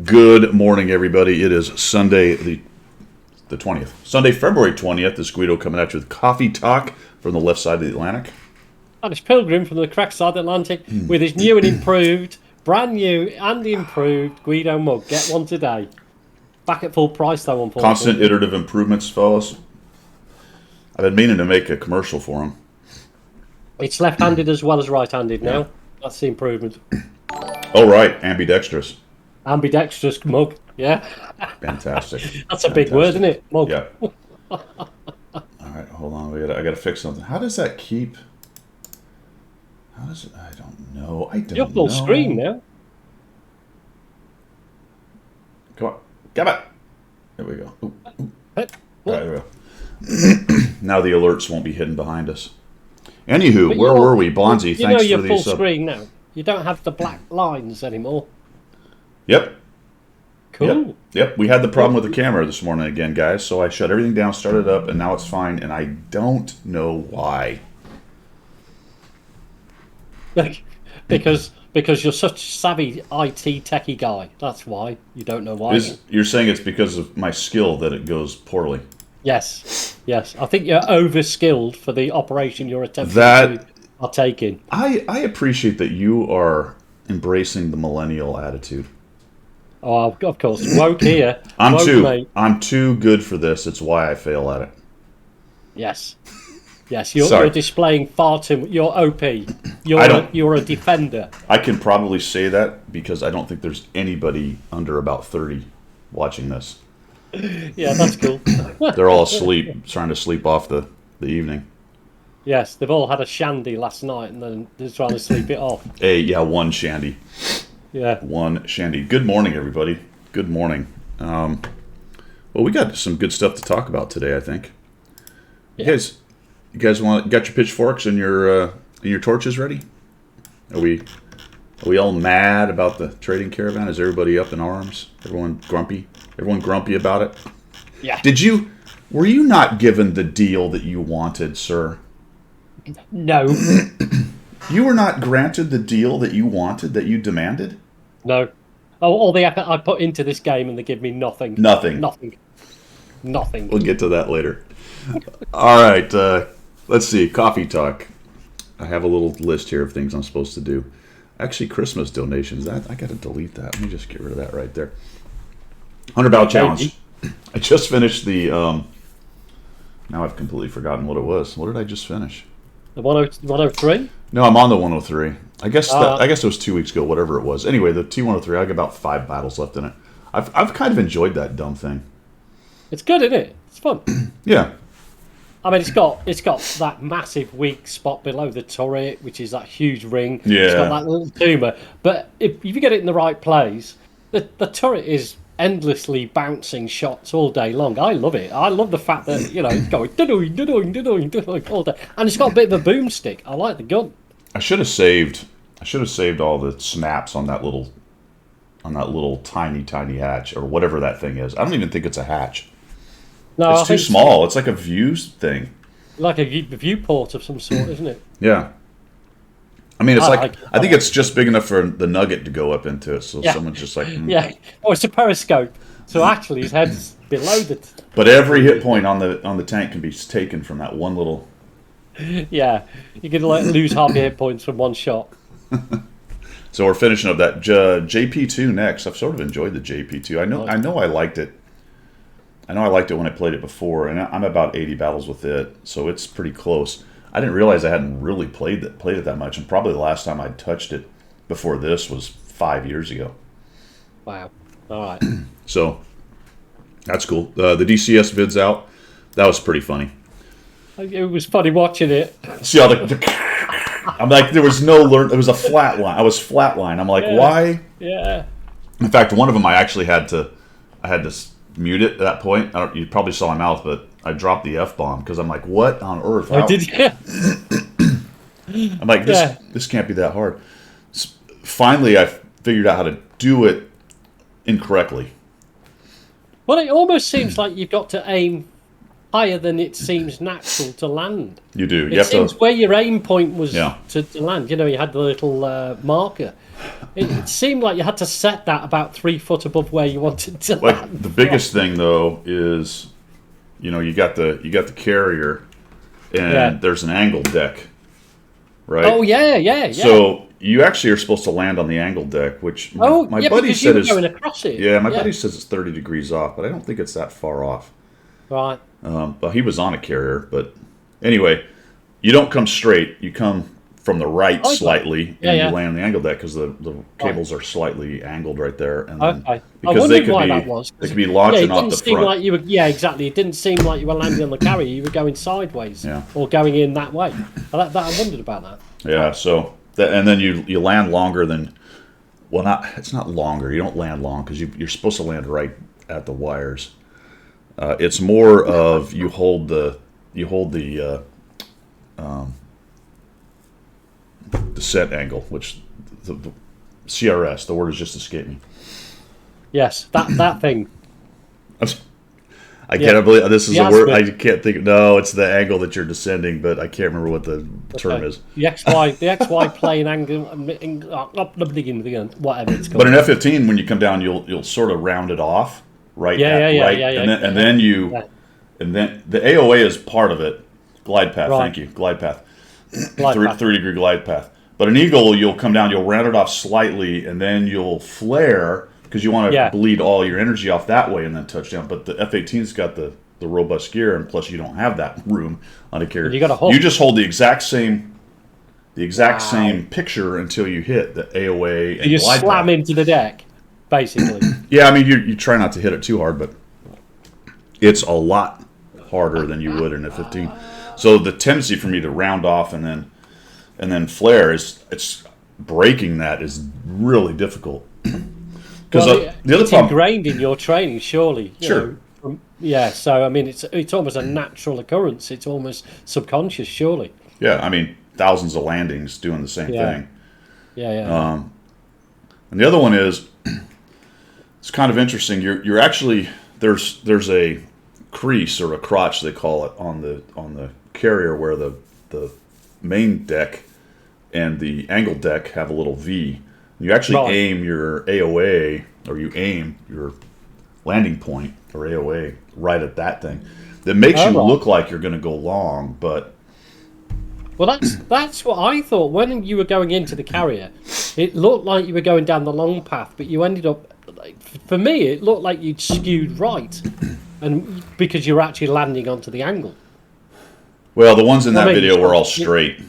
Good morning, everybody. It is Sunday, the 20th. Sunday, February 20th. This is Guido coming at you with Coffee Talk from the left side of the Atlantic. And it's Pilgrim from the correct side of the Atlantic with his new and improved, brand new and improved Guido mug. Get one today. Back at full price, though, unfortunately. Constant iterative improvements, fellas. I've been meaning to make a commercial for him. It's left-handed as well as right-handed now. That's the improvement. Oh, right. Ambidextrous. Ambidextrous mug, yeah. Fantastic. That's a big word, isn't it? Mug. Yeah. All right, hold on. I got to fix something. How does that keep... How does it... I don't know. You're full screen now. Come on. Come on. There we go. Ooh, ooh. All right, there we go. Now the alerts won't be hidden behind us. Anywho, where were we? Bonzi, you thanks know you're for full these... screen now. You don't have the black lines anymore. Yep. Cool. Yep. We had the problem with the camera this morning again, guys. So I shut everything down, started up, and now it's fine. And I don't know why. Because you're such a savvy IT techie guy. That's why you don't know why. You're saying it's because of my skill that it goes poorly. Yes. I think you're over-skilled for the operation you're attempting to partake in. I appreciate that you are embracing the millennial attitude. Oh, of course. Woke here. I'm too good for this. It's why I fail at it. Yes, you're displaying far too much. You're OP. You're a defender. I can probably say that because I don't think there's anybody under about 30 watching this. Yeah, that's cool. They're all asleep, trying to sleep off the evening. Yes, they've all had a shandy last night and then they're trying to sleep it off. Hey, yeah, one shandy. Yeah. One shandy. Good morning, everybody. Good morning. Well, we got some good stuff to talk about today, I think. Yeah. You guys got your pitchforks and your torches ready? Are we all mad about the trading caravan? Is everybody up in arms? Everyone grumpy? Everyone grumpy about it? Yeah. Were you not given the deal that you wanted, sir? No. You were not granted the deal that you wanted, that you demanded? No. Oh, all the effort I put into this game and they give me nothing. Nothing. We'll get to that later. All right. Let's see. Coffee talk. I have a little list here of things I'm supposed to do. Actually, Christmas donations. I got to delete that. Let me just get rid of that right there. $100 challenge. I just finished the... now I've completely forgotten what it was. What did I just finish? The 103? No, I'm on the 103. I guess it was 2 weeks ago, whatever it was. Anyway, the T103, I got about 5 battles left in it. I've kind of enjoyed that dumb thing. It's good, isn't it? It's fun. Yeah. I mean, it's got that massive weak spot below the turret, which is that huge ring. Yeah. It's got that little tumor. But if you get it in the right place, the turret is endlessly bouncing shots all day long. I love it. I love the fact that, it's going da-doing all day. And it's got a bit of a boomstick. I like the gun. I should have saved all the snaps on that little tiny hatch or whatever that thing is. I don't even think it's a hatch. No, it's too small. It's like a views thing. Like a viewport of some sort, isn't it? Yeah. I mean, I think it's just big enough for the nugget to go up into it. So someone's just like... Yeah. Oh, it's a periscope. So actually his head's below the... But every hit point on the tank can be taken from that one little... Yeah. You can lose half your hit points from one shot. So we're finishing up that JP2 next. I've sort of enjoyed the JP2. I know I liked it. I know I liked it when I played it before, and I'm about 80 battles with it, so it's pretty close. I didn't realize I hadn't really played it that much, and probably the last time I'd touched it before this was 5 years ago. Wow. All right. So that's cool. The DCS vid's out. That was pretty funny. It was funny watching it. See how I'm like, there was no learn. It was a flat line. I was flatline. I'm like, why? Yeah. In fact, one of them I actually had to mute it at that point. You probably saw my mouth, but I dropped the F-bomb because I'm like, what on earth? How? Did you? I'm like, this can't be that hard. Finally, I figured out how to do it incorrectly. Well, it almost seems like you've got to aim higher than it seems natural to land. You do. You It have seems to. where your aim point was Yeah. to land. You know, you had the little marker. It seemed like you had to set that about 3 foot above where you wanted to Like land. the biggest thing though is, you got the carrier, and Yeah. there's an angle deck, right? Oh yeah. So you actually are supposed to land on the angle deck, which oh my yeah, buddy because said you were is. going across it. Yeah, my buddy says it's 30 degrees off, but I don't think it's that far off. Right. But he was on a carrier. But anyway, you don't come straight. You come from the right Okay. slightly, Yeah, and yeah. you land on the angle deck because the cables are slightly angled right there. And then, Okay. I because they wondered could why be that was. they could be launching it off didn't the seem front. like you were. Yeah, exactly. It didn't seem like you were landing on the carrier. You were going sideways. Yeah. Or going in that way. That I wondered about that. Yeah. So and then you land longer than. Well, it's not longer. You don't land long because you're supposed to land right at the wires. It's more of you hold the set angle, which the CRS. The word has just escaped me. Yes, that thing. I can't believe this is The a word. azimuth. I can't think. No, it's the angle that you're descending, but I can't remember what the term Okay. is. The XY plane angle, up the beginning, whatever it's called. But in F-15, when you come down, you'll sort of round it off, right? Yeah, right, yeah. And then Yeah. and then the AOA is part of it. Glide path. Right. Thank you. Glide path. Glide path. 3-degree glide path. But an Eagle, you'll come down, you'll round it off slightly, and then you'll flare because you want to Yeah. bleed all your energy off that way and then touch down. But the F-18's got the robust gear, and plus you don't have that room on a carrier. You gotta hold. You just hold the exact same picture until you hit the AOA and You glide slam path. into the deck, basically. Yeah, I mean you try not to hit it too hard, but it's a lot harder than you would in a 15. So the tendency for me to round off and then flare it's breaking that is really difficult. Because Well, the other it's problem, ingrained in your training, surely. you Sure. know, yeah, so I mean, it's almost a natural occurrence. It's almost subconscious, surely. yeah, I mean thousands of landings doing the same Yeah. thing. Yeah. And the other one is, it's kind of interesting. You're actually there's a crease or a crotch they call it on the carrier where the main deck and the angle deck have a little V. You actually Right. aim your AOA or you aim your landing point or AOA right at that thing. That makes you right. look like you're going to go long, but Well, that's what I thought when you were going into the carrier. It looked like you were going down the long path, but you ended up. For me, it looked like you'd skewed right, and because you're actually landing onto the angle. well, the ones in that Well, maybe video were all it's- straight.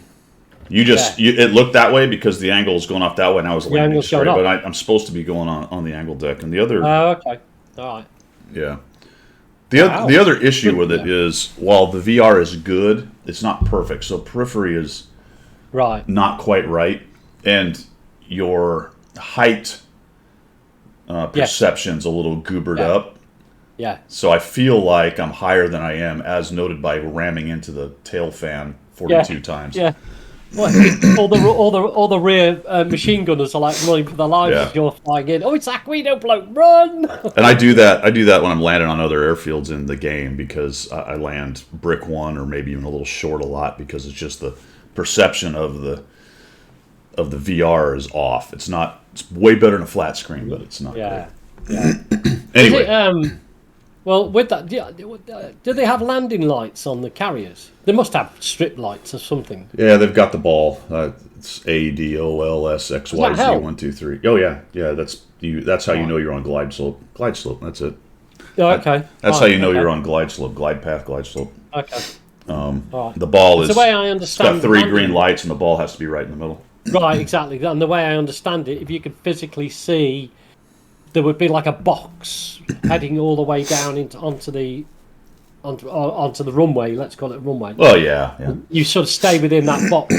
You just it looked that way because the angle is going off that way, and I was landing angle's straight. going But up. I'm supposed to be going on the angle deck, and the other Oh, okay, all right. yeah. Wow. The other issue with it is while the VR is good, it's not perfect. So periphery is Right. not quite right, and your height perception's a little goobered Yeah. up. Yeah. So I feel like I'm higher than I am, as noted by ramming into the tail fan 42 times. Yeah. Well, all the rear machine gunners are like running for their lives Yeah. as you're flying in. Oh, it's Aquino bloke, run! And I do that when I'm landing on other airfields in the game because I land brick one or maybe even a little short a lot because it's just the perception of the VR is off. It's way better than a flat screen, but it's not Yeah. great. Yeah. Anyway, Is it, well, with that, do they have landing lights on the carriers? They must have strip lights or something. yeah, they've got the ball. It's ADOLSXYZ help? 1 2 3. Oh yeah, that's you. That's how you know you're on glide slope. Glide slope. That's it. Oh, okay. That's Right, how you know okay. you're on glide slope. Glide path. Glide slope. Okay. Right. The ball It's is. the way I It's understand got three landing. green lights, and the ball has to be right in the middle. Right, exactly. And the way I understand it, if you could physically see, there would be like a box heading all the way down onto the runway. Let's call it runway. Well, yeah. You sort of stay within that box,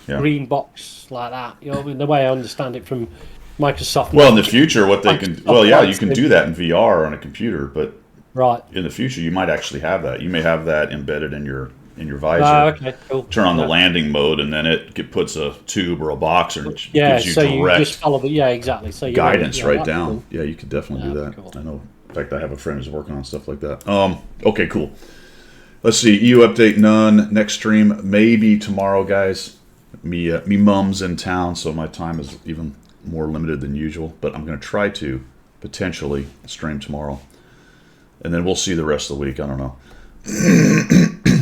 Yeah. green box like that. You know, the way I understand it from Microsoft. Well, in the future, what they can. Well, yeah, you can Lights. do that in VR on a computer, but Right. in the future, you might actually have that. You may have that embedded in your visor. Oh, okay, cool. Turn on the landing mode, and then puts a tube or a box, or it Yeah, gives you so you direct just follow the exactly. So you guidance yeah, right that's down. cool. Yeah, you could definitely do Yeah, that. cool. I know. In fact, I have a friend who's working on stuff like that. Okay, cool. Let's see. EU update none. Next stream maybe tomorrow, guys. Me mum's in town, so my time is even more limited than usual. But I'm going to try to potentially stream tomorrow, and then we'll see the rest of the week. I don't know.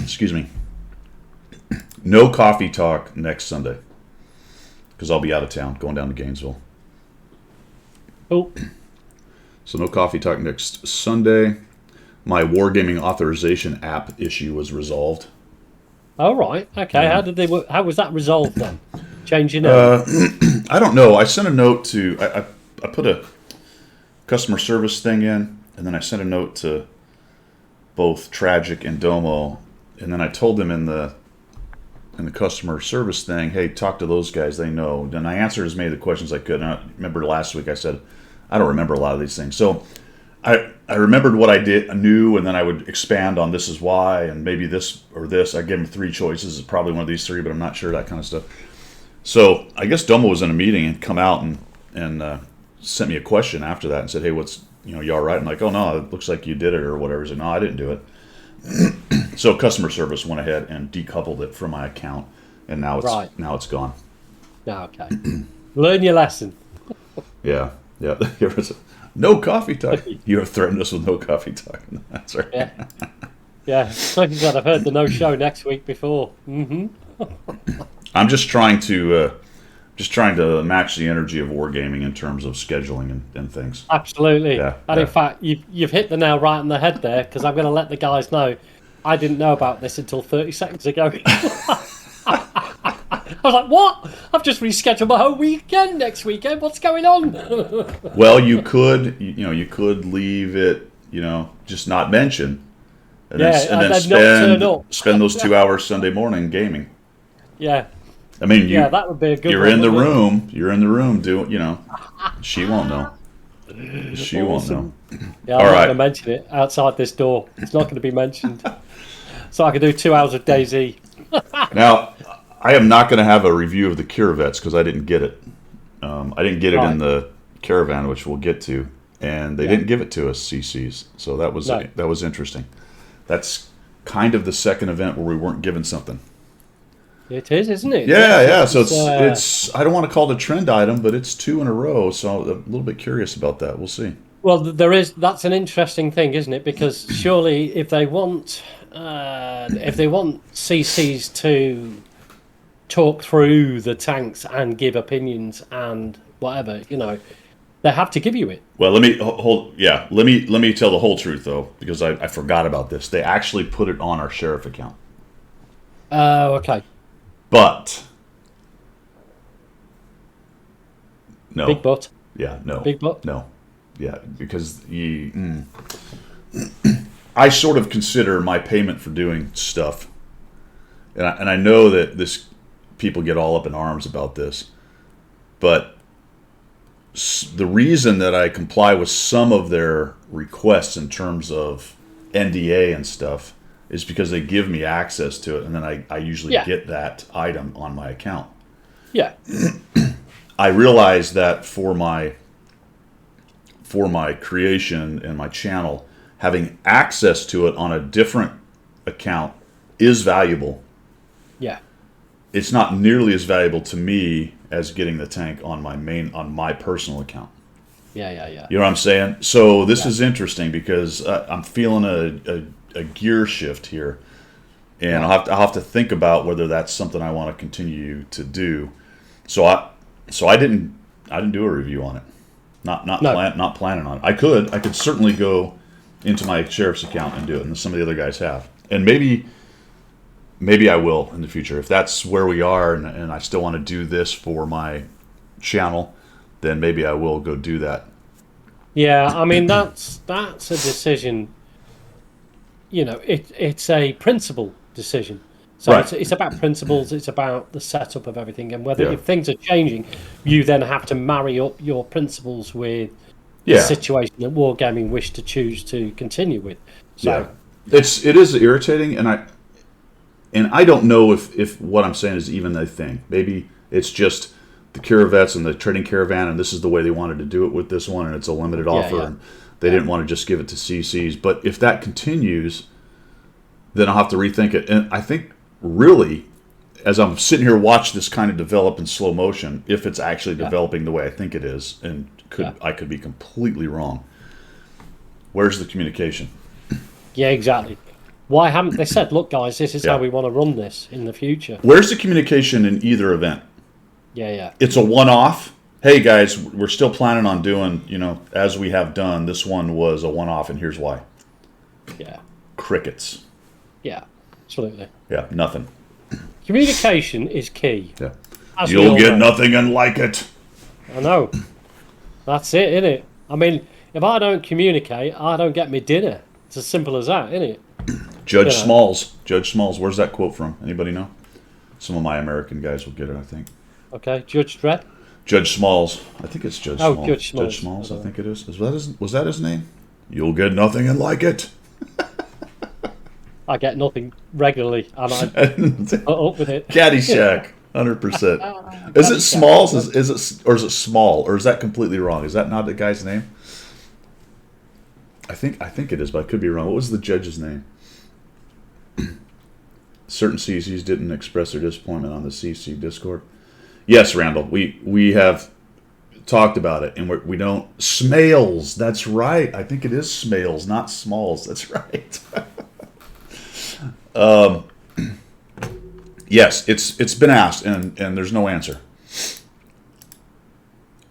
Excuse me. No coffee talk next Sunday because I'll be out of town, going down to Gainesville. Oh, So no coffee talk next Sunday. My Wargaming authorization app issue was resolved. all right. Okay. How was that resolved then? Changing it. I don't know. I sent a note to I put a customer service thing in, and then I sent a note to both Tragic and Domo, and then I told them in the customer service thing, hey, talk to those guys, they know. And I answered as many of the questions I could. And I remember last week I said, I don't remember a lot of these things. So I remembered what I knew, and then I would expand on this is why, and maybe this or this. I gave them 3 choices. It's probably one of these 3, but I'm not sure, that kind of stuff. So I guess Domo was in a meeting and come out and sent me a question after that and said, hey, what's, you all right? I'm like, oh, no, it looks like you did it or whatever. He said, no, I didn't do it. So customer service went ahead and decoupled it from my account, and now it's gone. No, okay. Learn your lesson. Yeah. There was no coffee talk. You have threatened us with no coffee talk. That's right. Yeah. Like you said, I've heard the no show next week before. I'm just trying to match the energy of wargaming in terms of scheduling and things. Absolutely. Yeah, In fact, you've hit the nail right on the head there, because I'm going to let the guys know I didn't know about this until 30 seconds ago. I was like, what? I've just rescheduled my whole weekend next weekend. What's going on? Well, you could leave it, just not mention, and then spend those 2 hours Sunday morning gaming. Yeah. I mean, that would be a good. You're one, in the room. You're in the room. She won't know. She won't know. Yeah, I'm not going to mention it outside this door. It's not going to be mentioned. So I can do 2 hours of DayZ. Now, I am not going to have a review of the Curavets because I didn't get it. I didn't get it in the caravan, which we'll get to, and they didn't give it to us CCs. So that was interesting. That's kind of the second event where we weren't given something. It is, isn't it? Yeah. So it's I don't want to call it a trend item, but it's 2 in a row. So I'm a little bit curious about that. We'll see. Well, that's an interesting thing, isn't it? Because surely, if they want CCs to talk through the tanks and give opinions and whatever, they have to give you it. Well, let me hold. Yeah, let me tell the whole truth though, because I forgot about this. They actually put it on our sheriff account. Oh, okay. But no. Big but. Yeah, no. Big but. No. Yeah, because I sort of consider my payment for doing stuff, and I know that people get all up in arms about this, but the reason that I comply with some of their requests in terms of NDA and stuff is because they give me access to it, and then I usually get that item on my account. Yeah. I realize that for my creation and my channel, having access to it on a different account is valuable. Yeah. It's not nearly as valuable to me as getting the tank on my personal account. Yeah. You know what I'm saying? So this is interesting because I'm feeling a gear shift here, and I'll have to think about whether that's something I want to continue to do. So I didn't do a review on it. Not planning on it. I could certainly go into my sheriff's account and do it, and some of the other guys have, and maybe I will in the future if that's where we are, and I still want to do this for my channel. Then maybe I will go do that. Yeah, I mean that's a decision. It's a principle decision. So it's about principles. It's about the setup of everything, and whether if things are changing, you then have to marry up your principles with the situation that Wargaming wish to choose to continue with. So it is irritating, and I don't know if what I'm saying is even a thing. Maybe it's just the Curavets and the trading caravan, and this is the way they wanted to do it with this one, and it's a limited offer, and they didn't want to just give it to CCs. But if that continues, then I'll have to rethink it. And I think really, as I'm sitting here watch this kind of develop in slow motion, if it's actually developing the way I think it is, and I could be completely wrong. Where's the communication? Yeah, exactly. Why haven't they said, look, guys, this is Yeah. how we want to run this in the future? Where's the communication in either event? Yeah. It's a one-off. Hey guys, we're still planning on doing, as we have done. This one was a one-off, and here's why. Yeah. Crickets. Yeah. Absolutely. Yeah, nothing. Communication is key. Yeah. As we You'll all get know. nothing unlike it. I know. That's it, isn't it? I mean, if I don't communicate, I don't get me dinner. It's as simple as that, isn't it? Judge Yeah. Smalls. Judge Smalls. Where's that quote from? Anybody know? Some of my American guys will get it, I think. Okay, Judge Dredd. Judge Smalls. I think it's Judge Oh, Smalls. Judge Smalls. Judge Smalls, I think it is. Was that his name? You'll get nothing unlike it. I get nothing regularly, and I put up with it. Caddyshack. 100%. Is it Smalls? Is it, or is it Small? Or is that completely wrong? Is that not the guy's name? I think it is, but I could be wrong. What was the judge's name? Certain CCs didn't express their disappointment on the CC Discord. Yes, Randall, we have talked about it, and we don't. Smales, that's right. I think it is Smales, not Smalls. That's right. Yes, it's been asked, and there's no answer.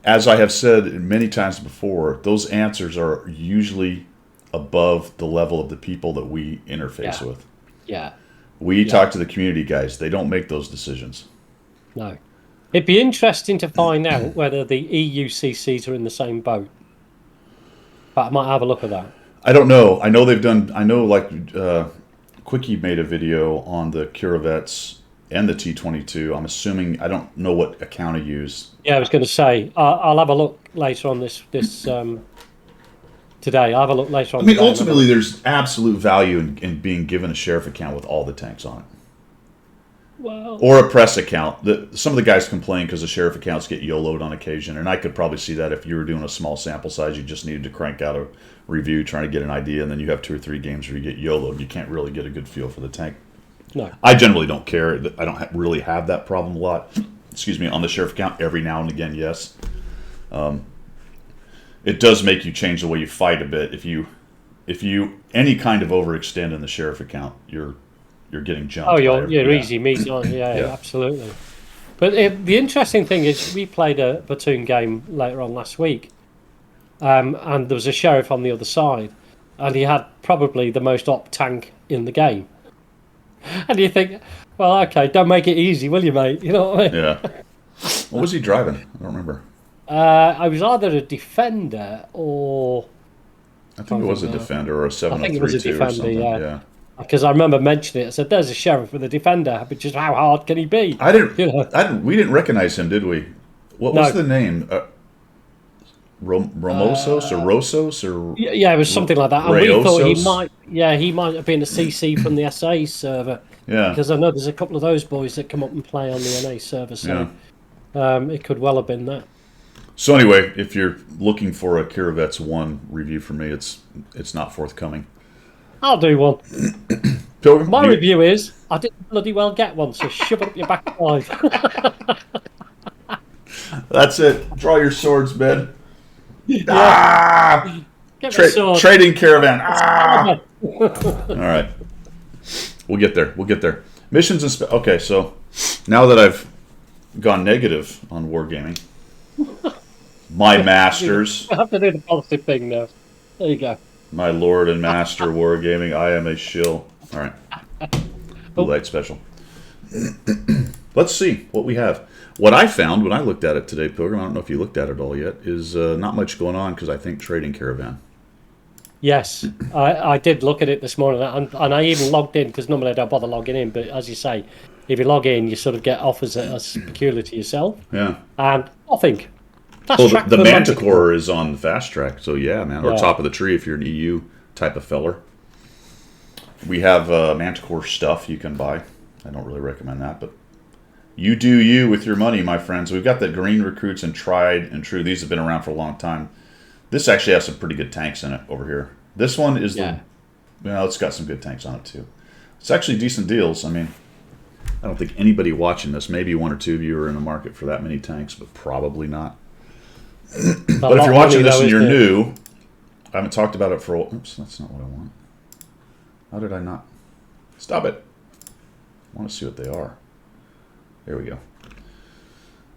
As I have said many times before, those answers are usually above the level of the people that we interface with. Yeah. We talk to the community guys. They don't make those decisions. No. It'd be interesting to find out whether the EUCCs are in the same boat. But I might have a look at that. I don't know. I know they've done. I know, like, Quickie made a video on the Curavets and the T22. I'm assuming. I don't know what account he used. Yeah, I was going to say, I'll have a look later on this today. I'll have a look later on. I mean, today. ultimately, there's absolute value in being given a sheriff account with all the tanks on it. Well, Or a press account. Some of the guys complain because the sheriff accounts get YOLO'd on occasion, and I could probably see that if you were doing a small sample size, you just needed to crank out a review, trying to get an idea, and then you have 2 or 3 games where you get YOLO'd. You can't really get a good feel for the tank. no. I generally don't care. I don't really have that problem a lot. Excuse me, on the sheriff account, every now and again, yes. It does make you change the way you fight a bit. If you any kind of overextend in the sheriff account, you're getting jumped. Oh, you're yeah. easy meat on. Yeah, Yeah. absolutely. But the interesting thing is, we played a platoon game later on last week, and there was a sheriff on the other side, and he had probably the most op tank in the game. And you think, well, okay, don't make it easy, will you, mate? You know what I mean? Yeah. What was he driving? I don't remember. I was either a defender or... I think it was a defender or a 703 I think it was a or defender, something. yeah. Because I remember mentioning it. I said, there's a sheriff with a defender, but just how hard can he be? We didn't recognize him, did we? What was the name? Romosos or Rosos or Yeah, it was something like that. And we thought Rayosos? he might have been a CC from the SA server. Yeah. Because I know there's a couple of those boys that come up and play on the NA server, so it could well have been that. So anyway, if you're looking for a Curavets 1 review from me, it's not forthcoming. I'll do one. Pilgrim, My review is, I didn't bloody well get one, so shove it up your backside. That's it. Draw your swords, Ben. Ah! Get my sword. Trading caravan. Ah! All right. We'll get there. Missions and okay, so now that I've gone negative on Wargaming, my masters, I have to do the positive thing now. There you go. my lord and master Wargaming, I am a shill. All right. Blue light special. Let's see what we have. What I found when I looked at it today, Pilgrim, I don't know if you looked at it all yet, is not much going on because I think trading caravan. Yes, I did look at it this morning, and I even logged in, because normally I don't bother logging in, but as you say, if you log in, you sort of get offers that are peculiar to yourself. Yeah. And nothing. Well, the Manticore is on the fast track, so yeah, man. Or top of the tree if you're an EU type of feller. We have Manticore stuff you can buy. I don't really recommend that, but you do you with your money, my friends. We've got the green recruits and tried and true. These have been around for a long time. This actually has some pretty good tanks in it over here. This one is well, it's got some good tanks on it too. It's actually decent deals. I mean, I don't think anybody watching this, maybe one or two of you are in the market for that many tanks, but probably not. But if you're watching this and you're new, I haven't talked about it for. Oops, that's not what I want. How did I not? Stop it. I want to see what they are. There we go.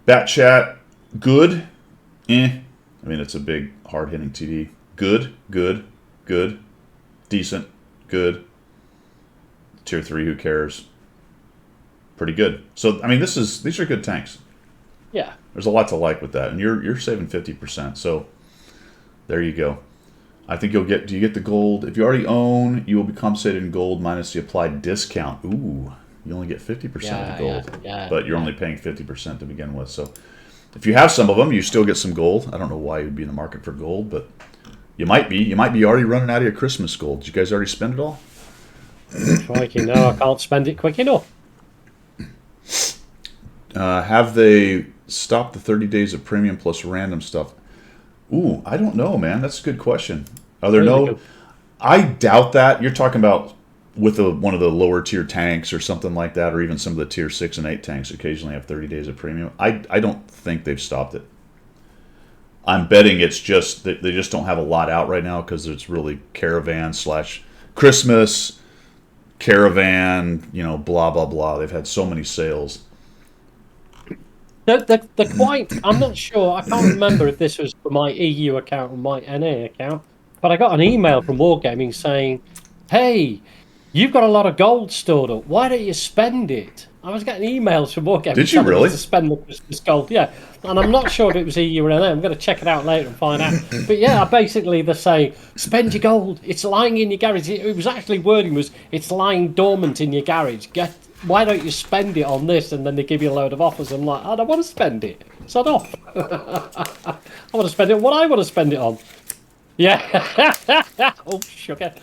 Bat Chat, good. I mean, it's a big, hard-hitting TD. Good, good, good. Decent, good. Tier 3, who cares? Pretty good. So, I mean, these are good tanks. Yeah. There's a lot to like with that. And you're saving 50%. So, there you go. I think you'll get... Do you get the gold? If you already own, you will be compensated in gold minus the applied discount. Ooh. You only get 50% of the gold. But you're only paying 50% to begin with. So, if you have some of them, you still get some gold. I don't know why you'd be in the market for gold, but you might be. You might be already running out of your Christmas gold. Did you guys already spend it all? Crikey, no, I can't spend it quick enough. Have they stopped the 30 days of premium plus random stuff? Ooh, I don't know, man. That's a good question. Are there no... I doubt that. You're talking about with one of the lower tier tanks or something like that, or even some of the tier 6 and 8 tanks occasionally have 30 days of premium. I don't think they've stopped it. I'm betting it's just that they just don't have a lot out right now because it's really caravan / Christmas, caravan, blah, blah, blah. They've had so many sales. The quite, I'm not sure, I can't remember if this was for my EU account or my NA account, but I got an email from Wargaming saying, hey, you've got a lot of gold stored up. Why don't you spend it? I was getting emails from Wargaming. Did you really? To spend the Christmas gold, yeah. And I'm not sure if it was EU or NA. I'm going to check it out later and find out. But yeah, basically they're saying, spend your gold. It's lying in your garage. It was actually wording was, it's lying dormant in your garage. Why don't you spend it on this? And then they give you a load of offers. I'm like, I don't want to spend it. Sod off. I want to spend it on what I want to spend it on. Yeah. Oh, sugar.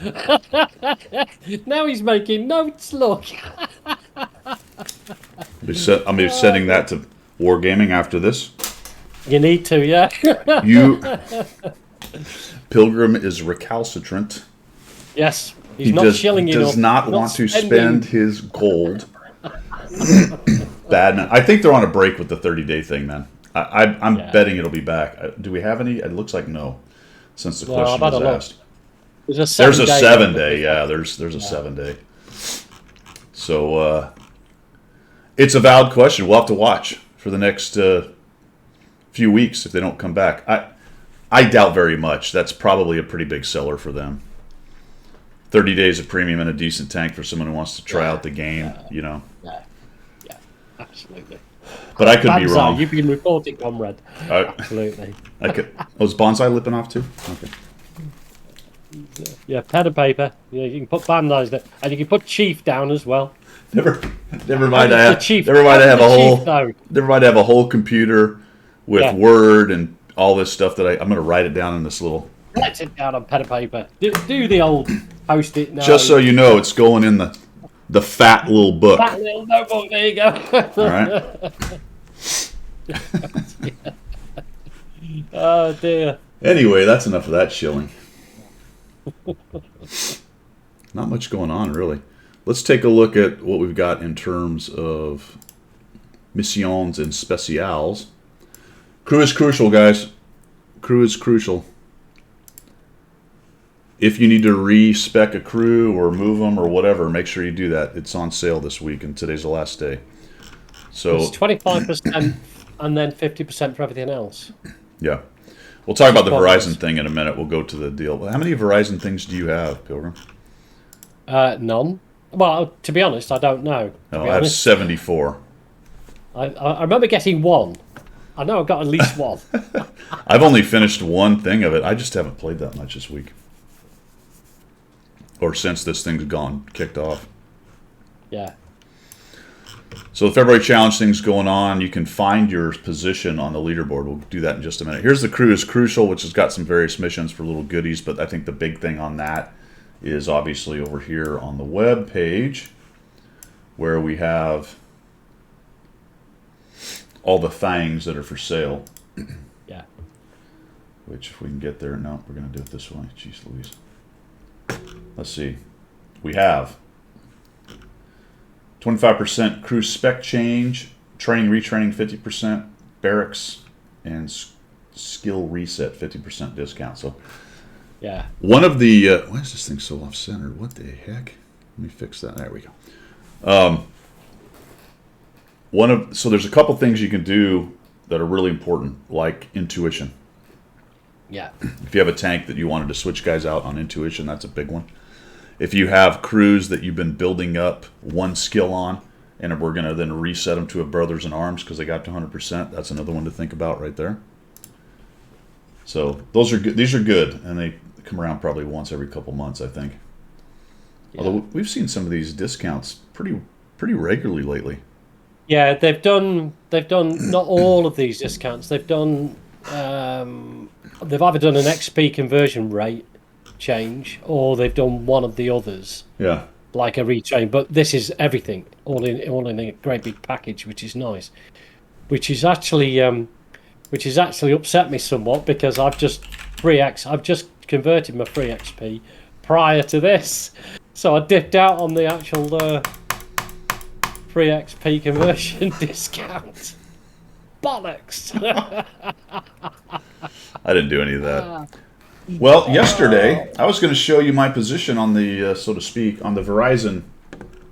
Now he's making notes, look. I'm be sending that to Wargaming after this. You need to, yeah. Pilgrim is recalcitrant. Yes. He's not shilling enough. He does not want to spend his gold. Bad man. I think they're on a break with the 30-day thing, man. I'm betting it'll be back. Do we have any? It looks like no. Since the question was asked. There's a 7-day. Yeah, there's a 7-day. So it's a valid question. We'll have to watch for the next few weeks if they don't come back. I doubt very much. That's probably a pretty big seller for them. 30 days of premium and a decent tank for someone who wants to try out the game, Yeah, absolutely. But I could be wrong. You've been reporting, comrade. Absolutely. Was Bonsai lipping off too? Okay. Yeah, pen and paper. Yeah, you can put Bandai's there, and you can put Chief down as well. Never mind. I have a whole computer with Word and all this stuff that I'm going to write it down in this little. Write it down on pen and paper. Do the old post-it note. Just so you know, it's going in the fat little book. Fat little notebook. There you go. All right. Oh dear. Anyway, that's enough of that shilling. Not much going on, really. Let's take a look at what we've got in terms of missions and specials. Crew is crucial, guys. Crew is crucial. If you need to respec a crew or move them or whatever, make sure you do that. It's on sale this week, and today's the last day. So it's 25% and then 50% for everything else. Yeah. We'll talk about the Verizon thing in a minute. We'll go to the deal. How many Verizon things do you have, Pilgrim? None. Well, to be honest, I don't know. I have 74. I remember getting one. I know I've got at least one. I've only finished one thing of it. I just haven't played that much this week. Or since this thing's kicked off. Yeah. So the February Challenge thing's going on. You can find your position on the leaderboard. We'll do that in just a minute. Here's the Crew is Crucial, which has got some various missions for little goodies, but I think the big thing on that is obviously over here on the web page where we have all the things that are for sale. Yeah. Which, if we can get there, no, we're going to do it this way. Jeez Louise. Let's see. We have 25% crew spec change, training, retraining 50%, barracks, and skill reset 50% discount. So Yeah. one of the why is this thing so off center? What the heck? Let me fix that. There we go. So there's a couple things you can do that are really important, like intuition. Yeah. If you have a tank that you wanted to switch guys out on intuition, that's a big one. If you have crews that you've been building up one skill on, and we're going to then reset them to a brothers in arms because they got to 100%, that's another one to think about right there. So those are good. These are good, and they come around probably once every couple months, I think. Yeah. Although we've seen some of these discounts pretty regularly lately. Yeah, they've done not all of these discounts. They've done they've either done an XP conversion rate change or they've done one of the others, Yeah. like a retrain. But this is everything, all in a great big package, which is nice. Which is actually upset me somewhat because I've just converted my free XP prior to this, so I dipped out on the actual free XP conversion discount. Bollocks! I didn't do any of that. Well, yesterday I was going to show you my position on the, so to speak, on the Verizon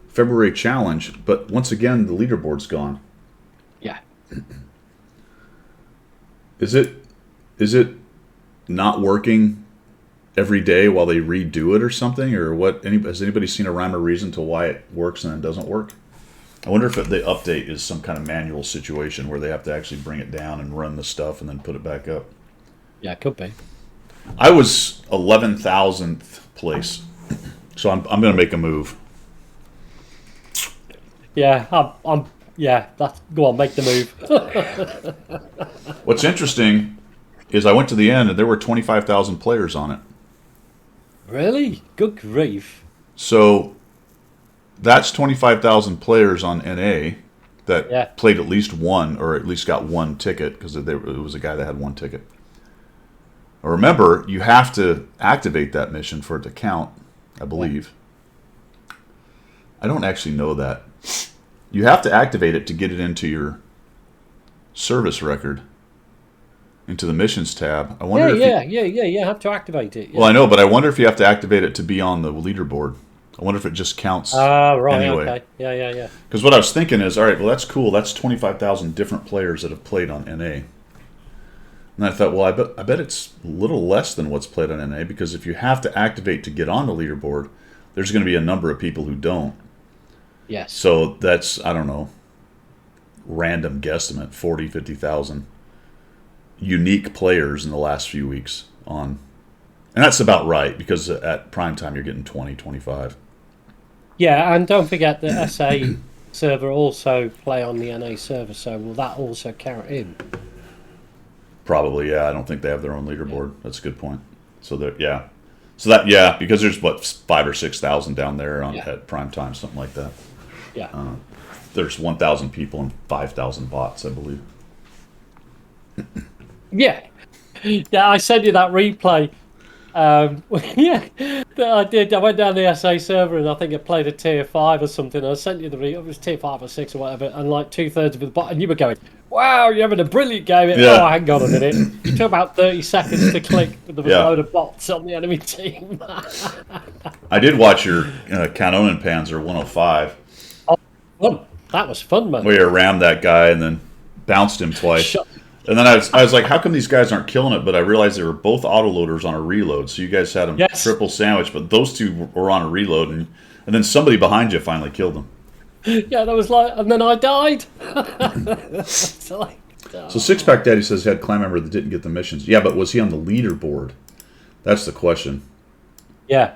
February challenge, but once again the leaderboard's gone. Yeah. Is it not working every day while they redo it or something, or what? Has anybody seen a rhyme or reason to why it works and then doesn't work? I wonder if the update is some kind of manual situation where they have to actually bring it down and run the stuff and then put it back up. Yeah, it could be. I was 11,000th place, so I'm going to make a move. Yeah, go on, make the move. What's interesting is I went to the end and there were 25,000 players on it. Really? Good grief. So that's 25,000 players on NA that played at least one, or at least got one ticket, because it was a guy that had one ticket. Remember, you have to activate that mission for it to count, I believe. I don't actually know that. You have to activate it to get it into your service record, into the missions tab. I wonder you have to activate it. Yeah. Well, I know, but I wonder if you have to activate it to be on the leaderboard. I wonder if it just counts right, anyway. Okay. Yeah. Because what I was thinking is, all right, well, that's cool. That's 25,000 different players that have played on NA. And I thought, well, I bet it's a little less than what's played on NA, because if you have to activate to get on the leaderboard, there's going to be a number of people who don't. Yes. So that's, I don't know, random guesstimate, 40, 50,000 unique players in the last few weeks on. And that's about right, because at prime time you're getting 20, 25. Yeah, and don't forget the SA server also play on the NA server, so will that also count in? Probably, yeah. I don't think they have their own leaderboard. That's a good point. So that, because there's what, 5,000 or 6,000 down there at prime time, something like that. Yeah. There's 1,000 people and 5,000 bots, I believe. Yeah, I sent you that replay. That I did. I went down the SA server and I think I played a tier 5 or something. I sent you it was tier 5 or 6 or whatever, and like 2/3 of the bot, and you were going, "Wow, you're having a brilliant game!" Yeah. Oh, hang on a minute. It took about 30 seconds to click. There was a load of bots on the enemy team. I did watch your Cannon Panzer 105. Oh, fun. That was fun, man. Where you rammed that guy and then bounced him twice. And then I was like, how come these guys aren't killing it? But I realized they were both autoloaders on a reload. So you guys had them triple sandwich, but those two were on a reload. And then somebody behind you finally killed them. Yeah, that was like, and then I died. So Six Pack Daddy says he had a clan member that didn't get the missions. Yeah, but was he on the leaderboard? That's the question. Yeah.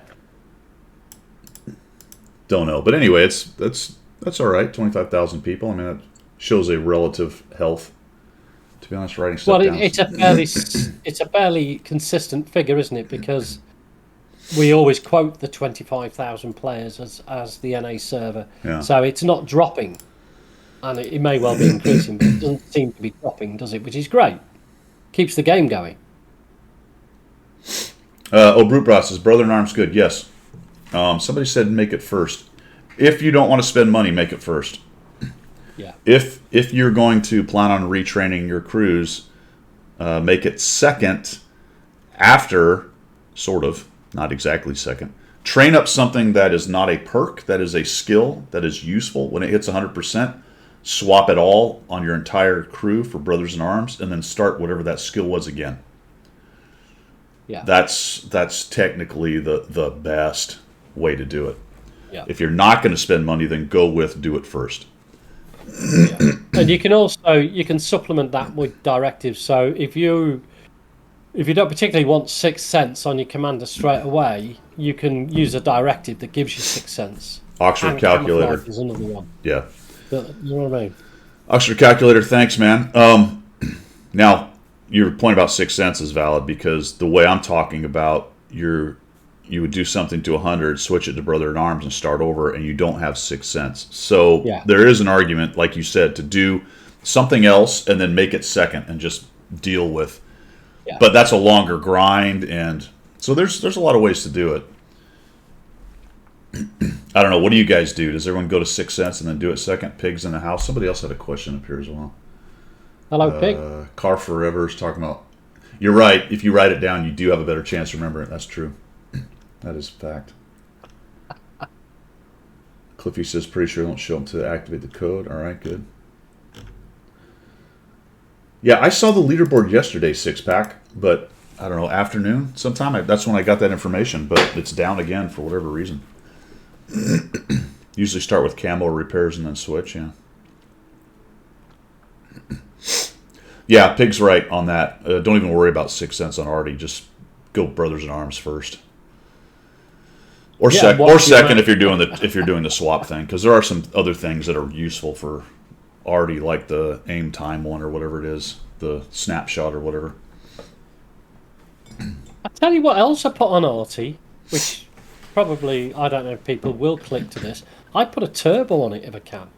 Don't know. But anyway, that's all right. 25,000 people. I mean, that shows a relative health. To be honest, writing stuff down. It's a fairly consistent figure, isn't it? Because we always quote the 25,000 players as the NA server. Yeah. So it's not dropping, and it may well be increasing, but it doesn't seem to be dropping, does it? Which is great. Keeps the game going. Brute Bros says, Brother in Arms good. Yes. Somebody said make it first. if you don't want to spend money, make it first. Yeah. If you're going to plan on retraining your crews, make it second after, sort of, not exactly second. Train up something that is not a perk, that is a skill, that is useful. When it hits 100%, swap it all on your entire crew for Brothers in Arms, and then start whatever that skill was again. Yeah. That's technically the best way to do it. Yeah. If you're not going to spend money, then do it first. Yeah. And you can supplement that with directives. So if you don't particularly want 6 cents on your commander straight away, you can use a directive that gives you 6 cents. Oxford Calculator is another one. Yeah. But, you know what I mean? Oxford Calculator, thanks, man. Now, your point about 6 cents is valid, because the way I'm talking about, you would do something to 100, switch it to Brother in Arms, and start over, and you don't have 6 cents. So there is an argument, like you said, to do something else and then make it second and just deal with. Yeah. But that's a longer grind, and so there's a lot of ways to do it. I don't know. What do you guys do? Does everyone go to 6 cents and then do it second? Pigs in the house. Somebody else had a question up here as well. Hello, Pig. Car Forever is talking about. You're right. If you write it down, you do have a better chance to remember it. That's true. That is a fact. Cliffy says, pretty sure it won't show him to activate the code. All right, good. Yeah, I saw the leaderboard yesterday, 6-pack, but I don't know, afternoon sometime. That's when I got that information, but it's down again for whatever reason. Usually start with camo repairs and then switch, yeah. Yeah, Pig's right on that. Don't even worry about 6 cents on Artie. Just go Brothers in Arms first. Or second if you're doing the swap thing, because there are some other things that are useful for Artie, like the aim time one or whatever it is, the snapshot or whatever. I'll tell you what else I put on Artie, which probably, I don't know if people will click to this. I put a turbo on it if I can.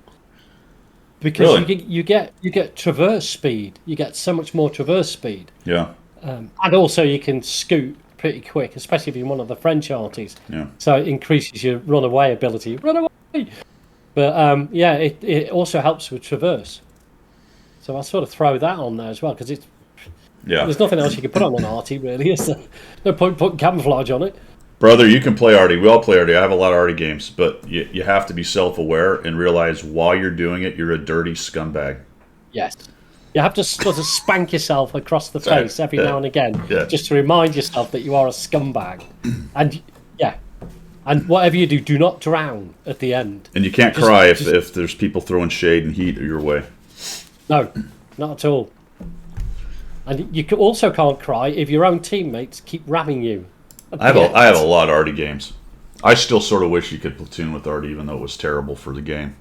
Because really? you get traverse speed. You get so much more traverse speed. Yeah. And also you can scoot pretty quick, especially if you're one of the French arties. Yeah. So it increases your runaway ability. Run away! But yeah, it also helps with traverse. So I'll sort of throw that on there as well, because it's there's nothing else you can put on an arty, really, is there? No point putting camouflage on it. Brother, you can play Artie. We all play Artie. I have a lot of Artie games, but you have to be self-aware and realize while you're doing it, you're a dirty scumbag. Yes. You have to sort of spank yourself across the face every now and again, just to remind yourself that you are a scumbag. And whatever you do not drown at the end. And you can't cry if there's people throwing shade and heat your way. No, not at all. And you also can't cry if your own teammates keep ramming you. I have a lot of Artie games. I still sort of wish you could platoon with Artie, even though it was terrible for the game.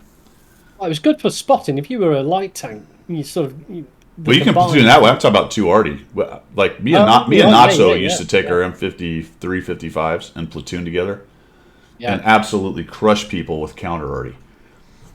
Well, it was good for spotting. If you were a light tank, you sort of... Well, you can platoon that way. I'm talking about two Artie. Like me and Natso used to take our M50 355s and platoon together, and absolutely crush people with counter Artie.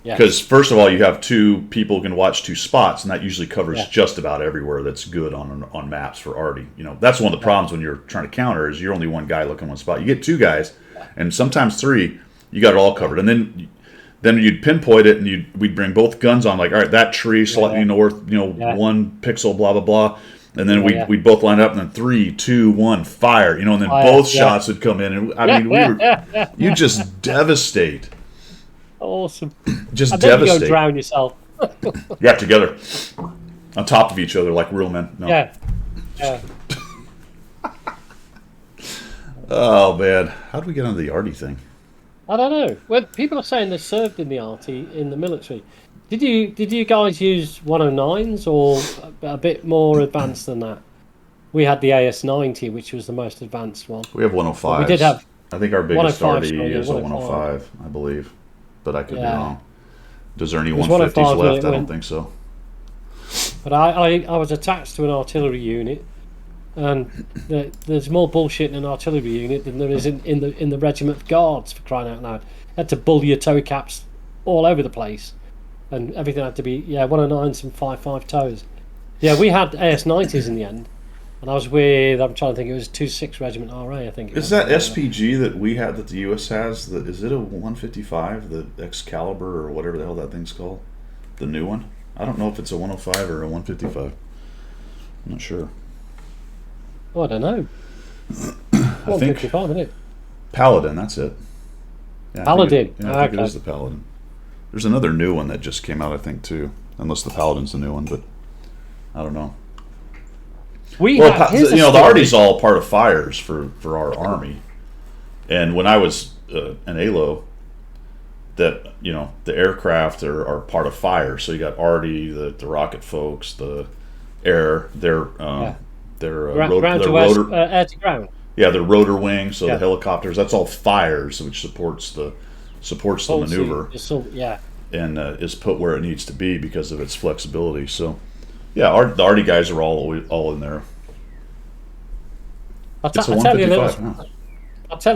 Because first of all, you have two people who can watch two spots, and that usually covers just about everywhere that's good on maps for Artie. You know, that's one of the problems when you're trying to counter is you're only one guy looking one spot. You get two guys, and sometimes three, you got it all covered, and then you'd pinpoint it, and we'd bring both guns on, like, all right, that tree slightly north, 1 pixel, blah blah blah, and then we'd both line up, and then 3, 2, 1, fire, and then both shots would come in, and I mean, you just devastate. Awesome. Just and devastate. Then you go drown yourself. Together, on top of each other like real men. No. Yeah. Oh man, how do we get onto the Artie thing? I don't know. Well, people are saying they served in the Artie in the military. Did you guys use 109s or a bit more advanced than that? We had the AS90, which was the most advanced one. We have 105s. We did have. I think our biggest Artie is a 105, I believe, but I could be wrong. Does there any 150s left? I don't think so. But I was attached to an artillery unit, and there's more bullshit in an artillery unit than there is in the regiment of guards, for crying out loud. Had to bull your toe caps all over the place, and everything had to be 109s and 5.5 toes. Yeah, we had AS90s in the end, and I was with, I'm trying to think, it was 26 Regiment RA, I think. Is that SPG that we had that the U.S. has? Is it a 155, the Excalibur or whatever the hell that thing's called? The new one? I don't know if it's a 105 or a 155. I'm not sure. Oh, I don't know. I think 155, isn't it? Paladin, that's it. Yeah, Paladin. I think it is the Paladin. There's another new one that just came out, I think, too. Unless the Paladin's the new one, but I don't know. Here's the Arty's all part of fires for our army. And when I was an ALO, that the aircraft are part of fire. So you got Arty, the rocket folks, the air, their ground their to rotor, air to ground. yeah, their rotor wings. So the helicopters, that's all fires, which supports the maneuver. Yeah. And is put where it needs to be because of its flexibility. So, yeah, the Arty guys are all in there. I'll tell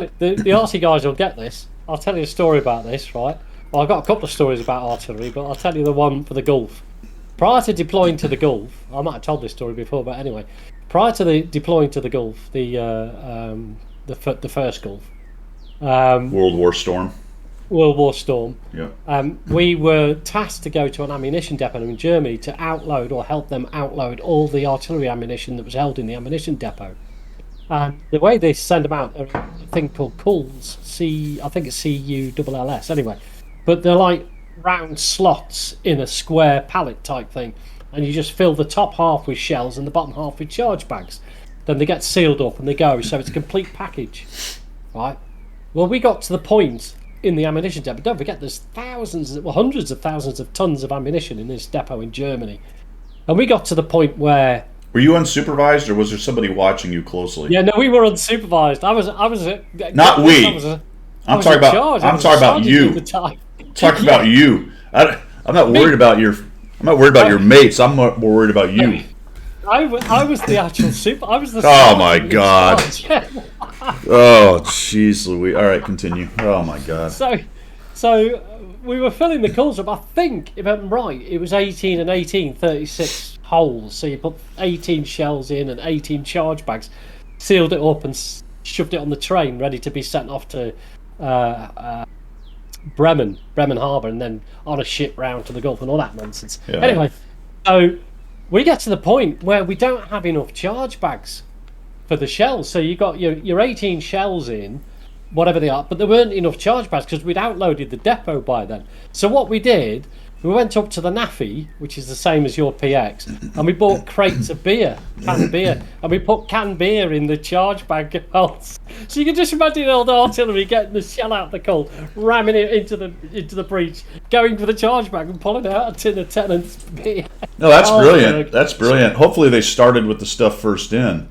you the Arty guys will get this. I'll tell you a story about this, right? Well, I've got a couple of stories about artillery, but I'll tell you the one for the Gulf. Prior to deploying to the Gulf, I might have told this story before, but anyway, prior to deploying to the Gulf, the first Gulf, World War Storm. Yeah. We were tasked to go to an ammunition depot in Germany to outload or help them outload all the artillery ammunition that was held in the ammunition depot. And the way they send them out, a thing called CULS, I think it's CULLS, anyway. But they're like round slots in a square pallet type thing. And you just fill the top half with shells and the bottom half with charge bags. Then they get sealed up and they go. So it's a complete package, right? Well, we got to the point in the ammunition depot. Don't forget, there's hundreds of thousands of tons of ammunition in this depot in Germany. And we got to the point where... Were you unsupervised, or was there somebody watching you closely? Yeah, no, we were unsupervised. I was. Not we. I'm talking about you. Talking about you. I'm not worried about your. I'm not worried about your mates. I'm more worried about you. I was the actual super. I was the. Oh my god. Oh jeez, Louis. All right, continue. Oh my god. So we were filling the calls up. I think, if I'm right, it was 18 and 18, 36 holes. So you put 18 shells in and 18 charge bags, sealed it up and shoved it on the train, ready to be sent off to Bremen Harbour, and then on a ship round to the Gulf and all that nonsense. Yeah. Anyway, so we get to the point where we don't have enough charge bags for the shells. So you got your 18 shells in, whatever they are, but there weren't enough charge bags because we'd outloaded the depot by then. So what we did, we went up to the NAFI, which is the same as your PX, and we bought crates of canned beer, and we put canned beer in the charge bag holes. So you can just imagine old artillery getting the shell out of the coal, ramming it into the breech, going for the charge bag and pulling out a tin of Tennant's beer. No, that's brilliant. That's brilliant. Hopefully they started with the stuff first in.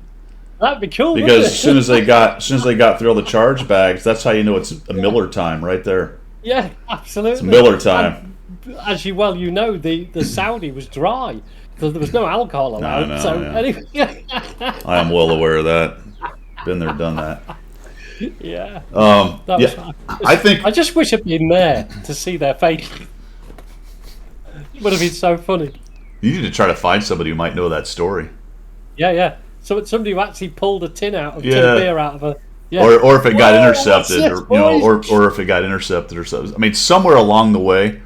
That'd be cool. Because as soon as they got through all the charge bags, that's how you know it's a Miller time right there. Yeah, absolutely. It's Miller time. And as you know, the Saudi was dry because there was no alcohol allowed. Anyway, I am well aware of that. Been there, done that. Yeah. I just wish I'd been there to see their face. It would have been so funny. You need to try to find somebody who might know that story. Yeah. So somebody who actually pulled a tin of beer out of a. Yeah. Or if it got intercepted, or if it got intercepted or something. I mean, somewhere along the way,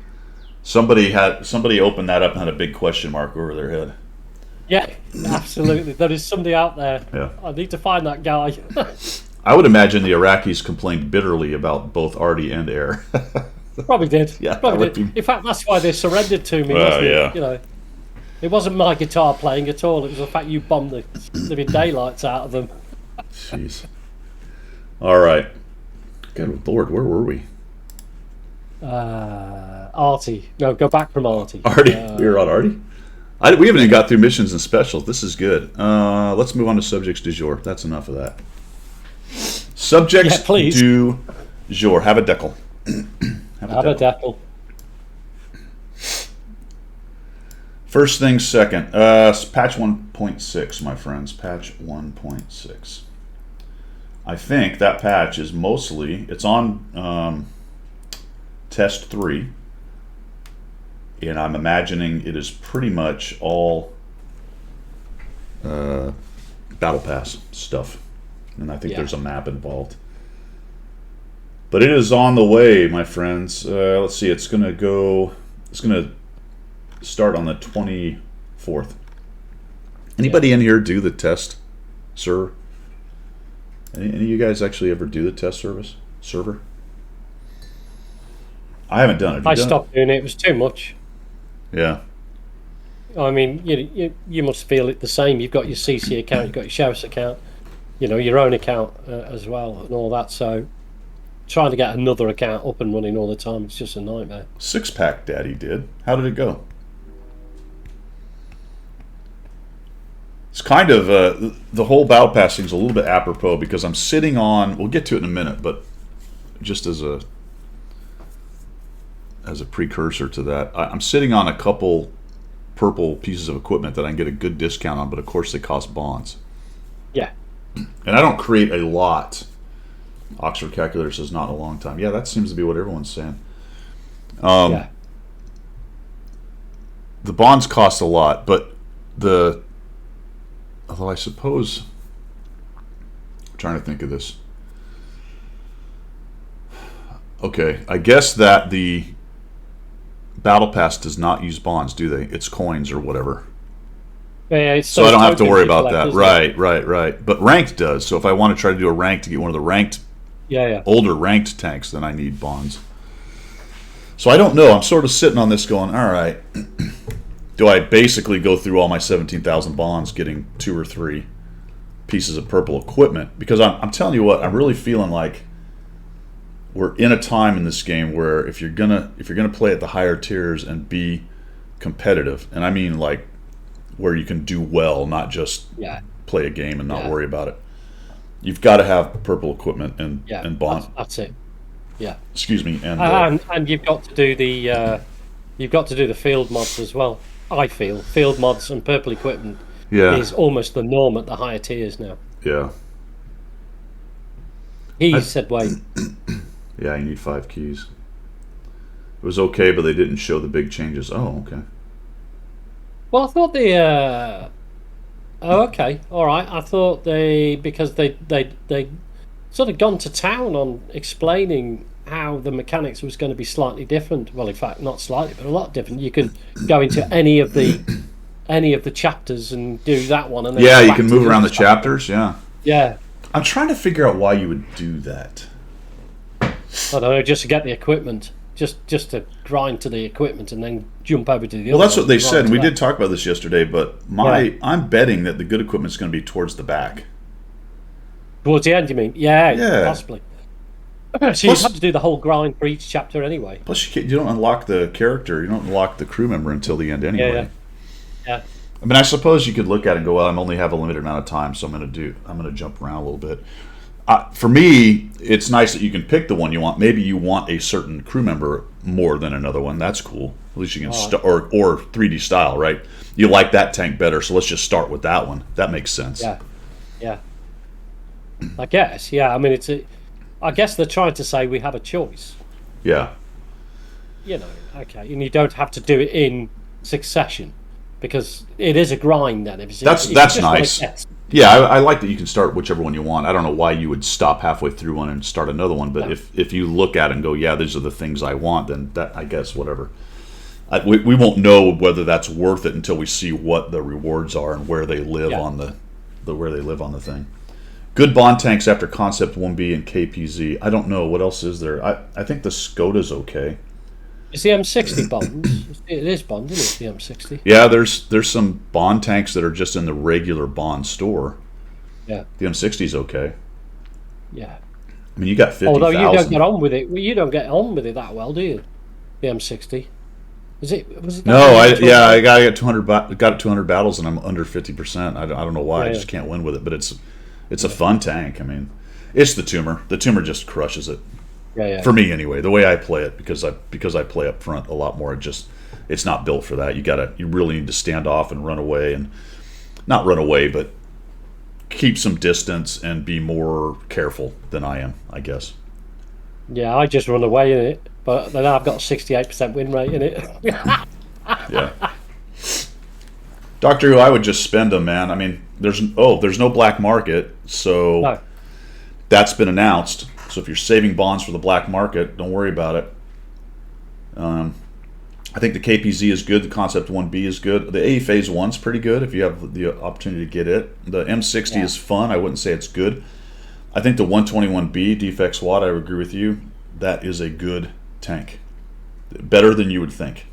somebody opened that up and had a big question mark over their head. Yeah, absolutely. There is somebody out there. Yeah. I need to find that guy. I would imagine the Iraqis complained bitterly about both Arty and Air. Probably did. Yeah, probably did. In fact, that's why they surrendered to me. Well, wasn't yeah. it? You know, it wasn't my guitar playing at all. It was the fact you bombed the living daylights out of them. Jeez. All right. Good Lord, where were we? Arty. No, go back from Arty. Arty. We were on Arty? We haven't even got through missions and specials. This is good. Let's move on to subjects du jour. That's enough of that. Subjects du jour. Have a decal. Have a decal. First things second. Patch 1.6, my friends. Patch 1.6. I think that patch is it's on test 3. And I'm imagining it is pretty much all battle pass stuff, and I think Yeah. there's a map involved. But it is on the way, my friends. Let's see. It's gonna start on the 24th. Anybody in here do the test, sir? Any of you guys actually ever do the test server? I haven't done it. Have you I done stopped doing it. It was too much. it? Yeah. I mean, you must feel it the same. You've got your CC account, you've got your Sheriff's account, your own account as well, and all that. So trying to get another account up and running all the time, it's just a nightmare. Six-pack Daddy did. How did it go? It's kind of the whole battle pass thing's a little bit apropos because I'm sitting on. We'll get to it in a minute, but just as a precursor to that, I'm sitting on a couple purple pieces of equipment that I can get a good discount on, but of course they cost bonds. Yeah. And I don't create a lot. Oxford Calculator says not in a long time. Yeah, that seems to be what everyone's saying. Yeah. The bonds cost a lot, but although I suppose, I'm trying to think of this. Okay, I guess that the Battle Pass does not use bonds, do they? It's coins or whatever. Yeah, it's So I don't have to tokens worry you about collect, that. isn't it? Right. But ranked does. So if I want to try to do a ranked to get one of the ranked, Yeah. older ranked tanks, then I need bonds. So I don't know. I'm sort of sitting on this going, all right, do I basically go through all my 17,000 bonds getting 2 or 3 pieces of purple equipment? Because I'm telling you what, I'm really feeling like we're in a time in this game where if you're gonna play at the higher tiers and be competitive, and I mean like where you can do well, not just Yeah. play a game and not Yeah. worry about it, you've got to have purple equipment and Yeah. bond. That's it. Yeah. Excuse me, and And you've got to do the field mods as well. I feel field mods and purple equipment yeah, is almost the norm at the higher tiers now. yeah, He said, "Wait, yeah. You need 5 keys. It was okay, but they didn't show the big changes. Oh, okay. well, I thought the oh, okay, all right. I thought because they sort of gone to town on explaining how the mechanics was going to be slightly different. Well, in fact, not slightly, but a lot different. You can go into any of the chapters and do that one, and then Yeah, go you back can to move the around the other stuff. chapters. Yeah, Yeah, I'm trying to figure out why you would do that. I don't know, just to get the equipment, just to grind to the equipment and then jump over to the Well, other. that's one what they and grind said. And to we that. did talk about this yesterday, but I'm betting that the good equipment's going to be towards the back. Towards the end, you mean? Yeah, Yeah. possibly. So you have to do the whole grind for each chapter anyway. Plus, you don't unlock the character. You don't unlock the crew member until the end anyway. Yeah. I mean, I suppose you could look at it and go, well, I only have a limited amount of time, so I'm going to jump around a little bit. For me, it's nice that you can pick the one you want. Maybe you want a certain crew member more than another one. That's cool. At least you can or 3D style, right? You like that tank better, so let's just start with that one. That makes sense. Yeah. I guess. Yeah. I mean, I guess they're trying to say we have a choice. Yeah. Okay, and you don't have to do it in succession because it is a grind. Then if That's you just wanna nice. get- Yeah, I like that you can start whichever one you want. I don't know why you would stop halfway through one and start another one, but if you look at it and go, yeah, these are the things I want, then that, I guess, whatever. We won't know whether that's worth it until we see what the rewards are and where they live on where they live on the thing. Good bond tanks after Concept 1B and KPZ. I don't know what else is there. I think the Skoda's okay. It's the M60 Bond. It is Bond, isn't it? The M60. Yeah, there's some bond tanks that are just in the regular bond store. Yeah. The M60's okay. Yeah. I mean, you got 50,000. Although you don't get on with it. Well, you don't get on with it that well, do you? The M60. Was it? No, I got it 200 battles and I'm under 50%. I don't know why. I just can't win with it, but it's a fun tank. I mean, it's the Tumor. The Tumor just crushes it. Yeah. For me anyway, the way I play it, because I play up front a lot more. It's not built for that. You really need to stand off and run away, and not run away, but keep some distance and be more careful than I am, I guess. Yeah, I just run away in it, but then I've got a 68% win rate in it. Yeah. Doctor Who, I would just spend them, man. I mean, there's no black market, so No. that's been announced. So if you're saving bonds for the black market, don't worry about it. I think the KPZ is good. The Concept 1B is good. The A Phase 1's pretty good if you have the opportunity to get it. The M60 is fun. I wouldn't say it's good. I think the 121B Defects Watt, I would agree with you. That is a good tank. Better than you would think.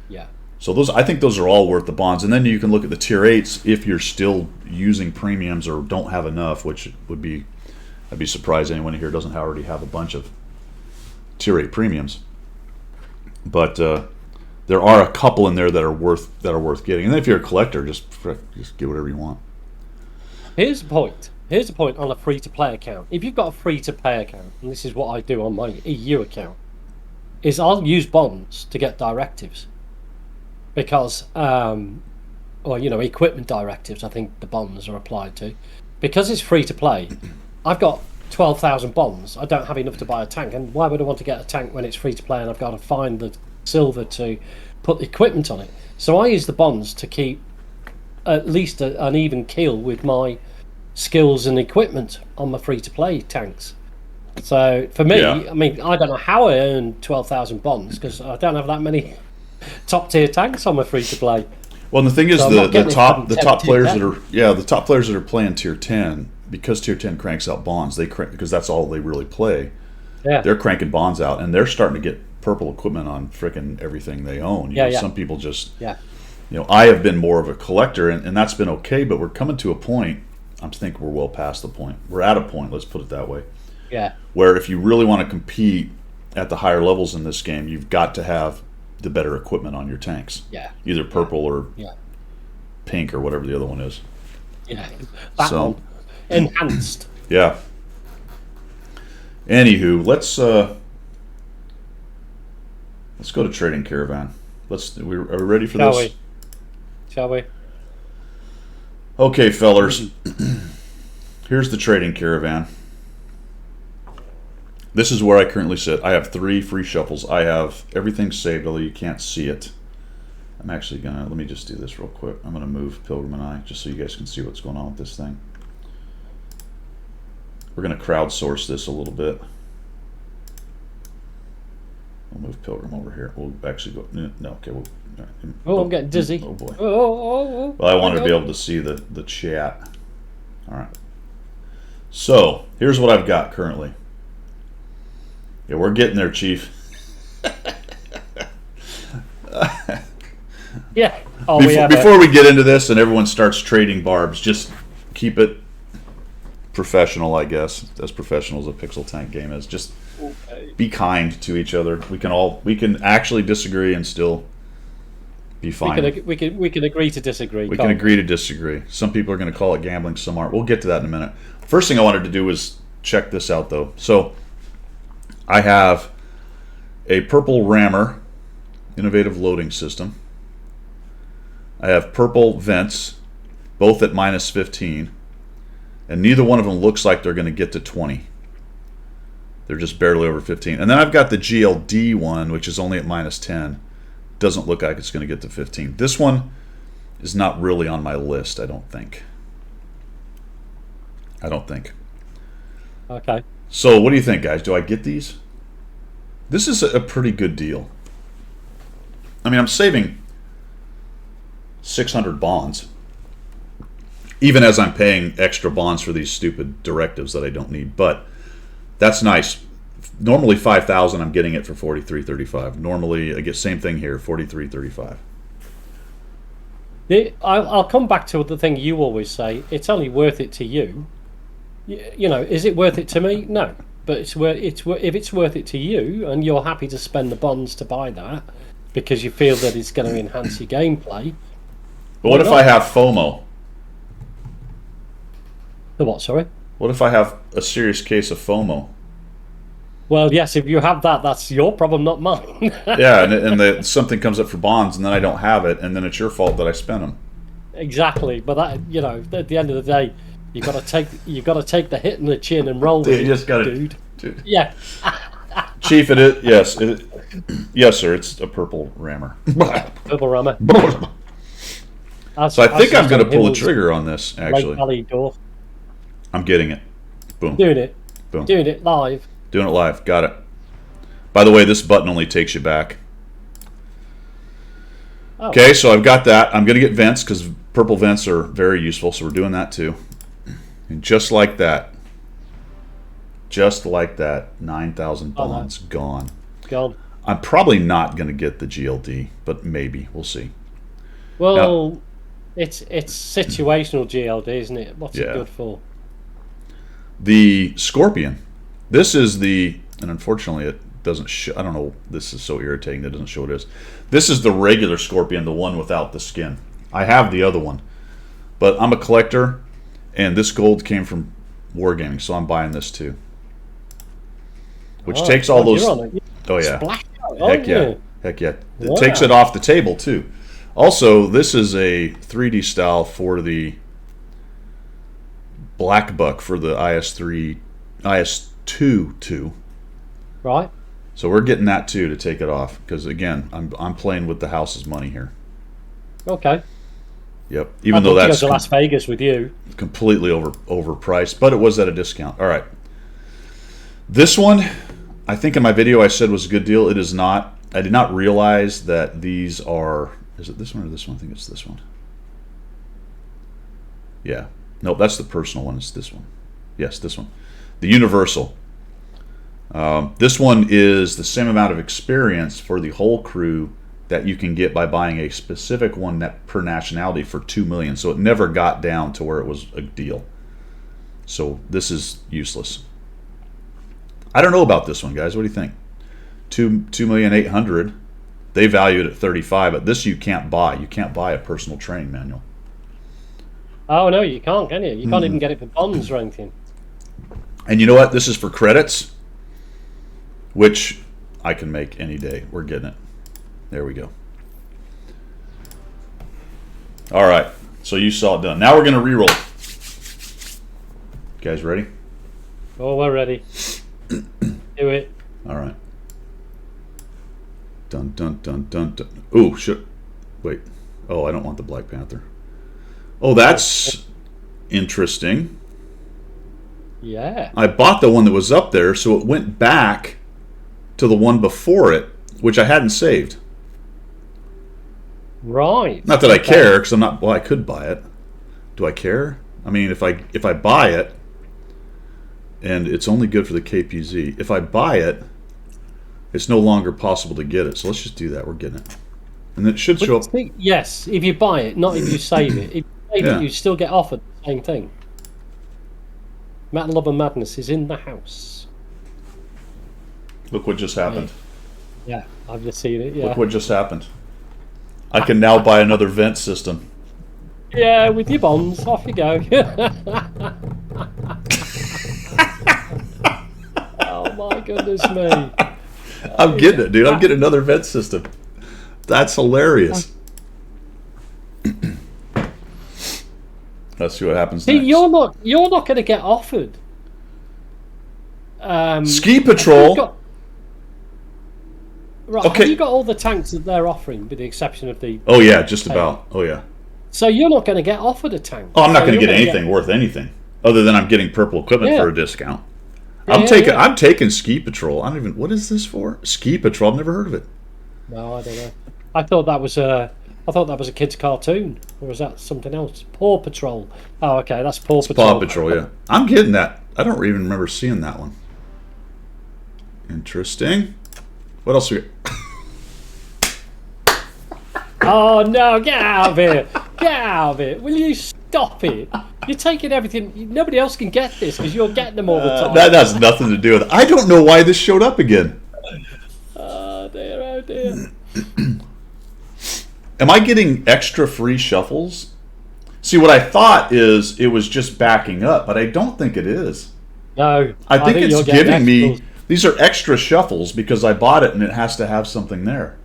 Yeah. So I think those are all worth the bonds. And then you can look at the Tier 8s if you're still using premiums or don't have enough, which would be, I'd be surprised anyone here doesn't already have a bunch of Tier 8 premiums. But there are a couple in there that are worth getting. And then if you're a collector, just get whatever you want. Here's the point. Here's the point on a free-to-play account. If you've got a free-to-play account, and this is what I do on my EU account, is I'll use bonds to get directives. Because, equipment directives, I think the bonds are applied to. Because it's free-to-play, I've got 12,000 bonds. I don't have enough to buy a tank. And why would I want to get a tank when it's free-to-play and I've got to find the silver to put the equipment on it? So I use the bonds to keep at least an even keel with my skills and equipment on my free-to-play tanks. So for me, I mean, I don't know how I earn 12,000 bonds because I don't have that many top-tier tanks on my free-to-play. Well, and the thing is, So the top players tier the top players that are playing Tier 10, because Tier 10 cranks out bonds, because that's all they really play. Yeah. They're cranking bonds out, and they're starting to get purple equipment on frickin' everything they own. You know, some people just, I have been more of a collector, and that's been okay, but we're coming to a point, I think we're well past the point. We're at a point, let's put it that way. Yeah. Where if you really want to compete at the higher levels in this game, you've got to have the better equipment on your tanks. Yeah. Either purple or pink or whatever the other one is. Yeah. That one. Enhanced. Yeah. Anywho, let's go to Trading Caravan. Are we ready for this? Shall we? Okay, fellers. Here's the Trading Caravan. This is where I currently sit. I have 3 free shuffles. I have everything saved, although you can't see it. I'm actually let me just do this real quick. I'm gonna move Pilgrim and I, just so you guys can see what's going on with this thing. We're gonna crowdsource this a little bit. We'll move Pilgrim over here. We'll actually go, no, okay. I'm getting dizzy. Oh boy. Oh. Well, I wanted to be able to see the chat. All right. So, here's what I've got currently. Yeah, we're getting there, Chief. Yeah. Before we get into this and everyone starts trading barbs, just keep it professional, I guess. As professional as a Pixel Tank game is. Just be kind to each other. We can actually disagree and still be fine. We can agree to disagree. We can agree to disagree. Some people are going to call it gambling, some aren't. We'll get to that in a minute. First thing I wanted to do was check this out, though. So, I have a purple rammer, innovative loading system. I have purple vents, both at minus 15. And neither one of them looks like they're going to get to 20. They're just barely over 15. And then I've got the GLD one, which is only at minus 10. Doesn't look like it's going to get to 15. This one is not really on my list, I don't think. Okay. So what do you think, guys? Do I get these? This is a pretty good deal. I mean, I'm saving 600 bonds, even as I'm paying extra bonds for these stupid directives that I don't need. But that's nice. Normally 5,000, I'm getting it for 43.35. Normally, I get same thing here, 43.35. I'll come back to the thing you always say. It's only worth it to you. You know, is it worth it to me? No. But if it's worth it to you and you're happy to spend the bonds to buy that because you feel that it's going to enhance your gameplay. But what if I have FOMO? The what, sorry? What if I have a serious case of FOMO? Well, yes, if you have that, that's your problem, not mine. Yeah, and something comes up for bonds and then I don't have it, and then it's your fault that I spent them. Exactly, but that, you know, at the end of the day, you got to take the hit in the chin and roll with it, just got dude. Dude. Yeah. Chief, it is. Yes, yes, sir. It's a purple rammer. Purple rammer. So I think I'm going to pull the trigger on this, actually. Lake Valley Door. I'm getting it. Boom. Doing it. Boom. Doing it live. Doing it live. Got it. By the way, this button only takes you back. Oh. Okay, so I've got that. I'm going to get vents because purple vents are very useful, so we're doing that too. And just like that, 9,000 bonds gone. Gone. I'm probably not going to get the GLD, but maybe. We'll see. Well, now, it's situational GLD, isn't it? What's it good for? The Scorpion. This is and unfortunately it doesn't show. I don't know, this is so irritating that it doesn't show what it is. This is the regular Scorpion, the one without the skin. I have the other one, but I'm a collector, and this gold came from Wargaming, so I'm buying this too. Which takes all those... Oh yeah. Heck yeah. Heck yeah. It takes it off the table too. Also, this is a 3D style for the Black Buck for the IS-2. Right. So we're getting that too to take it off because again, I'm playing with the house's money here. Okay. Yep. Even though that's to Las Vegas with you. Completely overpriced, but it was at a discount. All right. This one, I think in my video I said was a good deal. It is not. I did not realize that these are. Is it this one or this one? I think it's this one. Yeah. Nope, that's the personal one. It's this one. Yes, this one. The Universal. This one is the same amount of experience for the whole crew that you can get by buying a specific one that per nationality for $2 million. So it never got down to where it was a deal. So this is useless. I don't know about this one, guys. What do you think? 2,800,000. They value it at 35, but this you can't buy. You can't buy a personal training manual. Oh no, you can't, can you? You can't even get it for bonds or anything. And you know what? This is for credits, which I can make any day. We're getting it. There we go. All right. So you saw it done. Now we're going to re-roll. You guys ready? Oh, we're ready. Do it. All right. Dun, dun, dun, dun, dun. Ooh, shit. Wait. Oh, I don't want the Black Panther. Oh, that's interesting. Yeah. I bought the one that was up there, so it went back to the one before it, which I hadn't saved. Right. Not that I care, because I'm not. Well, I could buy it. Do I care? I mean, if I buy it, and it's only good for the KPZ. If I buy it, it's no longer possible to get it. So let's just do that. We're getting it, and it should show up. Yes, if you buy it, not if you save it. If you save it, you still get offered the same thing. Metal Love and Madness is in the house. Look what just happened. Yeah, I've just seen it. Yeah. Look what just happened. I can now buy another vent system. Yeah, with your bonds, off you go. Oh my goodness me. I'm getting it, dude. I'm getting another vent system. That's hilarious. Let's see what happens next. You're not going to get offered. Ski Patrol. Right, okay. Have you got all the tanks that they're offering, with the exception of the... Oh, yeah, just about. Oh, yeah. So you're not going to get offered a tank. Oh, I'm not going to get anything worth anything, other than I'm getting purple equipment for a discount. I'm taking Ski Patrol. I don't even... What is this for? Ski Patrol? I've never heard of it. No, I don't know. I thought that was a kid's cartoon, or was that something else? Paw Patrol. Oh, okay, that's Paw Patrol. Paw Patrol, yeah. I'm getting that. I don't even remember seeing that one. Interesting. What else we got? Oh no, get out of here. Get out of it. Will you stop it? You're taking everything. Nobody else can get this because you're getting them all the time. That has nothing to do with it. I don't know why this showed up again. Oh dear, oh dear. Am I getting extra free shuffles? See, what I thought is it was just backing up, but I don't think it is. No. I think it's giving me... These are extra shuffles because I bought it and it has to have something there.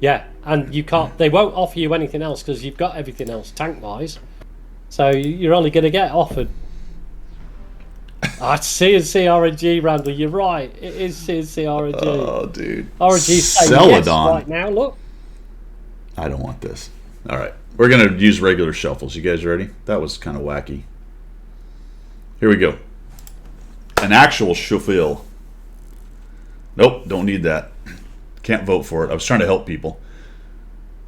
Yeah, and you can't. They won't offer you anything else because you've got everything else tank-wise. So you're only going to get offered. It's CNC RNG, Randall. You're right. It is CNC RNG. Oh, dude. RNG saying yes right now. Look. I don't want this. All right. We're going to use regular shuffles. You guys ready? That was kind of wacky. Here we go. An actual shuffle. Nope, don't need that. Can't vote for it. I was trying to help people.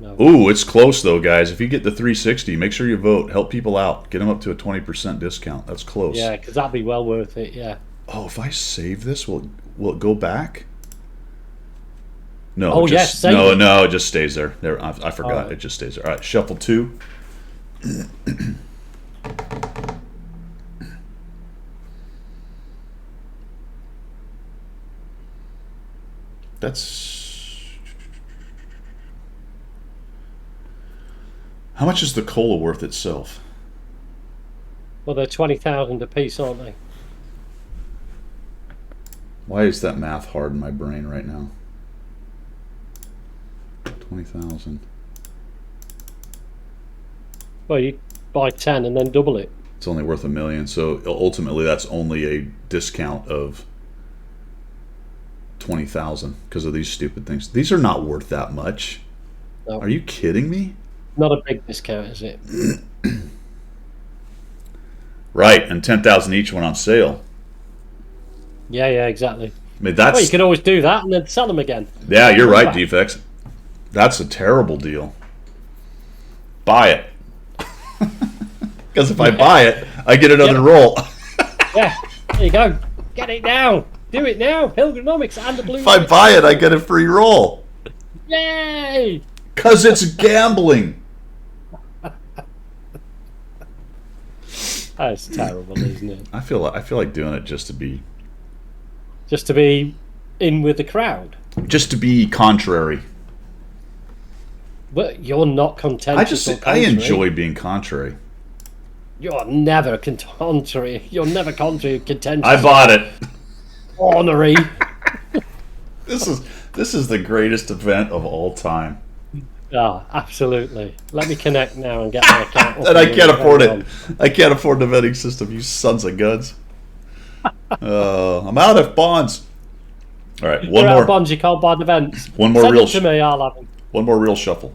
No. Ooh, it's close though, guys. If you get the 360, make sure you vote. Help people out. Get them up to a 20% discount. That's close. Yeah, because that'd be well worth it. Yeah. Oh, if I save this, will it go back? No. Oh, just, yes. Save no, it. no. It just stays there. There. I forgot. All right. It just stays there. All right. Shuffle 2. That's. How much is the cola worth itself? Well, they're 20,000 a piece, aren't they? Why is that math hard in my brain right now? 20,000. Well, you buy 10 and then double it. It's only worth $1 million. So ultimately, that's only a discount of 20,000 because of these stupid things. These are not worth that much. No. Are you kidding me? Not a big discount, is it? Right, and 10,000 each went on sale. Yeah, exactly. I mean, that's Well, you can always do that and then sell them again. yeah. You're right, Defects. That's a terrible deal. Buy it. Because if I buy it, I get another roll. Yeah, there you go. Get it now. Do it now. Pilgrinomics and the blue. If I buy it, I get a free roll. Yay! Because it's gambling. That's terrible, isn't it? I feel like doing it just to be In with the crowd. contrary. But you're not contentious. I or contrary. enjoy being contrary. You're never contrary. You're never contrary. Contentious. I bought it. Ornery. This is the greatest event of all time. Ah, absolutely. Let me connect now and get my account. up And I and can't running. afford it. I can't afford the vetting system, you sons of guns. I'm out of bonds. All right, You're one out of more. bonds, you can't buy the events. One more Send real it to me, I'll have them. One more real shuffle.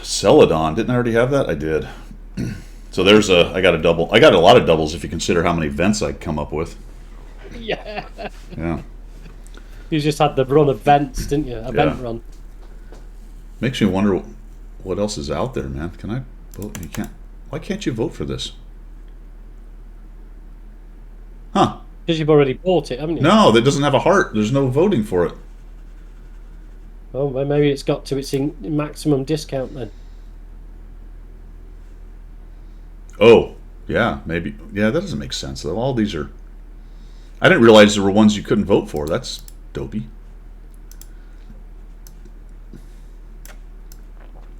Celadon, didn't I already have that? I did. So I got a double. I got a lot of doubles if you consider how many vents I come up with. Yeah. Yeah. You just had the run of vents, didn't you? Event Yeah. run. Makes me wonder what else is out there, man. Can I vote? You can't. Why can't you vote for this? Huh. Because you've already bought it, haven't you? No, that doesn't have a heart. There's no voting for it. Oh, well, maybe it's got to its maximum discount then. Oh, yeah, maybe. Yeah, that doesn't make sense, though. All these are... I didn't realize there were ones you couldn't vote for. That's dopey.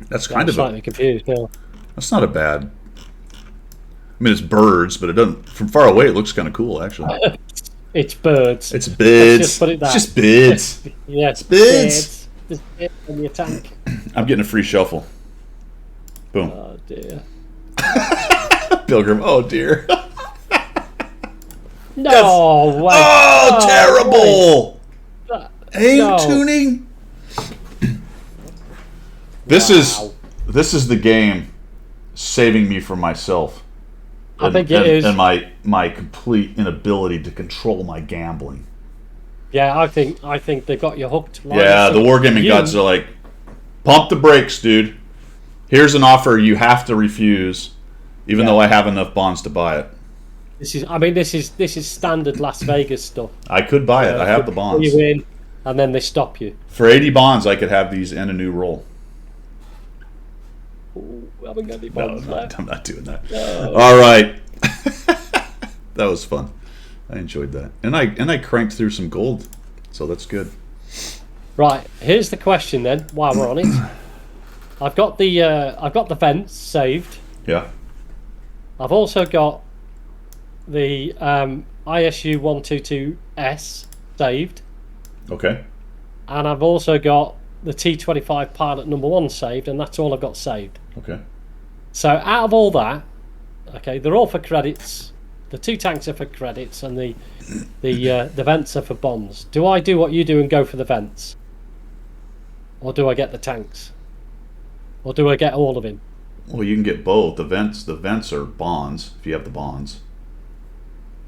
That's kind I'm of slightly confused now. That's not a bad... I mean, it's birds, but it doesn't... From far away, it looks kind of cool, actually. It's birds. It's bids. Let's just put it It's that. just bids. Yeah, It's bids. Just bids in the tank. I'm getting a free shuffle. Boom. Oh dear. Pilgrim. Oh, dear. No way. Oh, terrible. Wait. Aim No. tuning. This is the game saving me from myself. I think it is. And my complete inability to control my gambling. Yeah, I think they got you hooked. Like Yeah, the so wargaming you- gods are like, pump the brakes, dude. Here's an offer you have to refuse, even though I have enough bonds to buy it. This is standard Las Vegas stuff. I could buy it. I have the bonds. You in, and then they stop you. For 80 bonds, I could have these and a new roll. Ooh, we haven't got any No, bonds left. I'm not doing that. No. All right. That was fun. I enjoyed that. And I cranked through some gold. So that's good. Right, here's the question then. While we're on it, I've got the vents saved. Yeah. I've also got the ISU 122S saved, Okay. and I've also got the T25 Pilot number 1 saved, and that's all I've got saved. Okay. So out of all that, okay, they're all for credits. The 2 tanks are for credits, and the vents are for bonds. Do I do what you do and go for the vents? or do I get the tanks, or do I get all of him? Well, you can get both. The vents are bonds if you have the bonds,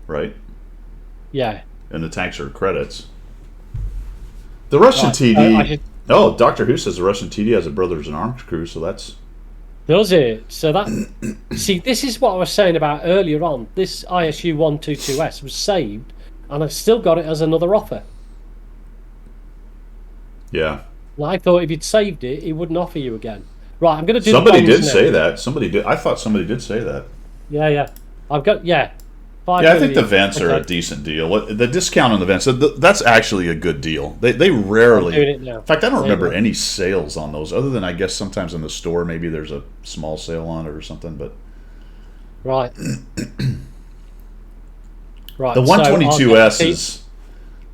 right? Yeah. And the tanks are credits. The Russian Right, TD. Oh, Doctor Who says the Russian TD has a Brothers in Arms crew, so that's. Does it? So that see, this is what I was saying about earlier on. This ISU 122S was saved, and I've still got it as another offer. Yeah. Well, I thought if you'd saved it, it wouldn't offer you again. Right, I'm going to do. Somebody the bonds did now. say that. Somebody did. I thought somebody did say that. Yeah. I've got 5 Yeah, I think the million. vents are a Okay. decent deal. The discount on the vents, that's actually a good deal. They I'm rarely. doing it now. In fact, I don't There you remember go. any sales on those, other than I guess sometimes in the store maybe there's a small sale on it or something. But Right. Right. the so I'll get 122S the- is,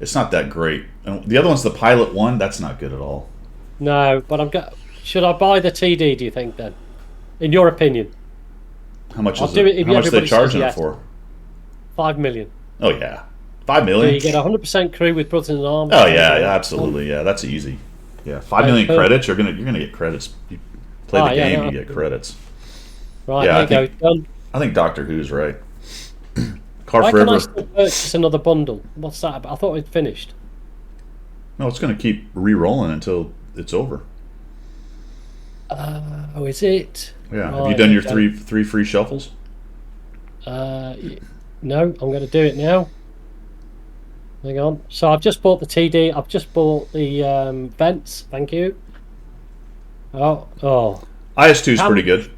it's not that great. And the other one's the Pilot One. That's not good at all. No, but I'm got. Should I buy the TD? Do you think then? In your opinion, How much I'll is do it? it if How much are they everybody says charging it yes. for? 5 million. Oh yeah, 5 So million. you get 100% crew with Brothers in Arms. Oh yeah, absolutely. Yeah, that's easy. Yeah, 5 million Right, credits. You're gonna get credits. You play the yeah, game, no, you get credits. Right, Yeah, there I you go. Done. I think Doctor Who's right. Car Why can I Forever. still purchase another bundle? What's that about? I thought we'd finished. No, it's going to keep re-rolling until it's over. Oh, is it? Yeah. Have you Right, done your okay. three free shuffles? No, I'm going to do it now. Hang on. So I've just bought the TD. I've just bought the vents. Thank you. Oh. IS2 is pretty good.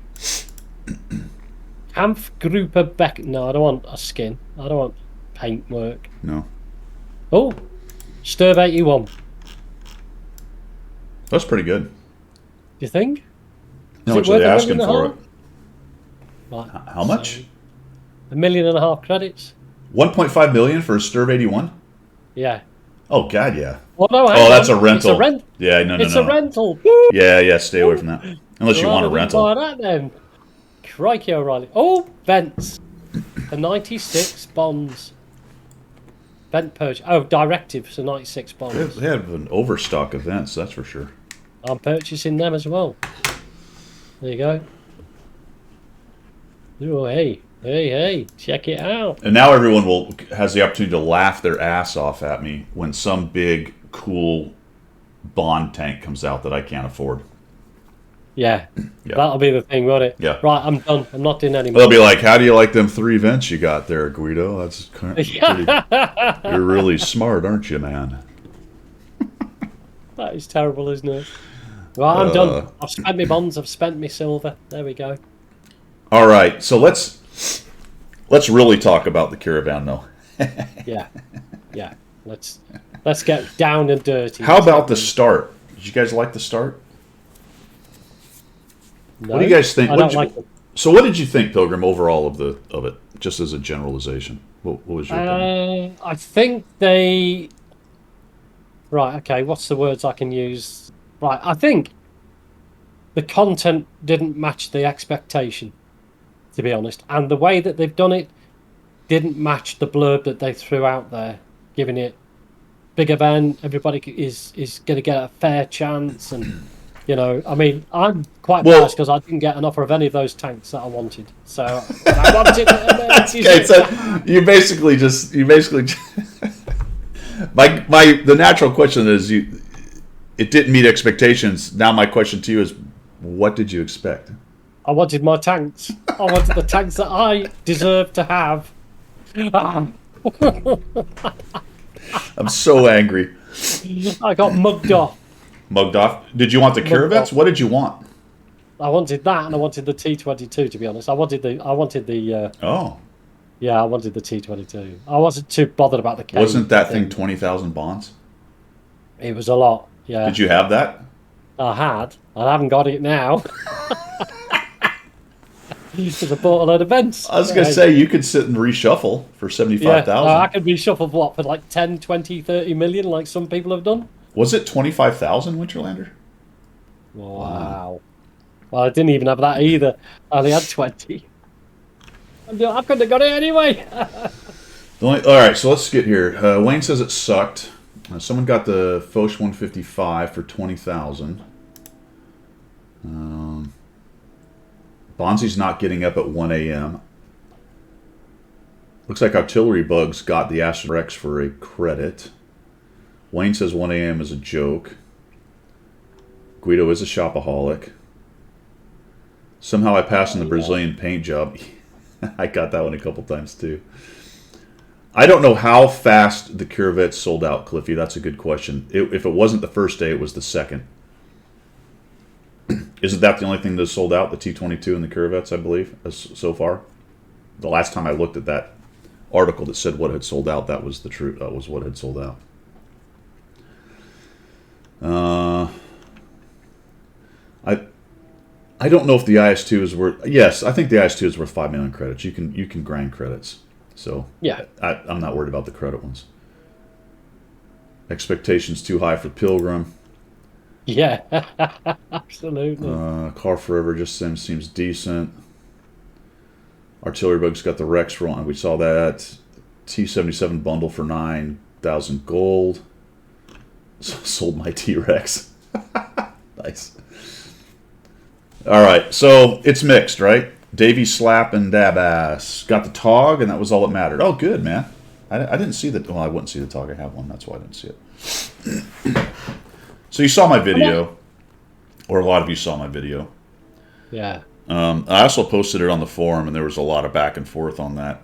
Kampfgruppe Beck. No, I don't want a skin. I don't want paint work. No, Oh, Sturv 81. Do that's pretty good. you think? How Is it much are worth they $1.5 asking million? for it? Right, How much? $1.5 million credits. 1.5 million for a Sturv 81? Yeah. Oh God, yeah. Oh no, hang Oh, that's on. a rental. It's a rent. Yeah, no. It's a rental. Yeah. Stay away from that. Unless you want a Rather than rental. buy that then. Crikey O'Reilly. Oh, vents. For 96 bonds. Vent purchase. Oh, directive for 96 bonds. They have an overstock of events, that's for sure. I'm purchasing them as well. There you go. Oh, hey, check it out. And now everyone has the opportunity to laugh their ass off at me when some big, cool Bond tank comes out that I can't afford. Yeah, Yeah. that'll be the thing, won't it? Yeah. Right, I'm done. I'm not doing any more. They'll be like, "How do you like them 3 vents you got there, Guido? That's pretty, you're really smart, aren't you, man?" That is terrible, isn't it? Right, I'm done. Uh, I've spent my bonds. I've spent my silver. There we go. All right, so let's really talk about the Caravan, though. Yeah. Let's get down and dirty. How about the start? Did you guys like the start? No, What do you guys think? I don't like it. So, what did you think, Pilgrim, overall of it, just as a generalization? What was your opinion? I think they. Right. Okay. What's the words I can use? Right. I think the content didn't match the expectation, to be honest, and the way that they've done it didn't match the blurb that they threw out there, giving it big event. Everybody is going to get a fair chance, and I mean, I'm quite biased because I didn't get an offer of any of those tanks that I wanted. So I wanted. Okay, so you basically the natural question is it didn't meet expectations. Now my question to you is, what did you expect? I wanted my tanks. I wanted the tanks that I deserve to have. I'm so angry. I got mugged off. Mugged off. Did you want the Caravans? off. What did you want? I wanted that, and I wanted the T22. To be honest, I wanted the. Oh, Yeah, I wanted the T22. I wasn't too bothered about the. wasn't that thing 20,000 bonds? It was a lot. Yeah. Did you have that? I had. I haven't got it now. Because I bought a load of vents. I was gonna say you could sit and reshuffle for 75,000. I could be shuffled for like 10, 20, 30 million, like some people have done. Was it 25,000 Winterlander? Wow. Well, I didn't even have that either. I only had 20. I couldn't have got it anyway. All right, so let's get here. Wayne says it sucked. Someone got the Foch 155 for 20,000. Bonzi's not getting up at 1 a.m. Looks like Artillery Bugs got the Aston Rex for a credit. Wayne says 1 a.m. is a joke. Guido is a shopaholic. Somehow I passed on the Brazilian paint job. I got that one a couple times too. I don't know how fast the Corvettes sold out, Cliffy. That's a good question. If it wasn't the first day, it was the second. Isn't that the only thing that sold out? The T-22 and the Corvettes, I believe, so far. The last time I looked at that article that said what had sold out, that was the truth. That was what had sold out. I don't know if the IS-2 is worth. Yes, I think the IS-2 is worth 5 million credits. You can grind credits. So yeah, I'm not worried about the credit ones. Expectations too high for Pilgrim. Yeah, absolutely. Car Forever just seems decent. Artillery Bugs got the Rex for one. We saw that. T-77 bundle for 9,000 gold. Sold my T-Rex. Nice. All right, so it's mixed, right? Davey Slap and Dabass got the Tog, and that was all that mattered. Oh, good, man. I didn't see the. Well, I wouldn't see the Tog. I have one. That's why I didn't see it. So you saw my video, or a lot of you saw my video. Yeah. I also posted it on the forum, and there was a lot of back and forth on that.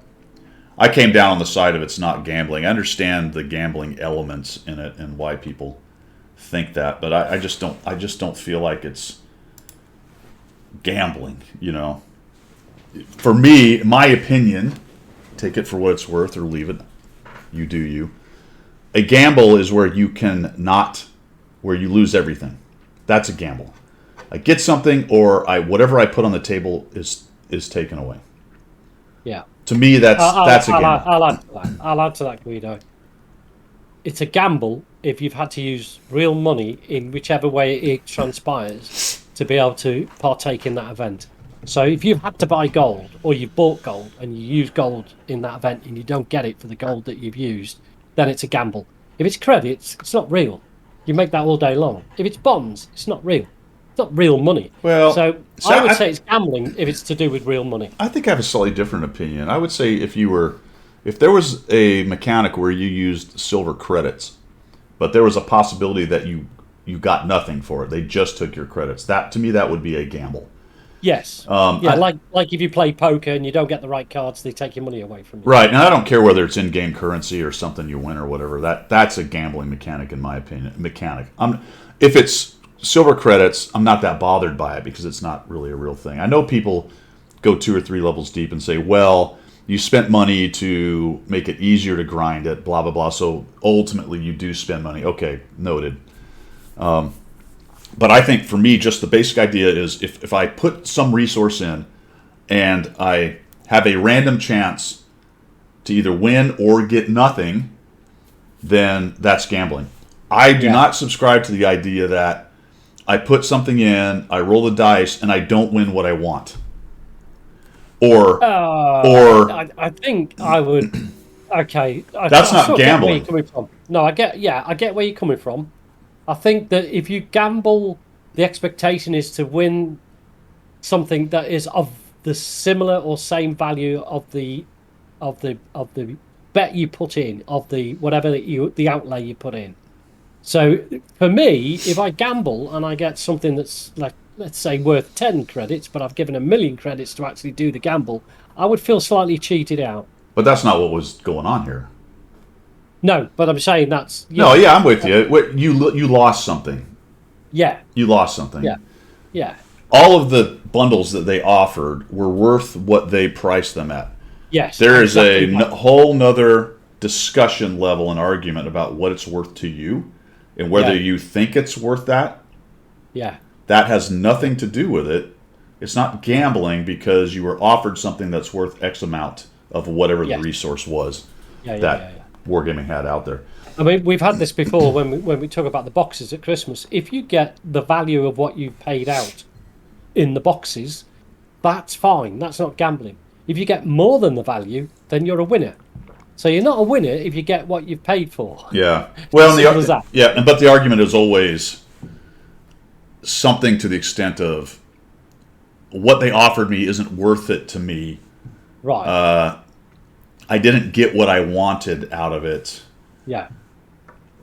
I came down on the side of it's not gambling. I understand the gambling elements in it and why people think that, but I just don't feel like it's gambling. You know, for me, my opinion, take it for what it's worth or leave it. You do you. A gamble is where you where you lose everything. That's a gamble. I get something, or whatever I put on the table is taken away. Yeah. To me, that's a gamble. I'll add to that, Guido. It's a gamble if you've had to use real money in whichever way it transpires to be able to partake in that event. So if you've had to buy gold, or you've bought gold and you use gold in that event and you don't get it for the gold that you've used, then it's a gamble. If it's credits, it's not real. You make that all day long. If it's bonds, it's not real. It's not real money. Well, so I would say it's gambling if it's to do with real money. I think I have a slightly different opinion. I would say if there was a mechanic where you used silver credits, but there was a possibility that you got nothing for it, they just took your credits. That, to me, that would be a gamble. Yes. Like if you play poker and you don't get the right cards, they take your money away from you. Right. Now, I don't care whether it's in-game currency or something you win or whatever. That's a gambling mechanic, in my opinion. If it's silver credits, I'm not that bothered by it because it's not really a real thing. I know people go 2 or 3 levels deep and say, well, you spent money to make it easier to grind it, blah, blah, blah. So ultimately you do spend money. Okay, noted. But I think for me, just the basic idea is if I put some resource in and I have a random chance to either win or get nothing, then that's gambling. I do not subscribe to the idea that I put something in, I roll the dice, and I don't win what I want. I think I would. Okay, that's not gambling. Get where you're coming from. No, I get where you're coming from. I think that if you gamble, the expectation is to win something that is of the similar or same value of the bet you put in, of the whatever the outlay you put in. So for me, if I gamble and I get something that's like, let's say, worth 10 credits, but I've given 1 million credits to actually do the gamble, I would feel slightly cheated out. But that's not what was going on here. No, but I'm saying that's... I'm with you. You lost something. Yeah. You lost something. Yeah. All of the bundles that they offered were worth what they priced them at. Yes. There is a whole nother discussion level and argument about what it's worth to you and whether you think it's worth that. Yeah. That has nothing to do with it. It's not gambling because you were offered something that's worth X amount of whatever the resource was that Wargaming had out there. I mean, we've had this before when we talk about the boxes at Christmas. If you get the value of what you've paid out in the boxes, that's fine. That's not gambling. If you get more than the value, then you're a winner. So you're not a winner if you get what you've paid for. Yeah. Well, Simple as that. but the argument is always something to the extent of what they offered me isn't worth it to me. Right. I didn't get what I wanted out of it. Yeah.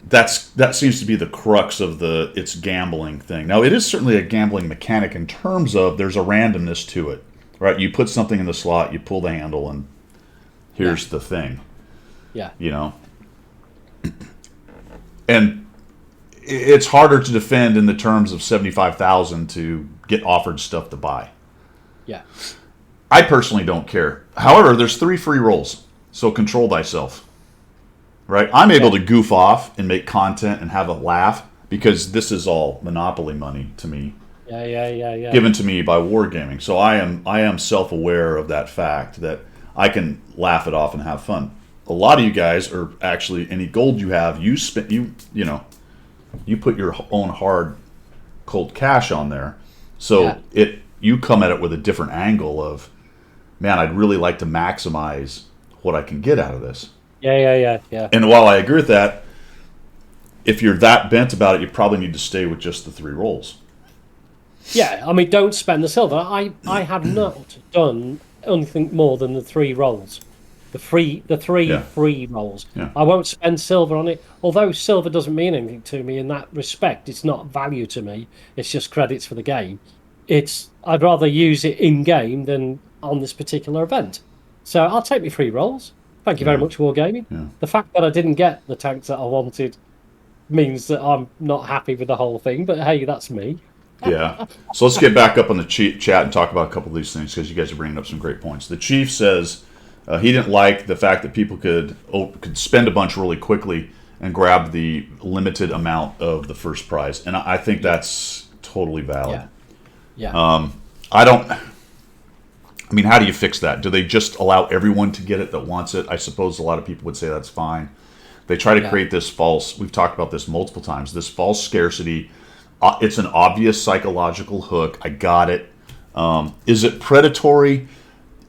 That seems to be the crux of it's gambling thing. Now, it is certainly a gambling mechanic in terms of there's a randomness to it, right? You put something in the slot, you pull the handle, and here's the thing. Yeah. You know? And it's harder to defend in the terms of 75,000 to get offered stuff to buy. Yeah. I personally don't care. However, there's 3 free rolls, so control thyself. Right? I'm able to goof off and make content and have a laugh because this is all Monopoly money to me. Yeah. Given to me by Wargaming. So I am self-aware of that fact that I can laugh it off and have fun. A lot of you guys are actually, any gold you have, you put your own hard cold cash on there. So you come at it with a different angle of, man, I'd really like to maximize what I can get out of this. Yeah. And while I agree with that, if you're that bent about it, you probably need to stay with just the 3 rolls. Yeah, I mean, don't spend the silver. I have not done anything more than the 3 rolls. The 3 free rolls. Yeah. I won't spend silver on it, although silver doesn't mean anything to me in that respect. It's not value to me. It's just credits for the game. I'd rather use it in-game than on this particular event. So I'll take my 3 rolls. Thank you very much, Wargaming. Yeah. The fact that I didn't get the tanks that I wanted means that I'm not happy with the whole thing, but hey, that's me. Yeah. So let's get back up on the chat and talk about a couple of these things because you guys are bringing up some great points. The Chief says he didn't like the fact that people could spend a bunch really quickly and grab the limited amount of the first prize, and I think that's totally valid. Yeah. I mean, how do you fix that? Do they just allow everyone to get it that wants it? I suppose a lot of people would say that's fine. They try to create this false, we've talked about this multiple times, this false scarcity. It's an obvious psychological hook. I got it. Is it predatory?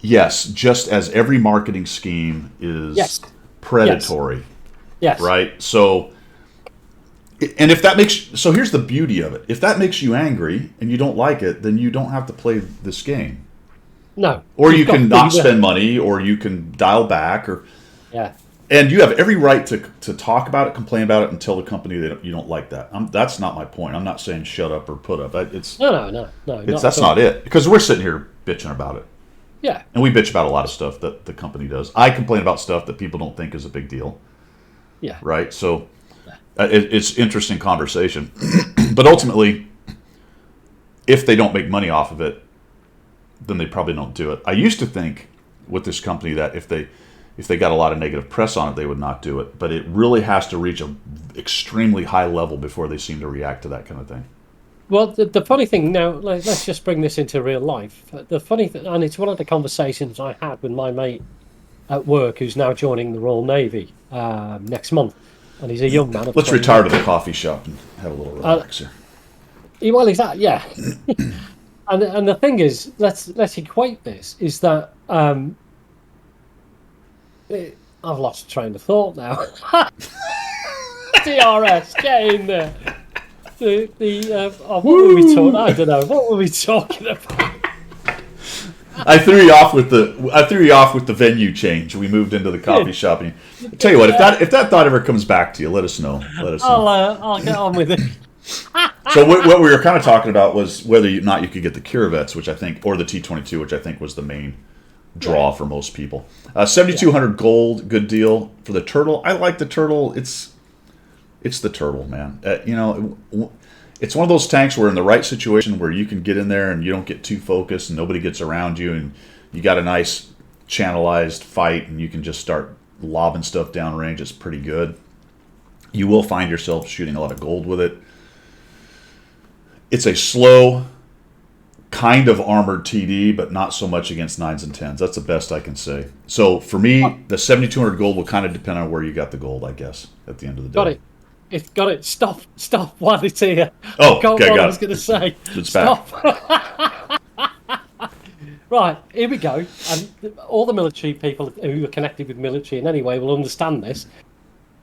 Yes, just as every marketing scheme is predatory. Yes. Right? So, and if that makes, so here's the beauty of it. If that makes you angry and you don't like it, then you don't have to play this game. No. Or you can not spend money, or you can dial back, and you have every right to talk about it, complain about it, and tell the company that you don't like that. That's not my point. I'm not saying shut up or put up. No. That's not it. Because we're sitting here bitching about it. Yeah. And we bitch about a lot of stuff that the company does. I complain about stuff that people don't think is a big deal. Yeah. Right? So it's interesting conversation. But ultimately, if they don't make money off of it, then they probably don't do it. I used to think with this company that if they got a lot of negative press on it, they would not do it. But it really has to reach an extremely high level before they seem to react to that kind of thing. Well, the funny thing now, let's just bring this into real life. The funny thing, and it's one of the conversations I had with my mate at work who's now joining the Royal Navy next month. And he's a young man. Let's retire to the coffee shop and have a little relax here. Well, exactly, yeah. And the thing is, let's equate this, is that I've lost train of thought now. DRS, get in there. What were we talking? I don't know. What were we talking about? I threw you off with the venue change. We moved into the coffee shop. And I tell you what, if that thought ever comes back to you, let us know. I'll get on with it. So what we were kind of talking about was whether or not you could get the Kirovets, which I think, or the T-22, which I think was the main draw for most people. 7,200 gold, good deal for the Turtle. I like the Turtle. It's the Turtle, man. It's one of those tanks where in the right situation where you can get in there and you don't get too focused and nobody gets around you and you got a nice channelized fight and you can just start lobbing stuff downrange. It's pretty good. You will find yourself shooting a lot of gold with it. It's a slow, kind of armored TD, but not so much against 9s and 10s. That's the best I can say. So for me, the 7,200 gold will kind of depend on where you got the gold, I guess, at the end of the day. Got it. It's got it. Stop while it's here. Oh, okay, got it. I was going to say. It's stop. back. Right, here we go. And all the military people who are connected with military in any way will understand this.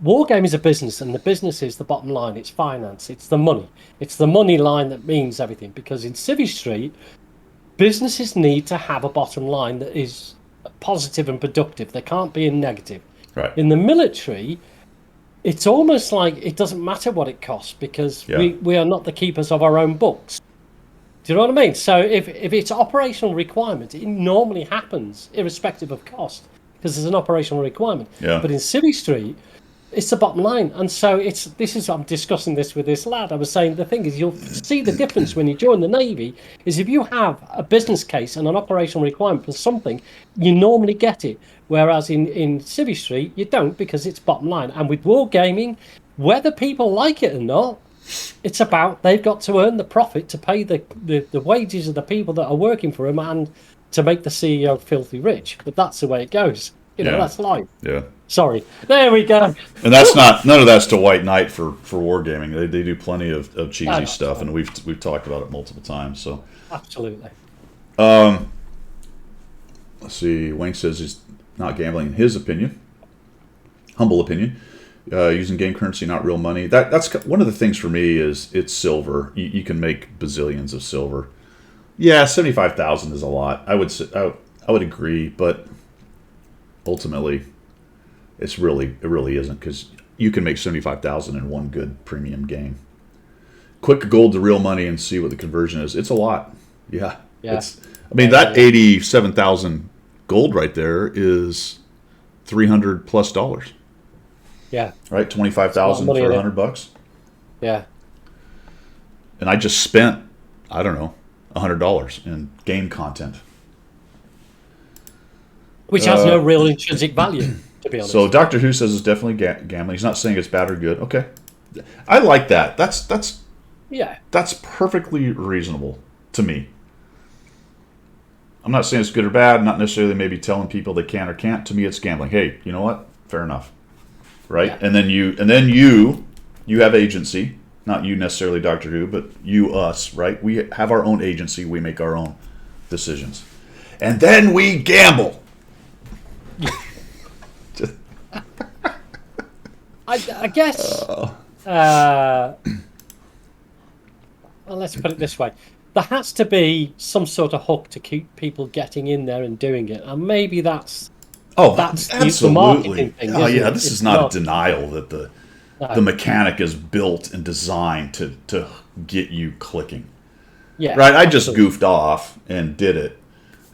Wargame is a business, and the business is the bottom line. It's finance. It's the money. It's the money line that means everything. Because in Civvy Street, businesses need to have a bottom line that is positive and productive. They can't be in negative. Right. In the military, it's almost like it doesn't matter what it costs because we are not the keepers of our own books. Do you know what I mean? So if it's operational requirement, it normally happens irrespective of cost because there's an operational requirement. Yeah. But in Civvy Street, it's the bottom line. And so I'm discussing this with this lad. I was saying the thing is you'll see the difference when you join the Navy is if you have a business case and an operational requirement for something, you normally get it. Whereas in Civvy Street, you don't because it's bottom line. And with wargaming, whether people like it or not, it's about they've got to earn the profit to pay the wages of the people that are working for them and to make the CEO filthy rich. But that's the way it goes. That's life. Yeah. Sorry. There we go. And that's none of that's to White Knight for wargaming. They do plenty of cheesy stuff, and we've talked about it multiple times. So absolutely. Let's see. Wayne says he's not gambling in his opinion. Humble opinion. Using game currency, not real money. That's one of the things for me is it's silver. You can make bazillions of silver. Yeah, 75,000 is a lot. I would agree, but ultimately, it really isn't because you can make 75,000 in one good premium game. Quick gold to real money and see what the conversion is. It's a lot. Yeah. That 87,000 gold right there is $300+. Yeah. Right, 25,000 for $100. Yeah. And I just spent, I don't know, $100 in game content, which has no real intrinsic value, to be honest. So Doctor Who says it's definitely gambling. He's not saying it's bad or good. Okay, I like that. That's perfectly reasonable to me. I'm not saying it's good or bad. Not necessarily maybe telling people they can or can't. To me, it's gambling. Hey, you know what? Fair enough. Right, yeah. and then you have agency, not you necessarily, Doctor Who, but you, us, right? We have our own agency. We make our own decisions, and then we gamble. I guess. Well, let's put it this way: there has to be some sort of hook to keep people getting in there and doing it, and maybe that's. That's the marketing thing. This is not a denial that the mechanic is built and designed to get you clicking. Yeah, right. I just goofed off and did it.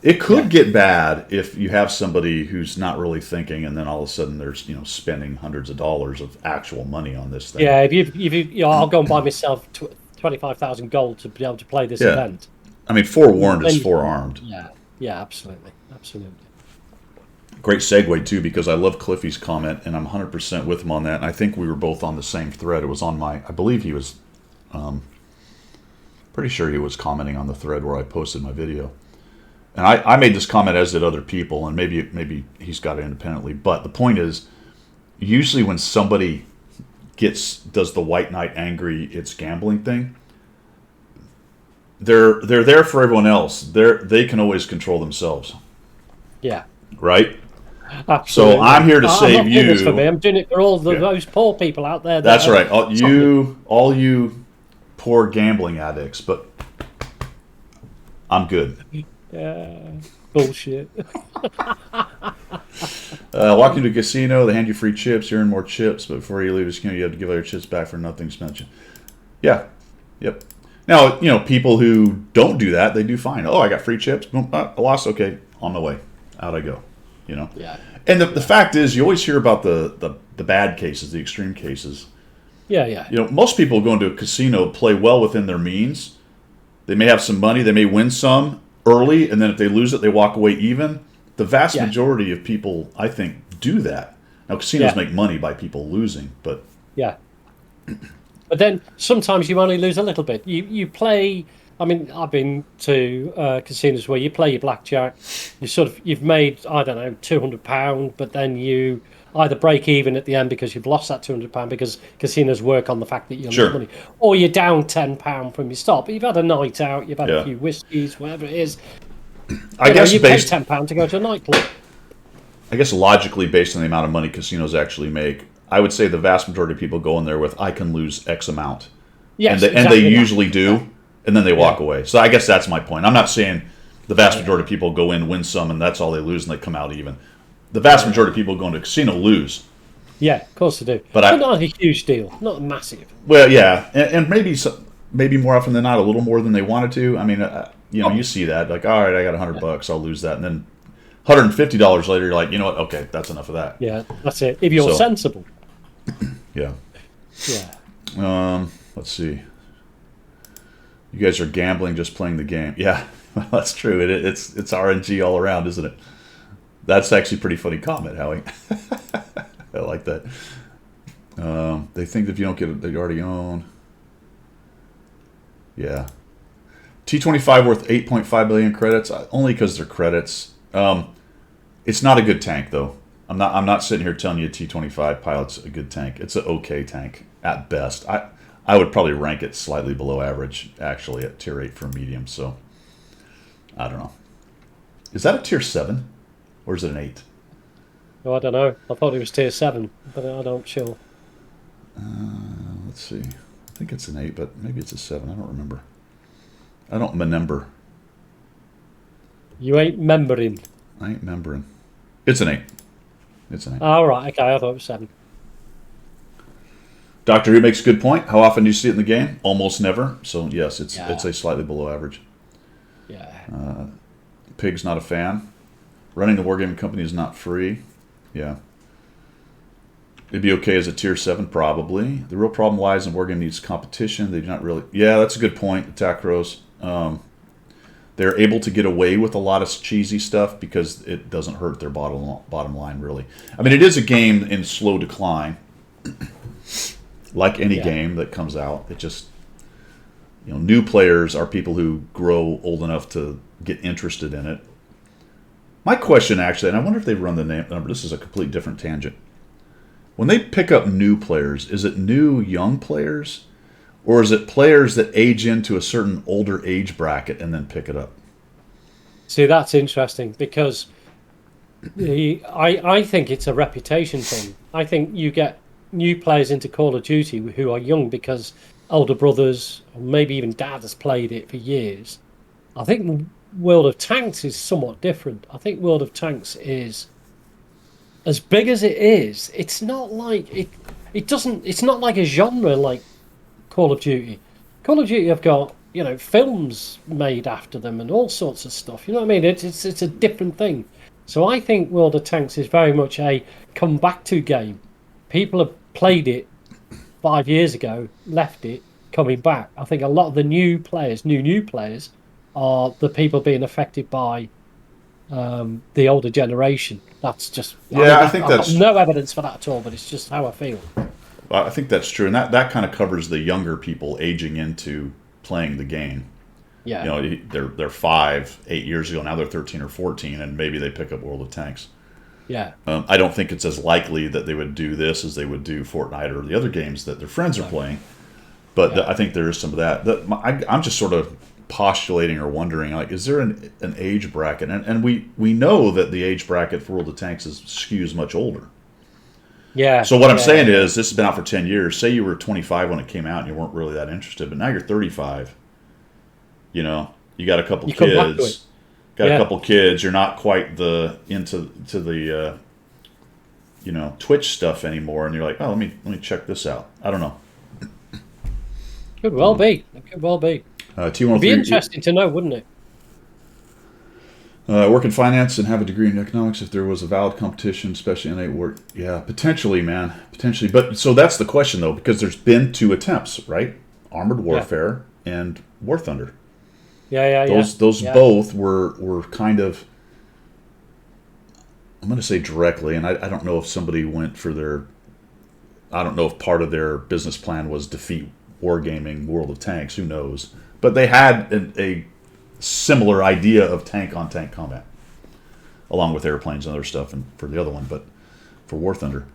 It could get bad if you have somebody who's not really thinking, and then all of a sudden there's spending hundreds of dollars of actual money on this thing. Yeah, if I'll go and buy myself 25,000 gold to be able to play this event. I mean, forewarned is forearmed. Yeah, absolutely. Great segue, too, because I love Cliffy's comment, and I'm 100% with him on that. And I think we were both on the same thread. It was on I believe he was, pretty sure he was commenting on the thread where I posted my video. And I made this comment, as did other people, and maybe he's got it independently. But the point is, usually when somebody does the White Knight angry, it's gambling thing, they're there for everyone else. They can always control themselves. Yeah. Right? Absolutely. So I'm here to save you. I'm not doing this for me. I'm doing it for all those poor people out there. That's right. All you poor gambling addicts. But I'm good. Yeah. Bullshit. Walk into a casino, they hand you free chips. You earn more chips, but before you leave the casino, you have to give all your chips back for nothing spent. Yeah. Yep. Now, people who don't do that, they do fine. Oh, I got free chips. Boom, I lost. Okay, on my way. Out I go. Yeah. And the fact is, you always hear about the bad cases, the extreme cases. Yeah. Most people go into a casino play well within their means. They may have some money. They may win some early, and then if they lose it, they walk away even. The vast majority of people, I think, do that. Now, casinos make money by people losing, but... Yeah. But then sometimes you only lose a little bit. You play... I mean, I've been to casinos where you play your blackjack. You've made, I don't know, £200, but then you either break even at the end because you've lost that £200 because casinos work on the fact that you make money, or you're down £10 from your stop. You've had a night out, you've had a few whiskies, whatever it is. I guess you pay based, £10 to go to a nightclub. I guess logically based on the amount of money casinos actually make, I would say the vast majority of people go in there with I can lose X amount, Yes, and exactly they that. usually do, and then they walk Yeah. away. So I guess that's my point. I'm not saying the vast majority of people go in, win some, and that's all they lose, and they come out even. The vast majority of people go into a casino lose. Yeah, of course they do. But But not a huge deal, not massive. Well, yeah, and maybe more often than not, a little more than they wanted to. I mean, you see that, like, all right, I got $100, I'll lose that, and then $150 later, you're like, you know what? Okay, that's enough of that. Yeah, that's it. If you're So- sensible. Yeah. Yeah. Let's see. You guys are gambling, just playing the game. Yeah, well, that's true. It's RNG all around, isn't it? That's actually a pretty funny comment, Howie. I like that. They think that if you don't get it, they already own. Yeah. T25 worth 8.5 billion credits, only because they're credits. It's not a good tank, though. I'm not sitting here telling you T25 Pilot's a good tank. It's an okay tank at best. I would probably rank it slightly below average, actually, at tier 8 for medium. So I don't know. Is that a tier 7 or is it an 8? Oh, I don't know. I thought it was tier 7, but I don't sure. Let's see. I think it's an 8, but maybe it's a 7. I don't remember. I don't remember. You ain't membering. I ain't remembering. It's an 8. It's an 8. Oh, right. Okay, I thought it was 7. Doctor Who makes a good point. How often do you see it in the game? Almost never. So yes, it's Yeah. a slightly below average. Yeah. Pig's not a fan. Running the wargaming company is not free. Yeah. It'd be okay as a tier 7, probably. The real problem lies in wargaming needs competition. They do not really. Yeah, that's a good point. Attack Rose. They're able to get away with a lot of cheesy stuff because it doesn't hurt their bottom line, really. I mean, it is a game in slow decline. Like any Yeah. game that comes out, it just, new players are people who grow old enough to get interested in it. My question, actually, and I wonder if they run the number. This is a complete different tangent. When they pick up new players, is it new young players, or is it players that age into a certain older age bracket and then pick it up? See, that's interesting because I think it's a reputation thing. I think you get new players into Call of Duty who are young because older brothers or maybe even dad has played it for years. I think World of Tanks is somewhat different. I think World of Tanks is as big as it is. It's not like it doesn't. It's not like a genre like Call of Duty. Call of Duty have got films made after them and all sorts of stuff. You know what I mean? It's a different thing. So I think World of Tanks is very much a come back to game. People have played it 5 years ago, left it, coming back. I think a lot of the new players, are the people being affected by the older generation. That's just Yeah, I think I've that's- got no evidence for that at all, but it's just how I feel. I think that's true, and that kind of covers the younger people aging into playing the game. Yeah, They're 5, 8 years ago. Now they're 13 or 14, and maybe they pick up World of Tanks. yeah, I don't think it's as likely that they would do this as they would do Fortnite or the other games that their friends are playing. But Yeah. I think there is some of that. I'm just sort of postulating or wondering, like, is there an age bracket? And we know that the age bracket for World of Tanks skews much older. yeah. So what I'm yeah, saying yeah. is, this has been out for 10 years. Say you were 25 when it came out and you weren't really that interested, but now you're 35. You got a couple You come back to kids. it. Got Yeah. a couple kids. You're not quite into the Twitch stuff anymore, and you're like, oh, let me check this out. I don't know. Could well be. It could well be. It'd be T103. interesting to know, wouldn't it? Work in finance and have a degree in economics if there was a valid competition, especially in a work. Yeah, potentially, man, potentially. But so that's the question though, because there's been 2 attempts, right? Armored Warfare and War Thunder. Yeah. Those Yeah. both were kind of, I'm going to say directly, and I don't know if somebody went for their, I don't know if part of their business plan was defeat wargaming World of Tanks, who knows. But they had a similar idea of tank-on-tank combat, along with airplanes and other stuff and for the other one, but for War Thunder.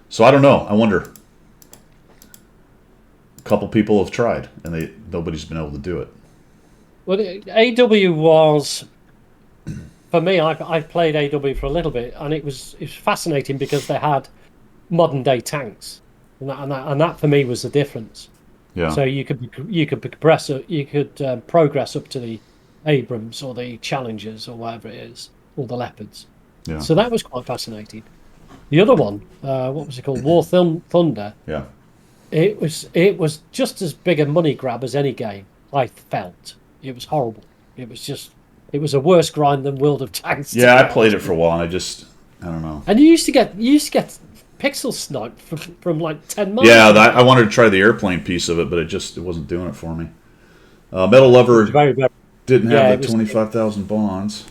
So I don't know. I wonder. A couple people have tried, and nobody's been able to do it. Well, AW was for me, I played AW for a little bit, and it was fascinating because they had modern day tanks, and that for me was the difference. Yeah. So you could progress up to the Abrams or the Challengers or whatever it is, or the Leopards. Yeah. So that was quite fascinating. The other one, what was it called? Thunder. Yeah. It was just as big a money grab as any game. I felt it was horrible. It was a worse grind than World of Tanks. Yeah, I played it for a while, and I don't know. And you used to get pixel sniped from like 10 miles. Yeah, I wanted to try the airplane piece of it, but it wasn't doing it for me. Metal Lover Very, very. didn't Yeah, have it the was- 25,000 bonds.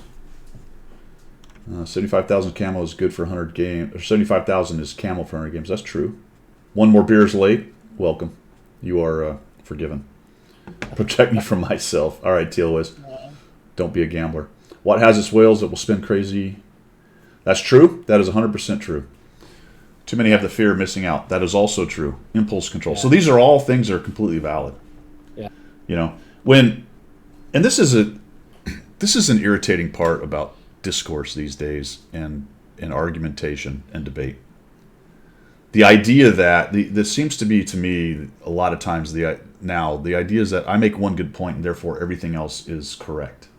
75,000 camo is good for 100 games. Or 75,000 is camo for 100 games. That's true. One more beer is late. Welcome. You are forgiven. Protect me from myself. All right, Teal Wiz. Don't be a gambler. What has its whales that will spin crazy? That's true. That is 100% true. Too many have the fear of missing out. That is also true. Impulse control. Yeah. So these are all things that are completely valid. Yeah. You know, and this is an irritating part about discourse these days and argumentation and debate. The idea that this seems to be, to me, a lot of times the idea is that I make one good point and therefore everything else is correct.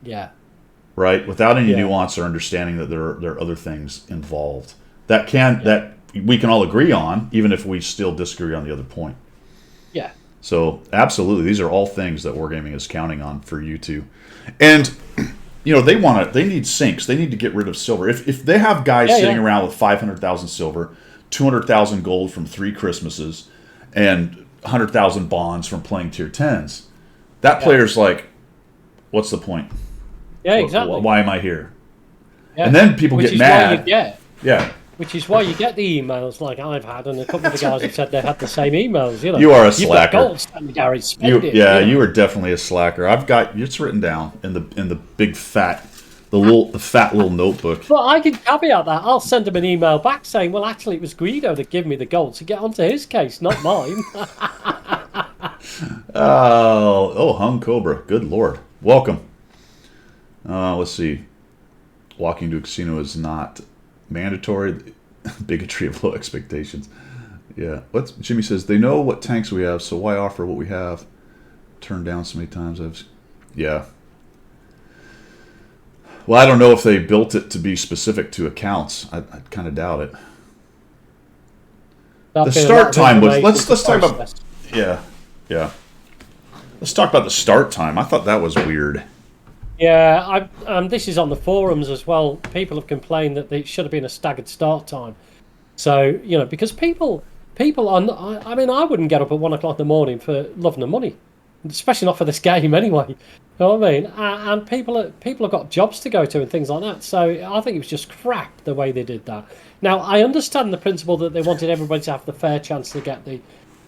Yeah. Right? Without any Yeah. nuance or understanding that there are other things involved that we can all agree on, even if we still disagree on the other point. Yeah. So absolutely, these are all things that Wargaming is counting on for you to, and they need sinks. They need to get rid of silver. If they have guys sitting around with 500,000 silver, 200,000 gold from 3 Christmases, and 100,000 bonds from playing tier 10s, that player's like, what's the point? Yeah, exactly. Why am I here? Yeah. And then people get mad. Which is why you get the emails like I've had, and a couple of the guys have said they had the same emails. You are a You've got slacker. gold, spend, Gary, spend it. You are definitely a slacker. I've got it's written down in the big fat, the fat little notebook. But I can caveat that. I'll send him an email back saying, well, actually, it was Guido that gave me the gold to get onto his case, not mine. Hung Cobra. Good Lord. Welcome. Let's see. Walking to a casino is not mandatory. Bigotry of low expectations. Yeah. Jimmy says, they know what tanks we have, so why offer what we have? Turned down so many times. Yeah. Well, I don't know if they built it to be specific to accounts. I kind of doubt it. The start time was. Let's talk about. Yeah. Let's talk about the start time. I thought that was weird. Yeah, this is on the forums as well. People have complained that it should have been a staggered start time. So, because people are not, I wouldn't get up at 1 o'clock in the morning for love nor money, especially not for this game anyway. You know what I mean? And people have got jobs to go to and things like that. So I think it was just crap the way they did that. Now, I understand the principle that they wanted everybody to have the fair chance to get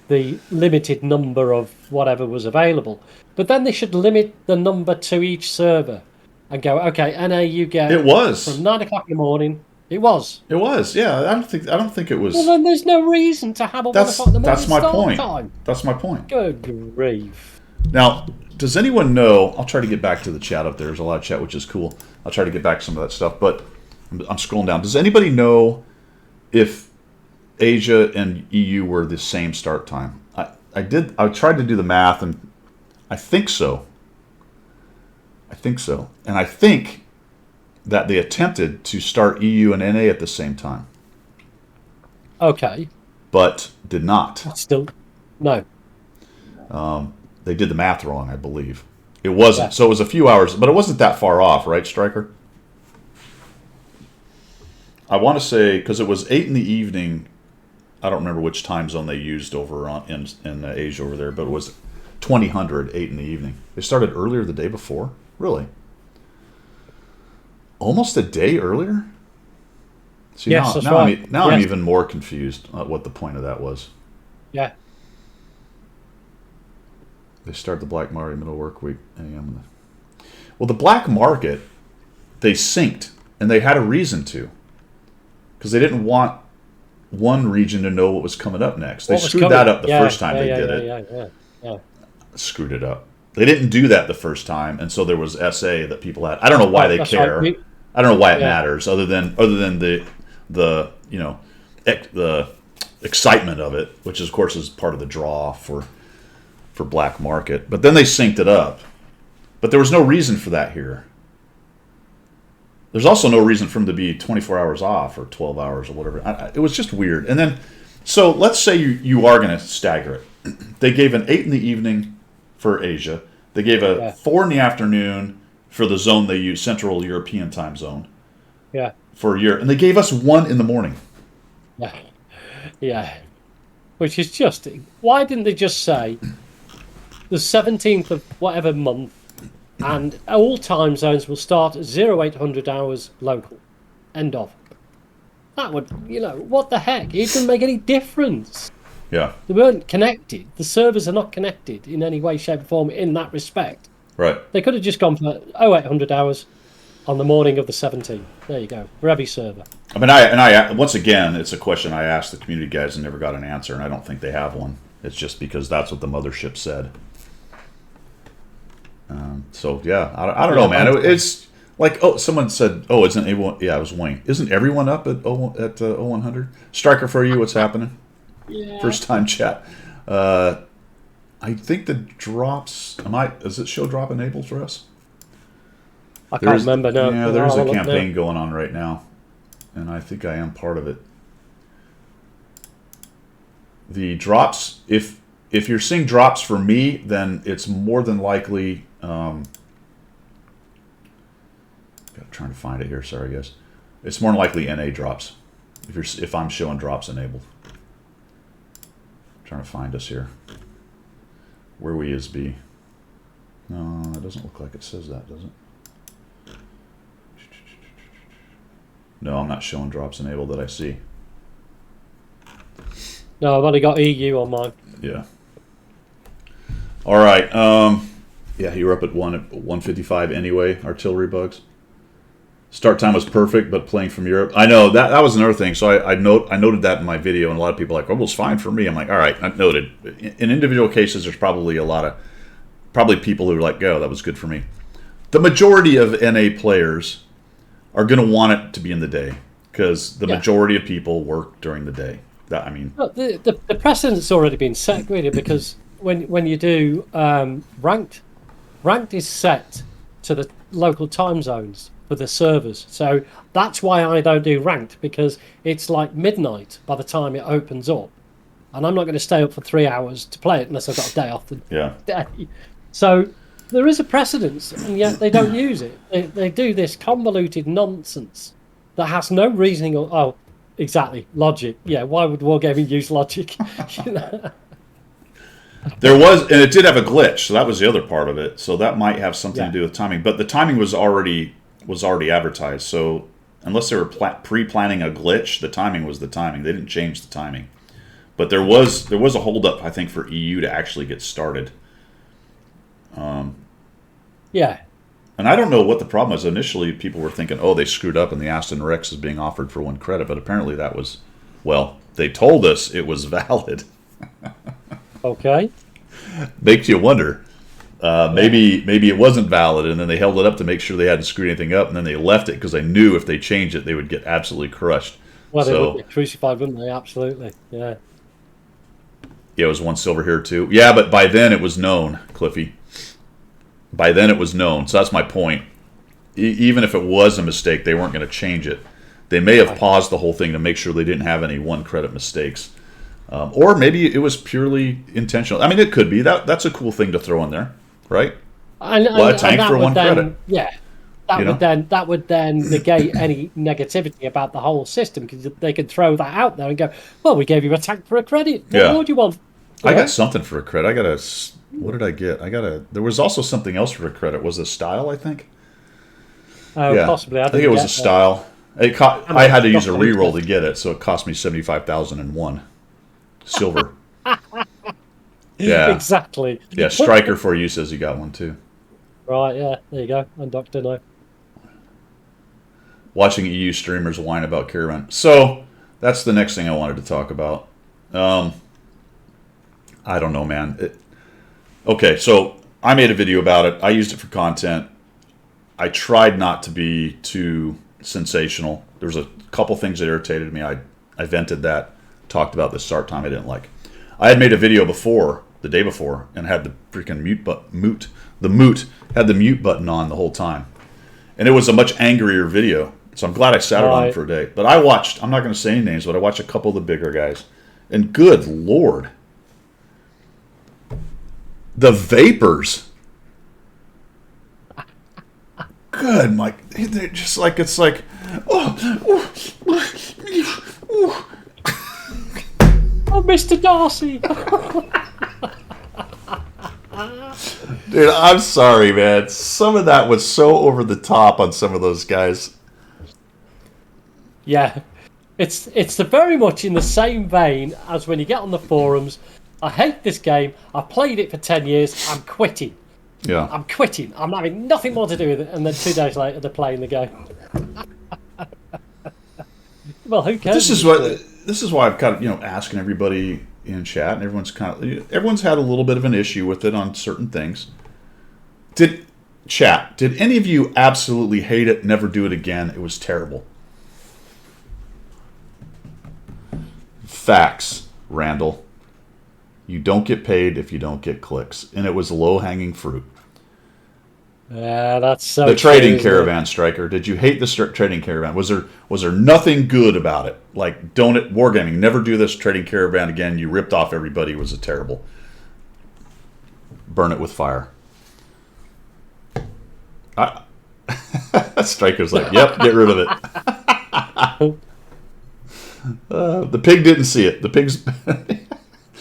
the limited number of whatever was available. But then they should limit the number to each server and go, okay, NA, you get It was from 9 o'clock in the morning. It was. Yeah. I don't think it was. Well, then there's no reason to have a 1 o'clock in the morning That's my start point. time. That's my point. Good grief. Now, does anyone know? I'll try to get back to the chat up there. There's a lot of chat, which is cool. I'll try to get back to some of that stuff, but I'm scrolling down. Does anybody know if Asia and EU were the same start time? I tried to do the math, and I think so. And I think that they attempted to start EU and NA at the same time, Okay. but did not. Still, no. They did the math wrong, I believe. It wasn't. Yeah. So it was a few hours, but it wasn't that far off, right, Stryker? I want to say, because it was 8 in the evening. I don't remember which time zone they used over in Asia over there, but it was 2000, 8 in the evening. They started earlier the day before? Really? Almost a day earlier? See, Yes, that's right. I'm Yes. even more confused at what the point of that was. Yeah. They start the black market middle work week. Well, the black market, they synced, and they had a reason to, because they didn't want one region to know what was coming up next. They screwed that up the first time they did it. Yeah. Screwed it up. They didn't do that the first time, and so there was SA that people had. I don't know why they That's care. right. I don't know why it Yeah. matters, other than the the excitement of it, which of course is part of the draw for black market. But then they synced it up. But there was no reason for that here. There's also no reason for them to be 24 hours off or 12 hours or whatever. It was just weird. And then, so let's say you are going to stagger it. They gave an 8 in the evening for Asia. They gave a 4 in the afternoon for the zone they use, Central European time zone, Yeah. for a year. And they gave us 1 in the morning. Yeah. Yeah. Which is just, why didn't they just say the 17th of whatever month, and all time zones will start at 0800 hours local. End of. That would, what the heck? It doesn't make any difference. Yeah. They weren't connected. The servers are not connected in any way, shape, or form in that respect. Right. They could have just gone for 0800 hours on the morning of the 17th. There you go. For every server. I mean, I once again, it's a question I asked the community guys and never got an answer, and I don't think they have one. It's just because that's what the mothership said. So yeah, I don't know, man. It's like, someone said, isn't everyone? Yeah, it was Wayne. Isn't everyone up at 0100? Striker for you, what's happening? Yeah. First time chat. I think the drops. Is it show drop enabled for us? I can't remember now. Yeah, there's a campaign going on right now, and I think I am part of it. The drops, if you're seeing drops for me, then it's more than likely. Trying to find it here. Sorry, guys. It's more than likely NA drops. If I'm showing drops enabled. Trying to find us here. Where we is B. No, it doesn't look like it says that, does it? No, I'm not showing drops enabled that I see. No, I've only got EU on mine. Yeah. All right. Yeah, you were up at 155 anyway. Artillery bugs. Start time was perfect, but playing from Europe. I know that was another thing. So I noted that in my video, and a lot of people are like, "Oh, it was fine for me." I'm like, "All right, I noted." In individual cases, there's probably probably people who are like, "Oh, that was good for me." The majority of NA players are going to want it to be in the day because the majority of people work during the day. Look, the precedent's already been set, really, because when you do ranked is set to the local time zones for the servers. So that's why I don't do ranked, because it's like midnight by the time it opens up. And I'm not going to stay up for 3 hours to play it unless I've got a day off the day. So there is a precedence, and yet they don't use it. They do this convoluted nonsense that has no reasoning or... exactly. Logic. Yeah, why would Wargaming use logic? There was, and it did have a glitch, so that was the other part of it. So that might have something to do with timing. But the timing was already advertised. So unless they were pre-planning a glitch, the timing was the timing. They didn't change the timing. But there was a holdup, I think, for EU to actually get started. Yeah. And I don't know what the problem was. Initially, people were thinking, they screwed up and the Aston Rex is being offered for 1 credit. But apparently that was, they told us it was valid. Okay. Makes you wonder. Maybe it wasn't valid, and then they held it up to make sure they hadn't screwed anything up, and then they left it because they knew if they changed it, they would get absolutely crushed. Well, they would get crucified, wouldn't they? Absolutely. Yeah. Yeah, it was 1 silver here too. Yeah, but by then it was known, Cliffy. By then it was known. So that's my point. Even if it was a mistake, they weren't going to change it. They may have paused the whole thing to make sure they didn't have any 1 credit mistakes. Or maybe it was purely intentional. I mean, it could be. That's a cool thing to throw in there, right? A tank for 1 credit. Yeah. That would then negate any negativity about the whole system, because they could throw that out there and go, "Well, we gave you a tank for a credit. What more do you want?" I got something for a credit. What did I get? There was also something else for a credit. Was it a style, I think? Possibly. I think it was a style. I had to use a reroll to get it, so it cost me 75,001 silver. Yeah, exactly. Yeah, Striker for you says he got one too. Right, yeah, there you go. And Dr. No. Watching EU streamers whine about Caravan. So that's the next thing I wanted to talk about. I don't know, man. Okay, so I made a video about it. I used it for content. I tried not to be too sensational. There was a couple things that irritated me. I vented that. Talked about the start time I didn't like. I had made a video before, the day before, and had the freaking moot had the mute button on the whole time. And it was a much angrier video. So I'm glad I sat it on for a day. But I watched, I'm not going to say any names, but I watched a couple of the bigger guys. And good Lord. The vapors. Good, Mike. They're just like, it's like, oh, Oh, Mr. Darcy. Dude, I'm sorry, man. Some of that was so over the top on some of those guys. Yeah. It's very much in the same vein as when you get on the forums. I hate this game. I've played it for 10 years. I'm quitting. Yeah. I'm quitting. I'm having nothing more to do with it. And then 2 days later, they're playing the game. Well, who cares? This is why I've kind of, asking everybody in chat, and everyone's had a little bit of an issue with it on certain things. Did any of you absolutely hate it, never do it again? It was terrible. Facts, Randall. You don't get paid if you don't get clicks. And it was low-hanging fruit. Yeah, that's so the trading true, caravan, Striker. Did you hate the trading caravan? Was there nothing good about it? Like, don't it, Wargaming, never do this trading caravan again. You ripped off everybody. It was a terrible. Burn it with fire. Striker's like, yep, get rid of it. The pig didn't see it. The pig's...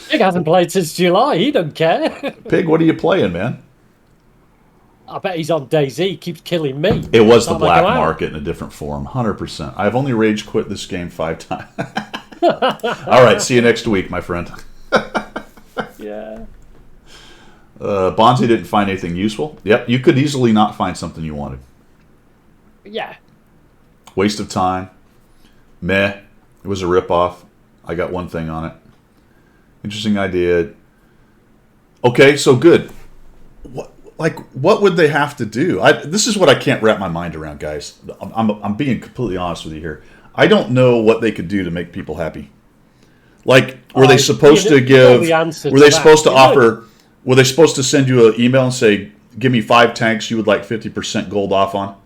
Pig hasn't played since July. He don't care. Pig, what are you playing, man? I bet he's on DayZ. He keeps killing me. It was the black market in a different form, 100%. I've only rage quit this game 5 times. All right, see you next week, my friend. Yeah. Bonzi didn't find anything useful. Yep, you could easily not find something you wanted. Yeah. Waste of time. Meh. It was a ripoff. I got one thing on it. Interesting idea. Okay, so good. What would they have to do? This is what I can't wrap my mind around, guys. I'm being completely honest with you here. I don't know what they could do to make people happy. Like, were they supposed to give? Were they supposed to offer? Were they supposed to send you an email and say, "Give me 5 tanks you would like 50% gold off on"?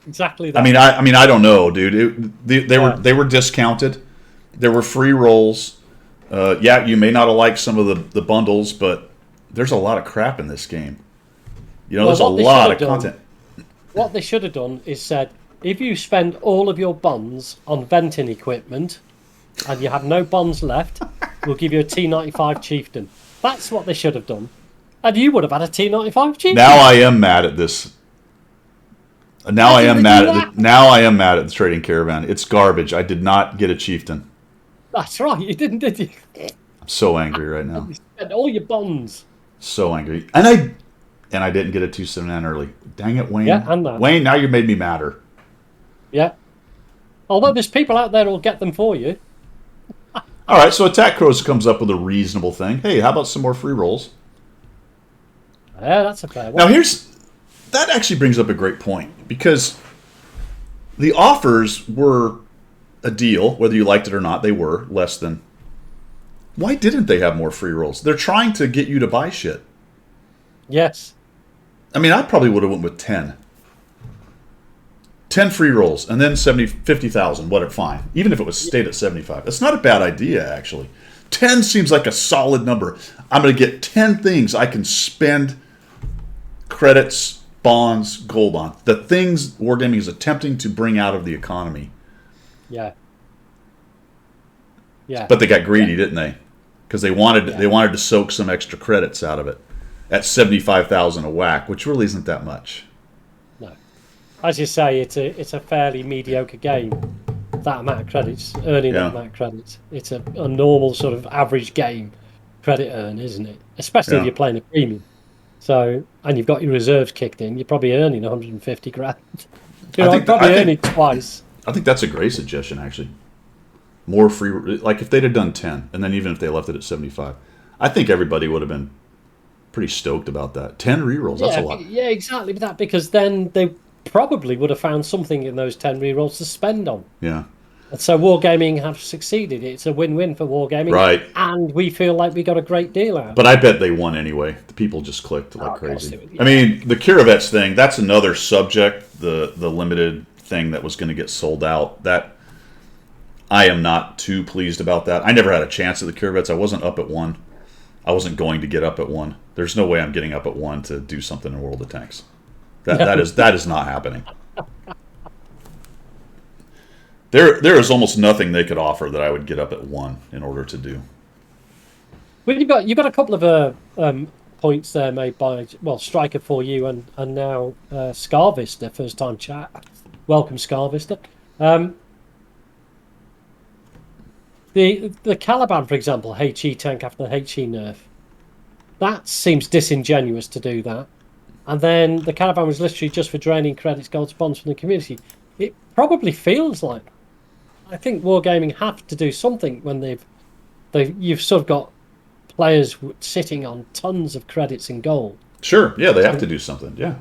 Exactly that. I mean, I don't know, dude. They were discounted. There were free rolls. Yeah, you may not have liked some of the bundles, but there's a lot of crap in this game. There's a lot of content. What they should have done is said, if you spend all of your bonds on venting equipment and you have no bonds left, we'll give you a T95 Chieftain. That's what they should have done. And you would have had a T95 Chieftain. Now I am mad at this. Now I am mad at the trading caravan. It's garbage. I did not get a Chieftain. That's right, you didn't, did you? I'm so angry right now. You spent all your bonds. So angry. And I didn't get a 279 early. Dang it, Wayne. Yeah, and that. Wayne, now you made me madder. Yeah. Although there's people out there who'll get them for you. All right, so Attack Crows comes up with a reasonable thing. Hey, how about some more free rolls? Yeah, that's a fair one. Now that actually brings up a great point, because the offers were a deal, whether you liked it or not. They were less than. Why didn't they have more free rolls? They're trying to get you to buy shit. Yes. I mean, I probably would have went with 10. 10 free rolls, and then 50,000, whatever, fine. Even if it was stayed at 75. That's not a bad idea, actually. 10 seems like a solid number. I'm going to get 10 things I can spend credits, bonds, gold on. The things Wargaming is attempting to bring out of the economy. Yeah. Yeah. But they got greedy, didn't they? Because they wanted to soak some extra credits out of it at 75,000 a whack, which really isn't that much. No. As you say, it's a fairly mediocre game. That amount of credits, earning that amount of credits. It's a normal sort of average game credit earn, isn't it? Especially if you're playing a premium. So, and you've got your reserves kicked in, you're probably earning 150 grand. You're probably earning twice. I think that's a great suggestion, actually. More free, like if they'd have done 10, and then even if they left it at 75, I think everybody would have been pretty stoked about that. 10 rerolls, that's a lot. Yeah, exactly that, because then they probably would have found something in those 10 rerolls to spend on. Yeah. And so Wargaming have succeeded. It's a win-win for Wargaming. Right. And we feel like we got a great deal out. But I bet they won anyway. The people just clicked like crazy. Would, yeah. I mean, the Kirovets thing, that's another subject, the limited thing that was going to get sold out. That I am not too pleased about that. I never had a chance at the Kirovets. I wasn't up at 1. I wasn't going to get up at 1. There's no way I'm getting up at 1 to do something in World of Tanks. That is not happening. There is almost nothing they could offer that I would get up at 1 in order to do. Well, you've got a couple of points there made by Striker for you and now Scarvista, first time chat. Welcome, Scarvista. The Caliban, for example, HE tank after the HE nerf, that seems disingenuous to do that. And then the Caliban was literally just for draining credits, gold spawns from the community. It probably feels like, I think Wargaming have to do something when you've sort of got players sitting on tons of credits in gold. Sure, yeah, they have to do something, yeah.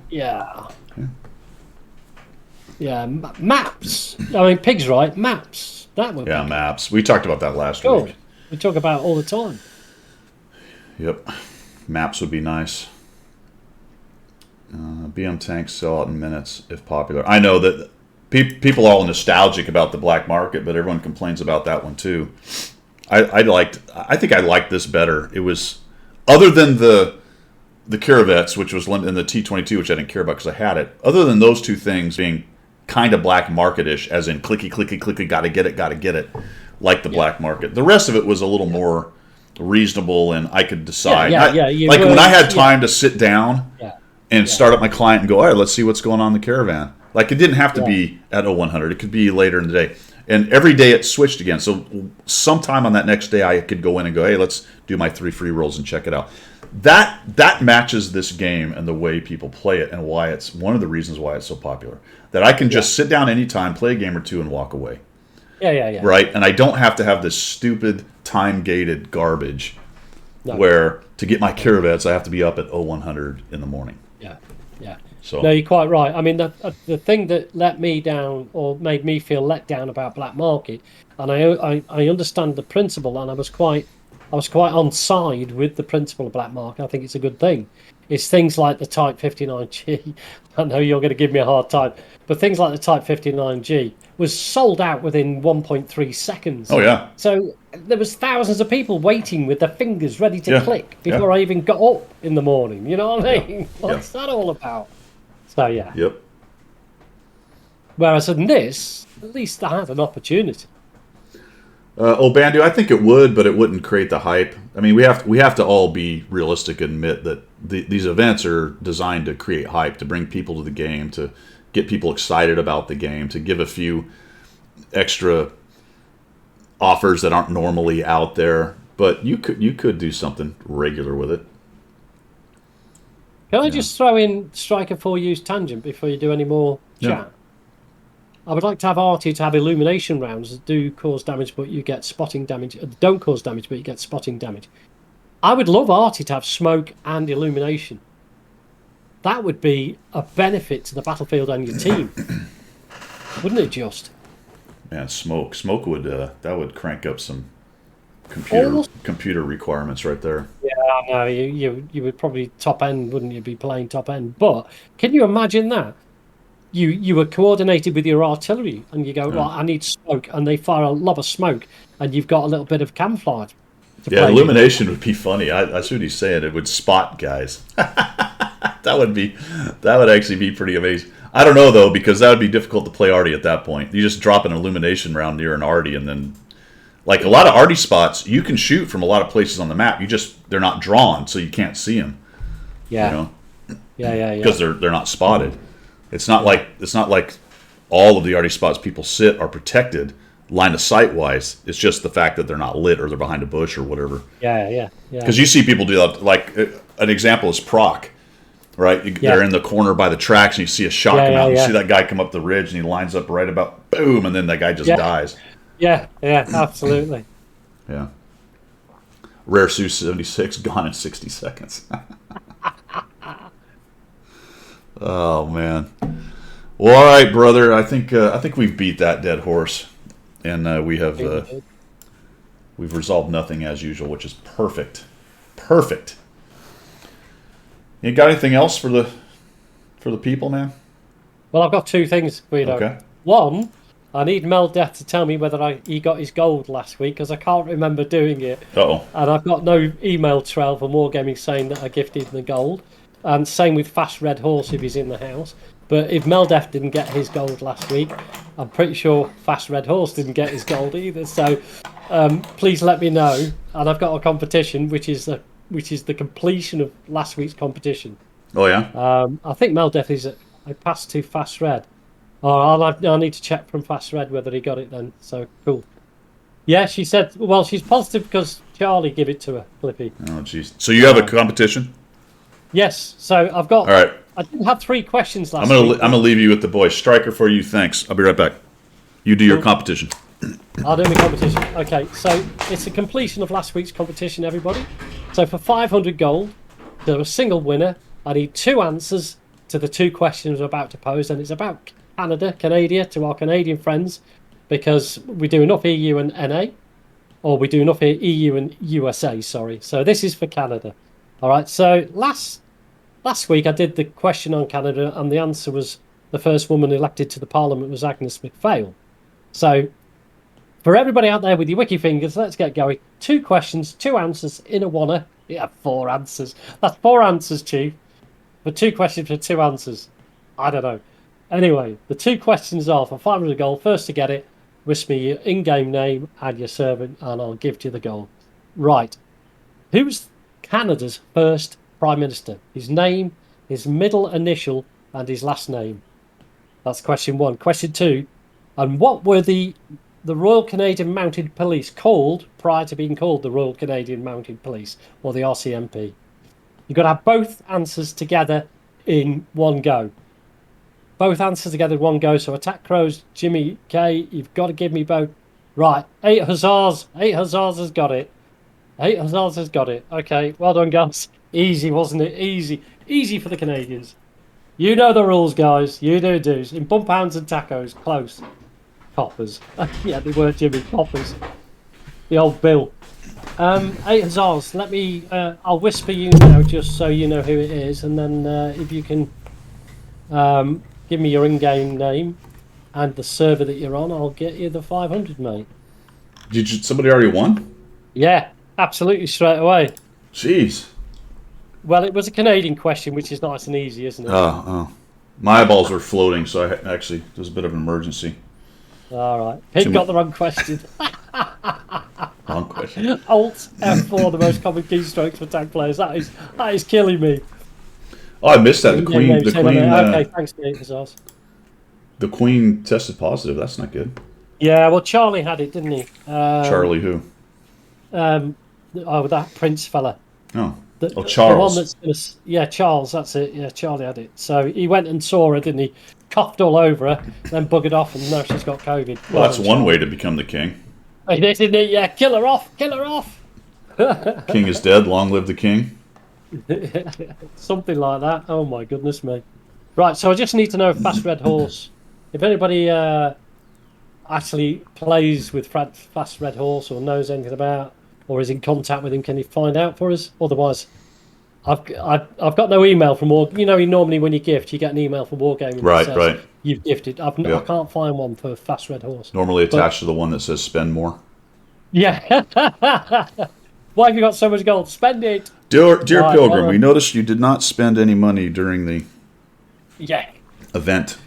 Yeah, maps. I mean, Pig's right, maps. That would be good. Maps. We talked about that last week. We talk about it all the time. Yep. Maps would be nice. BM tanks sell out in minutes if popular. I know that people are all nostalgic about the black market, but everyone complains about that one too. I think I liked this better. It was, other than the Kirovets, which was in the T-22, which I didn't care about because I had it. Other than those two things being kind of black market-ish, as in clicky, gotta get it, like the black market. The rest of it was a little more reasonable, and I could decide. Like when I had time to sit down and start up my client and go, all right, let's see what's going on in the caravan. Like, it didn't have to be at 0100. It could be later in the day. And every day it switched again. So sometime on that next day, I could go in and go, hey, let's do my 3 free rolls and check it out. That matches this game and the way people play it, and why it's one of the reasons why it's so popular. That I can just sit down anytime, play a game or two, and walk away. Yeah. Right? And I don't have to have this stupid time-gated garbage where to get my Kirovets, I have to be up at 0100 in the morning. Yeah. So. No, you're quite right. I mean, the thing that let me down or made me feel let down about black market, and I understand the principle, and I was quite on side with the principle of black market. I think it's a good thing. It's things like the Type 59G. I know you're going to give me a hard time, but things like the Type 59G was sold out within 1.3 seconds. Oh yeah. So there was thousands of people waiting with their fingers ready to click before I even got up in the morning. You know what I mean? What's that all about? So yeah. Yep. Whereas in this, at least I had an opportunity. Bandu, I think it would, but it wouldn't create the hype. I mean, we have to all be realistic and admit that these events are designed to create hype, to bring people to the game, to get people excited about the game, to give a few extra offers that aren't normally out there. But you could do something regular with it. Can I just throw in Striker 4U's tangent before you do any more chat? Yeah. I would like to have Artie to have illumination rounds that do cause damage, but you get spotting damage. Don't cause damage, but you get spotting damage. I would love Artie to have smoke and illumination. That would be a benefit to the battlefield and your team, wouldn't it? Just man, smoke would that would crank up some computer requirements right there. Yeah, I know. You would probably top end, wouldn't you? Be playing top end, but can you imagine that? You were coordinated with your artillery, and you go, right, I need smoke, and they fire a lob of smoke, and you've got a little bit of camouflage. Illumination would be funny. I see what he's saying. It would spot guys. that would actually be pretty amazing. I don't know though, because that would be difficult to play Artie at that point. You just drop an illumination round near an Artie, and then, like a lot of Artie spots, you can shoot from a lot of places on the map. They're not drawn, so you can't see them. Yeah. You know? Yeah. Because they're not spotted. It's not like all of the Artie spots people sit are protected line of sight wise. It's just the fact that they're not lit or they're behind a bush or whatever. Yeah. Because you see people do that. Like an example is Proc, right? They're in the corner by the tracks, and you see a shot come out. And you see that guy come up the ridge, and he lines up right about boom, and then that guy just dies. Yeah, absolutely. Yeah. Rare Su 76 gone in 60 seconds. Oh man. Well, all right, brother. I think we've beat that dead horse, and we've resolved nothing as usual, which is perfect. Perfect. You got anything else for the people, man? Well, I've got two things, Guido. Okay. One, I need Mel Death to tell me whether he got his gold last week, because I can't remember doing it. Uh-oh. And I've got no email trail from Wargaming saying that I gifted him the gold. And same with Fast Red Horse if he's in the house. But if Meldef didn't get his gold last week, I'm pretty sure Fast Red Horse didn't get his gold either. So please let me know. And I've got a competition, which is the completion of last week's competition. Oh yeah. I think Meldef is. I passed to Fast Red. Oh, I'll need to check from Fast Red whether he got it then. So cool. Yeah, she said. Well, she's positive because Charlie gave it to her, Flippy. Oh jeez. So you have a competition? Yes. So I've got. All right. I didn't have 3 questions last I'm week. gonna leave you with the boys. Striker for you. Thanks. I'll be right back. You do your competition. I'll do my competition. Okay, so it's a completion of last week's competition, everybody. So for 500 gold, there was a single winner. I need 2 answers to the 2 questions I'm about to pose, and it's about Canada, to our Canadian friends, because we do enough EU and NA, or we do enough EU and USA, sorry. So this is for Canada. All right, so last week I did the question on Canada, and the answer was the first woman elected to the Parliament was Agnes MacPhail. So for everybody out there with your wiki fingers, let's get going. 2 questions, 2 answers in a oneer. Yeah, 4 answers. That's 4 answers, Chief. For 2 questions for 2 answers. I don't know. Anyway, the 2 questions are for 500 gold. First to get it, wish me your in-game name and your servant, and I'll give you the gold. Right. Who's Canada's first Prime Minister? His name, his middle initial, and his last name. That's question 1. Question 2. And what were the Royal Canadian Mounted Police called prior to being called the Royal Canadian Mounted Police, or the RCMP? You've got to have both answers together in one go. Both answers together in one go. So Attack Crows, Jimmy K, you've got to give me both. Right, 8 Hussars. 8 Hussars has got it. 8 Hussars has got it. Okay, well done, guys. Easy, wasn't it? Easy. Easy for the Canadians. You know the rules, guys. You do do's. In bump pounds and tacos, close. Coppers. Yeah, they were, Jimmy. Coppers. The old Bill. 8 Hussars. Let me. I'll whisper you now, just so you know who it is, and then if you can give me your in-game name and the server that you're on, I'll get you the 500, mate. Somebody already won? Yeah, absolutely straight away. Jeez. Well, it was a Canadian question, which is nice and easy, isn't it? Oh. My eyeballs were floating, so actually, it was a bit of an emergency. All right. Pig got the wrong question. Wrong question. Alt F4, the most common keystrokes for tank players. That is killing me. Oh, I missed that. The Queen. Okay, thanks, Nate Hussars. The Queen tested positive. That's not good. Yeah, well, Charlie had it, didn't he? Charlie who? That Prince fella. Oh. Charles. The one that's gonna, Charles, that's it. Yeah, Charlie had it. So he went and saw her, didn't he? Coughed all over her, then buggered off, and now she's got COVID. Well, that's one way to become the king. Isn't it? Yeah, kill her off, kill her off. King is dead, long live the king. Something like that. Oh my goodness me. Right, so I just need to know Fast Red Horse. If anybody actually plays with Fast Red Horse or knows anything about, or is in contact with him, can you find out for us? Otherwise, I've got no email from War. You know, normally when you gift, you get an email from Wargaming. Right. You've gifted. I can't find one for Fast Red Horse. Normally attached to the one that says spend more. Yeah. Why have you got so much gold? Spend it. Dear Pilgrim, we noticed you did not spend any money during the event.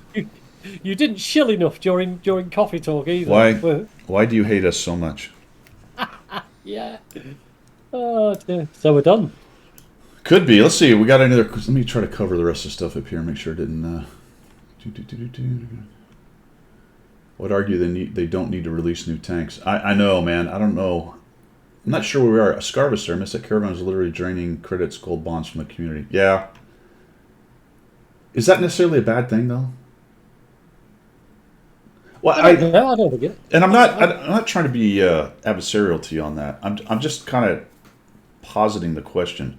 You didn't shill enough during coffee talk either. Why do you hate us so much? Yeah. Oh dear. So we're done. Could be. Let's see. We got another. Let me try to cover the rest of the stuff up here. Make sure it didn't. Would argue they don't need to release new tanks. I know, man. I don't know. I'm not sure where we are. Scarvis there. Missed that caravan is literally draining credits, gold bonds from the community. Yeah. Is that necessarily a bad thing, though? Well, I don't get it. And I'm not trying to be adversarial to you on that. I'm just kind of positing the question.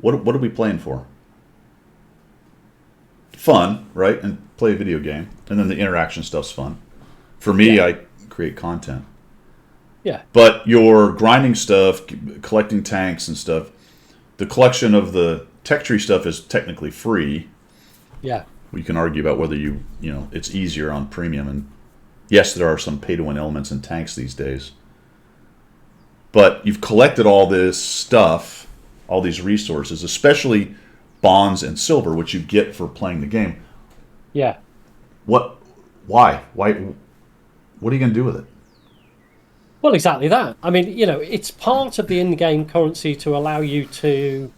What are we playing for? fun, right? And play a video game. And then the interaction stuff's fun. For me, I create content. Yeah. But your grinding stuff, collecting tanks and stuff, the collection of the tech tree stuff is technically free. Yeah. We can argue about whether it's easier on premium. And yes, there are some pay-to-win elements in tanks these days. But you've collected all this stuff, all these resources, especially bonds and silver, which you get for playing the game. Yeah. What? Why? What are you going to do with it? Well, exactly that. I mean, it's part of the in-game currency to allow you to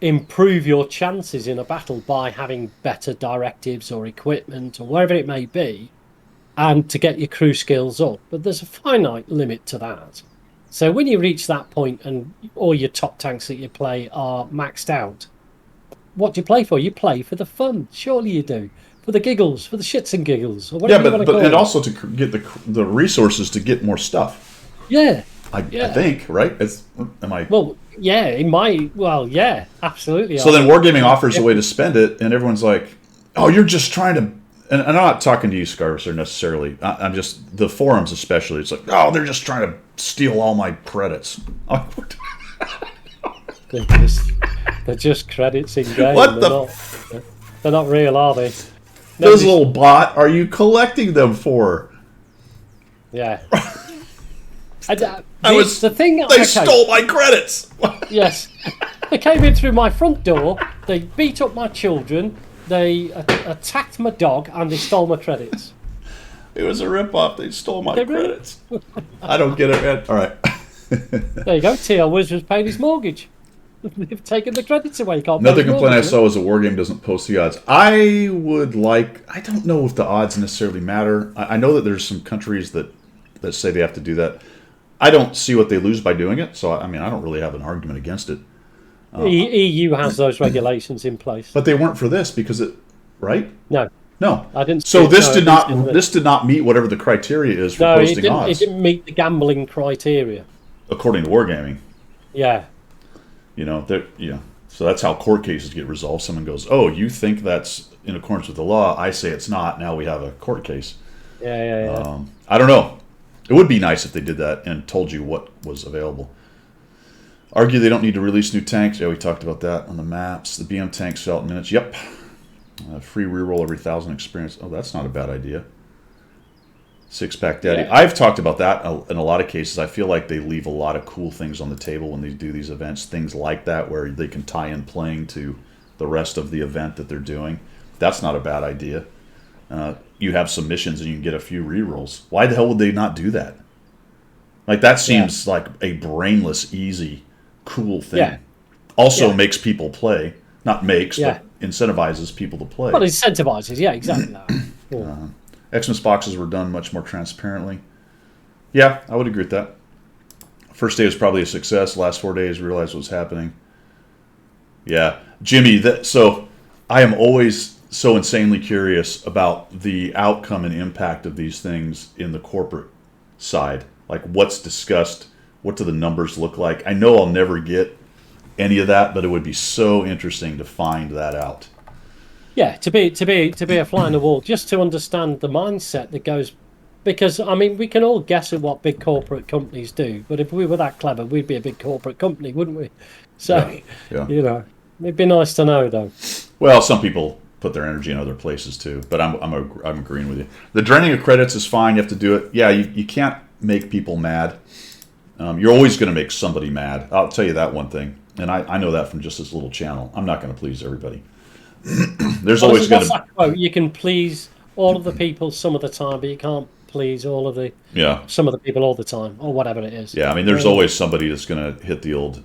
improve your chances in a battle by having better directives or equipment or whatever it may be, and to get your crew skills up. But there's a finite limit to that. So when you reach that point and all your top tanks that you play are maxed out, what do you play for? You play for the fun. Surely you do. For the giggles, for the shits and giggles, or whatever you want to call it. And also to get the resources to get more stuff. Yeah. I think, right? Am I? Well, yeah, absolutely. So then Wargaming offers a way to spend it, and everyone's like, oh, you're just trying to... And I'm not talking to you, Scarvisser, necessarily. I'm just... The forums especially. It's like, oh, they're just trying to steal all my credits. They're just credits in game. What they're not real, are they? This little bot, are you collecting them for? Yeah. The thing. They stole my credits. Yes. They came in through my front door. They beat up my children. They attacked my dog, and they stole my credits. It was a ripoff. They stole my credits. I don't get it, man. All right. There you go. TL Wizards paid his mortgage. They've taken the credits away. Another complaint I saw was the Wargame doesn't post the odds. I don't know if the odds necessarily matter. I know that there's some countries that say they have to do that. I don't see what they lose by doing it, so I don't really have an argument against it. EU has those regulations in place. But they weren't for this because right? No. I didn't. So this did not meet whatever the criteria is for posting odds. It didn't meet the gambling criteria. According to Wargaming. Yeah. So that's how court cases get resolved. Someone goes, "Oh, you think that's in accordance with the law?" I say it's not. Now we have a court case. Yeah. I don't know. It would be nice if they did that and told you what was available. Argue they don't need to release new tanks. Yeah, we talked about that on the maps. The BM tanks felt minutes. Yep. Free reroll every 1,000 experience. Oh, that's not a bad idea. Six-pack daddy. Yeah. I've talked about that in a lot of cases. I feel like they leave a lot of cool things on the table when they do these events. Things like that where they can tie in playing to the rest of the event that they're doing. That's not a bad idea. You have some missions and you can get a few rerolls. Why the hell would they not do that? Like, that seems like a brainless, easy, cool thing. Yeah. Also makes people play. Not makes, but incentivizes people to play. Well, it incentivizes. Yeah, exactly that. Yeah. Xmas boxes were done much more transparently. Yeah, I would agree with that. First day was probably a success. Last 4 days, realized what was happening. Yeah. Jimmy, so I am always so insanely curious about the outcome and impact of these things in the corporate side. Like, what's discussed? What do the numbers look like? I know I'll never get any of that, but it would be so interesting to find that out. Yeah, to be a fly on the wall, just to understand the mindset that goes, because we can all guess at what big corporate companies do, but if we were that clever, we'd be a big corporate company, wouldn't we? So, it'd be nice to know, though. Well, some people put their energy in other places too, but I'm agreeing with you. The draining of credits is fine. You have to do it. Yeah, you can't make people mad. You're always going to make somebody mad. I'll tell you that one thing, and I know that from just this little channel. I'm not going to please everybody. There's always going to. You can please all of the people some of the time, but you can't please all of the some of the people all the time, or whatever it is. Yeah, there's always somebody that's going to hit the old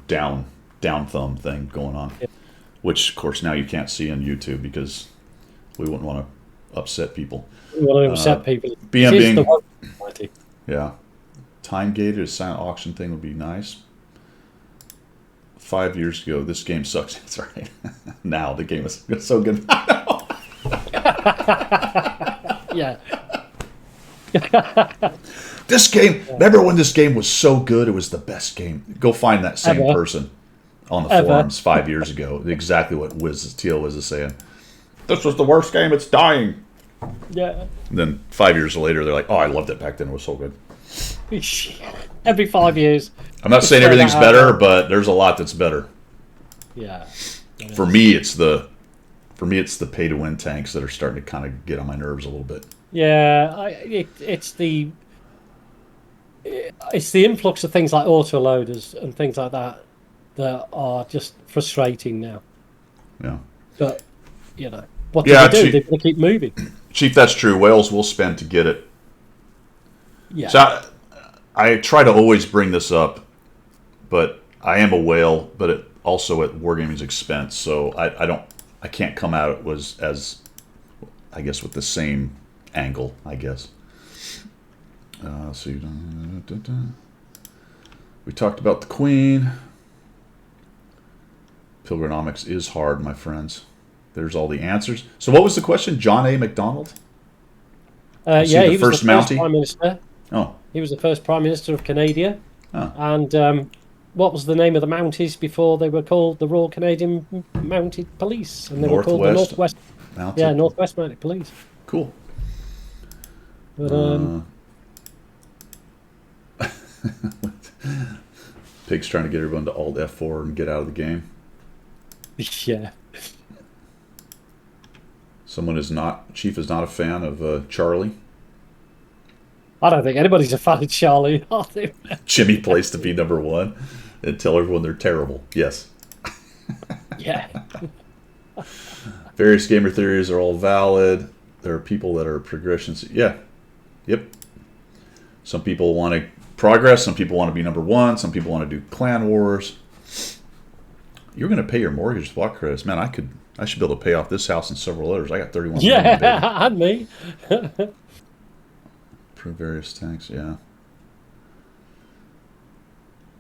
down thumb thing going on, which of course now you can't see on YouTube because we wouldn't want to upset people. We want to upset people. BM being time gated, a silent auction thing would be nice. 5 years ago, this game sucks. That's right. Now the game is so good. Yeah. This game, remember when this game was so good? It was the best game. Go find that same person on the forums 5 years ago. Exactly what TL Wiz is saying. This was the worst game. It's dying. Yeah. And then 5 years later, they're like, oh, I loved it back then. It was so good. Every 5 years. I'm not saying throw everything's that out better, there. but there's a lot that's better. Yeah. For me, it's the pay to win tanks that are starting to kind of get on my nerves a little bit. Yeah, it's the influx of things like autoloaders and things like that that are just frustrating now. Yeah. But what do Yeah, they do? Chief, They've got to keep moving. Chief, that's true. Whales will spend to get it. Yeah. So I try to always bring this up, but I am a whale, but also at Wargaming's expense. So I can't come out as I guess with the same angle, I guess. So we talked about the Queen. Pilgrinomics is hard, my friends. There's all the answers. So what was the question? John A. MacDonald? Yeah, he he was first the first Mountie? Prime Minister. Oh. He was the first Prime Minister of Canada. Oh. And what was the name of the Mounties before they were called the Royal Canadian Mounted Police? And they were called the Northwest. Mounted. Yeah, Northwest Mounted Police. Cool. But Pig's trying to get everyone to Alt F4 and get out of the game. yeah. Chief is not a fan of Charlie. I don't think anybody's a fan of Charlie. Are they? Jimmy plays to be number one and tell everyone they're terrible. Yes. Yeah. Various gamer theories are all valid. There are people that are progressions. Yeah. Yep. Some people want to progress. Some people want to be number one. Some people want to do clan wars. You're going to pay your mortgage block credits. Man, I should be able to pay off this house and several others. I got 31 million to pay. Yeah, and me. Prove various tanks, yeah.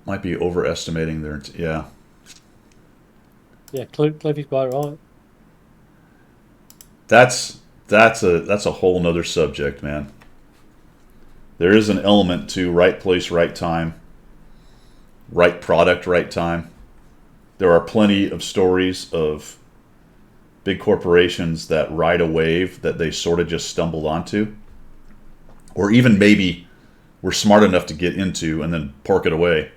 Might be overestimating their... Yeah. Yeah, Cliffy's quite right. That's a whole nother subject, man. There is an element to right place, right time, right product, right time. There are plenty of stories of big corporations that ride a wave that they sort of just stumbled onto, or even maybe were smart enough to get into and then park it away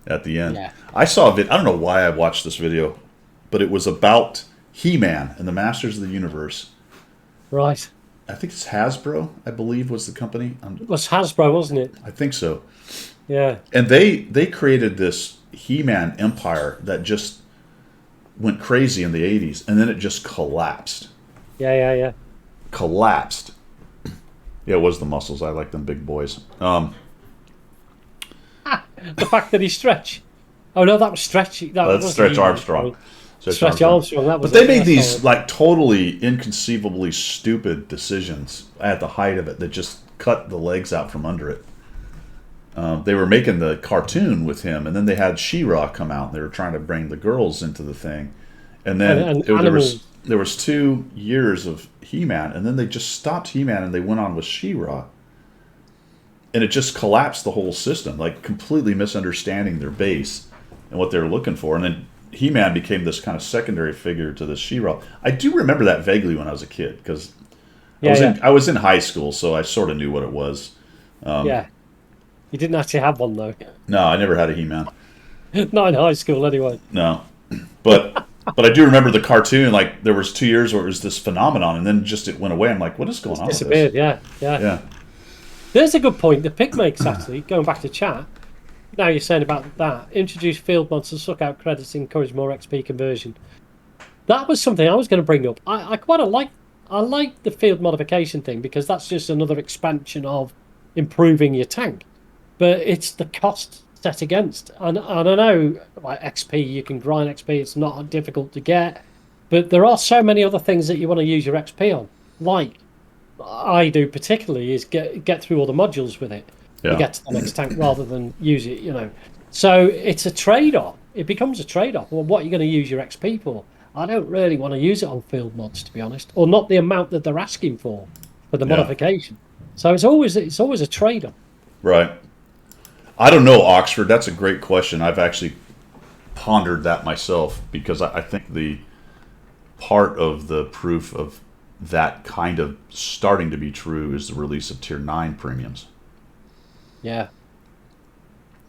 at the end. Yeah. I saw a video. I don't know why I watched this video, but it was about He-Man and the Masters of the Universe. Right. I think it's Hasbro, I believe, was the company. It was Hasbro, wasn't it? I think so. Yeah. And they created this He-Man empire that just went crazy in the 80s, and then it just collapsed. Yeah. Collapsed. Yeah, it was the muscles. I like them big boys. The fact that he stretch. Oh no, that was Stretch. That's Stretch Armstrong. Stretch Armstrong. That was. But they made these like totally inconceivably stupid decisions at the height of it that just cut the legs out from under it. They were making the cartoon with him, and then they had She-Ra come out. And they were trying to bring the girls into the thing, and then there was 2 years of He-Man, and then they just stopped He-Man and they went on with She-Ra, and it just collapsed the whole system, like completely misunderstanding their base and what they were looking for, and then He-Man became this kind of secondary figure to the She-Ra. I do remember that vaguely when I was a kid because I was in high school, so I sort of knew what it was. Yeah. You didn't actually have one though. No, I never had a He-Man. Not in high school, anyway. No, but I do remember the cartoon. Like there was 2 years where it was this phenomenon, and then just it went away. I'm like, what is going on? Disappeared. With this? Yeah. There's a good point the Pig makes actually. Going back to chat. Now you're saying about that. Introduce field mods to suck out credits, encourage more XP conversion. That was something I was going to bring up. I quite like the field modification thing because that's just another expansion of improving your tank. But it's the cost set against. And I know, like XP, you can grind XP, it's not difficult to get. But there are so many other things that you want to use your XP on. Like I do particularly is get through all the modules with it. Yeah. To get to the next tank rather than use it, So it's a trade-off. It becomes a trade-off. Well, what are you going to use your XP for? I don't really want to use it on field mods, to be honest. Or not the amount that they're asking for the modification. So it's always a trade-off. Right. I don't know, Oxford. That's a great question. I've actually pondered that myself because I think the part of the proof of that kind of starting to be true is the release of Tier 9 premiums. Yeah.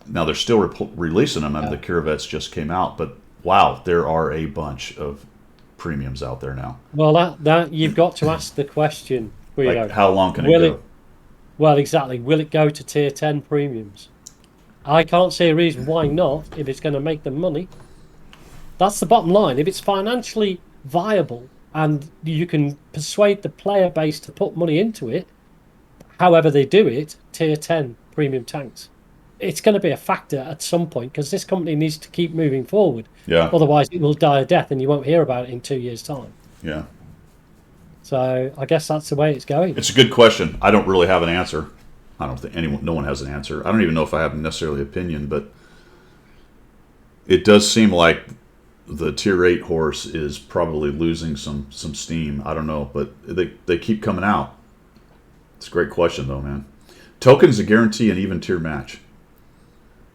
Now they're still releasing them, and the Curavets just came out, but wow, there are a bunch of premiums out there now. Well, that you've got to ask the question. Like, how long can it Will go? Well, exactly. Will it go to Tier 10 premiums? I can't see a reason why not if it's going to make them money. That's the bottom line. If it's financially viable and you can persuade the player base to put money into it, however they do it, Tier 10 premium tanks. It's going to be a factor at some point because this company needs to keep moving forward. Yeah. Otherwise, it will die a death and you won't hear about it in 2 years' time. Yeah. So I guess that's the way it's going. It's a good question. I don't really have an answer. I don't think no one has an answer. I don't even know if I have necessarily an opinion, but it does seem like the Tier 8 horse is probably losing some steam. I don't know, but they keep coming out. It's a great question, though, man. Tokens to guarantee an even tier match.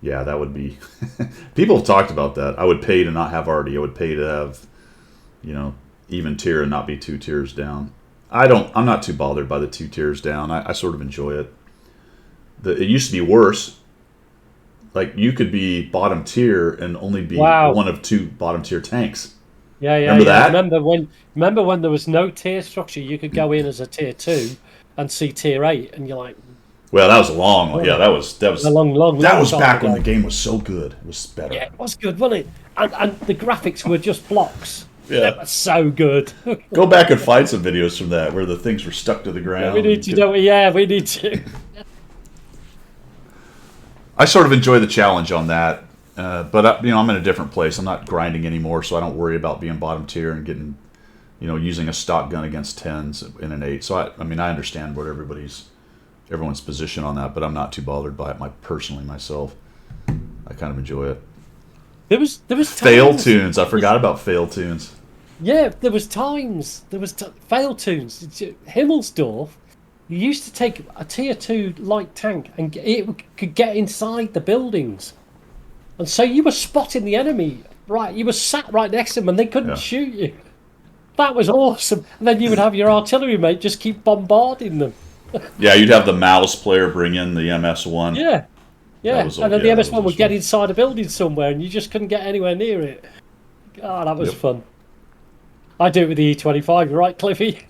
Yeah, that would be... People have talked about that. I would pay to not have Artie. I would pay to have, even tier and not be 2 tiers down. I'm not too bothered by the 2 tiers down. I sort of enjoy it. It used to be worse. Like, you could be bottom tier and only be one of 2 bottom tier tanks. Yeah. Remember that? Remember when there was no tier structure? You could go in as a tier 2 and see tier 8, and you're like... Well, that was a long... Yeah, that was a long that was back ago. when the game was so good. It was better. Yeah, it was good, wasn't it? And the graphics were just blocks. Yeah. They were so good. Go back and find some videos from that where the things were stuck to the ground. We need to. I sort of enjoy the challenge on that, but I'm in a different place. I'm not grinding anymore, so I don't worry about being bottom tier and getting, using a stock gun against 10s in an 8. So I understand what everyone's position on that, but I'm not too bothered by it. Personally, myself, I kind of enjoy it. There was fail tunes. I forgot about fail tunes. Yeah, there was times. Fail tunes. Himmelsdorf. You used to take a tier 2 light tank and it could get inside the buildings, and so you were spotting the enemy. Right, you were sat right next to them, and they couldn't shoot you. That was awesome. And then you would have your artillery mate just keep bombarding them. Yeah, you'd have the mouse player bring in the MS-1. Yeah. And then the MS-1 would get inside a building somewhere, and you just couldn't get anywhere near it. Oh, that was fun. I do it with the E25, right, Cliffy?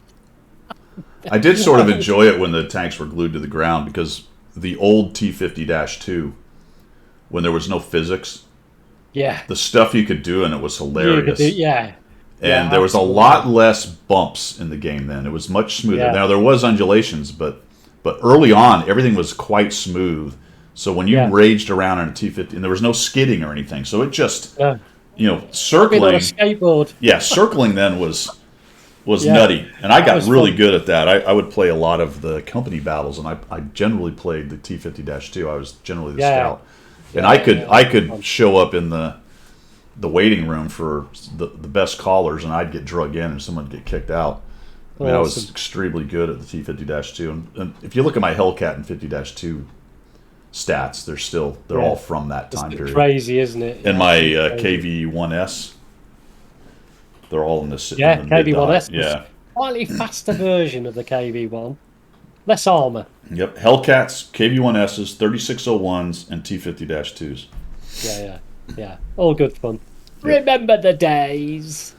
I did sort of enjoy it when the tanks were glued to the ground, because the old T50-2, when there was no physics, the stuff you could do in it was hilarious. And there was a lot less bumps in the game then. It was much smoother. Now, there was undulations, but early on, everything was quite smooth. So when you raged around in a T50, and there was no skidding or anything, so it just, circling. On a skateboard. Yeah, circling then was nutty. And I got really good at that. I would play a lot of the company battles, and I generally played the T50-2. I was generally the scout. And I could show up in the waiting room for the best callers, and I'd get drug in and someone would get kicked out. I mean, I was extremely good at the T50-2. And if you look at my Hellcat and 50-2 stats, they're all from that time period. Crazy, isn't it? And my KV-1S, they're all in this. Yeah, KV-1S. Yeah, slightly faster version of the KV-1, less armor. Yep, Hellcats, KV-1Ss, 3601s, and T50-2s. Yeah, all good fun. Yep. Remember the days.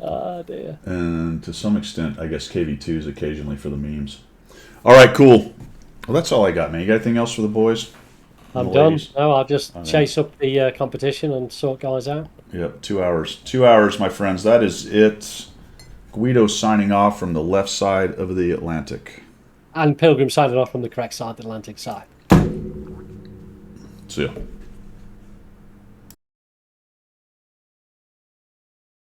Oh dear. And to some extent, I guess KV-2s occasionally for the memes. All right, cool. Well, that's all I got, man. You got anything else for the boys? I'm done. No, I'll just chase up the competition and sort guys out. Yep, 2 hours. 2 hours, my friends. That is it. Guido signing off from the left side of the Atlantic. And Pilgrim signing off from the correct side, the Atlantic side. See ya.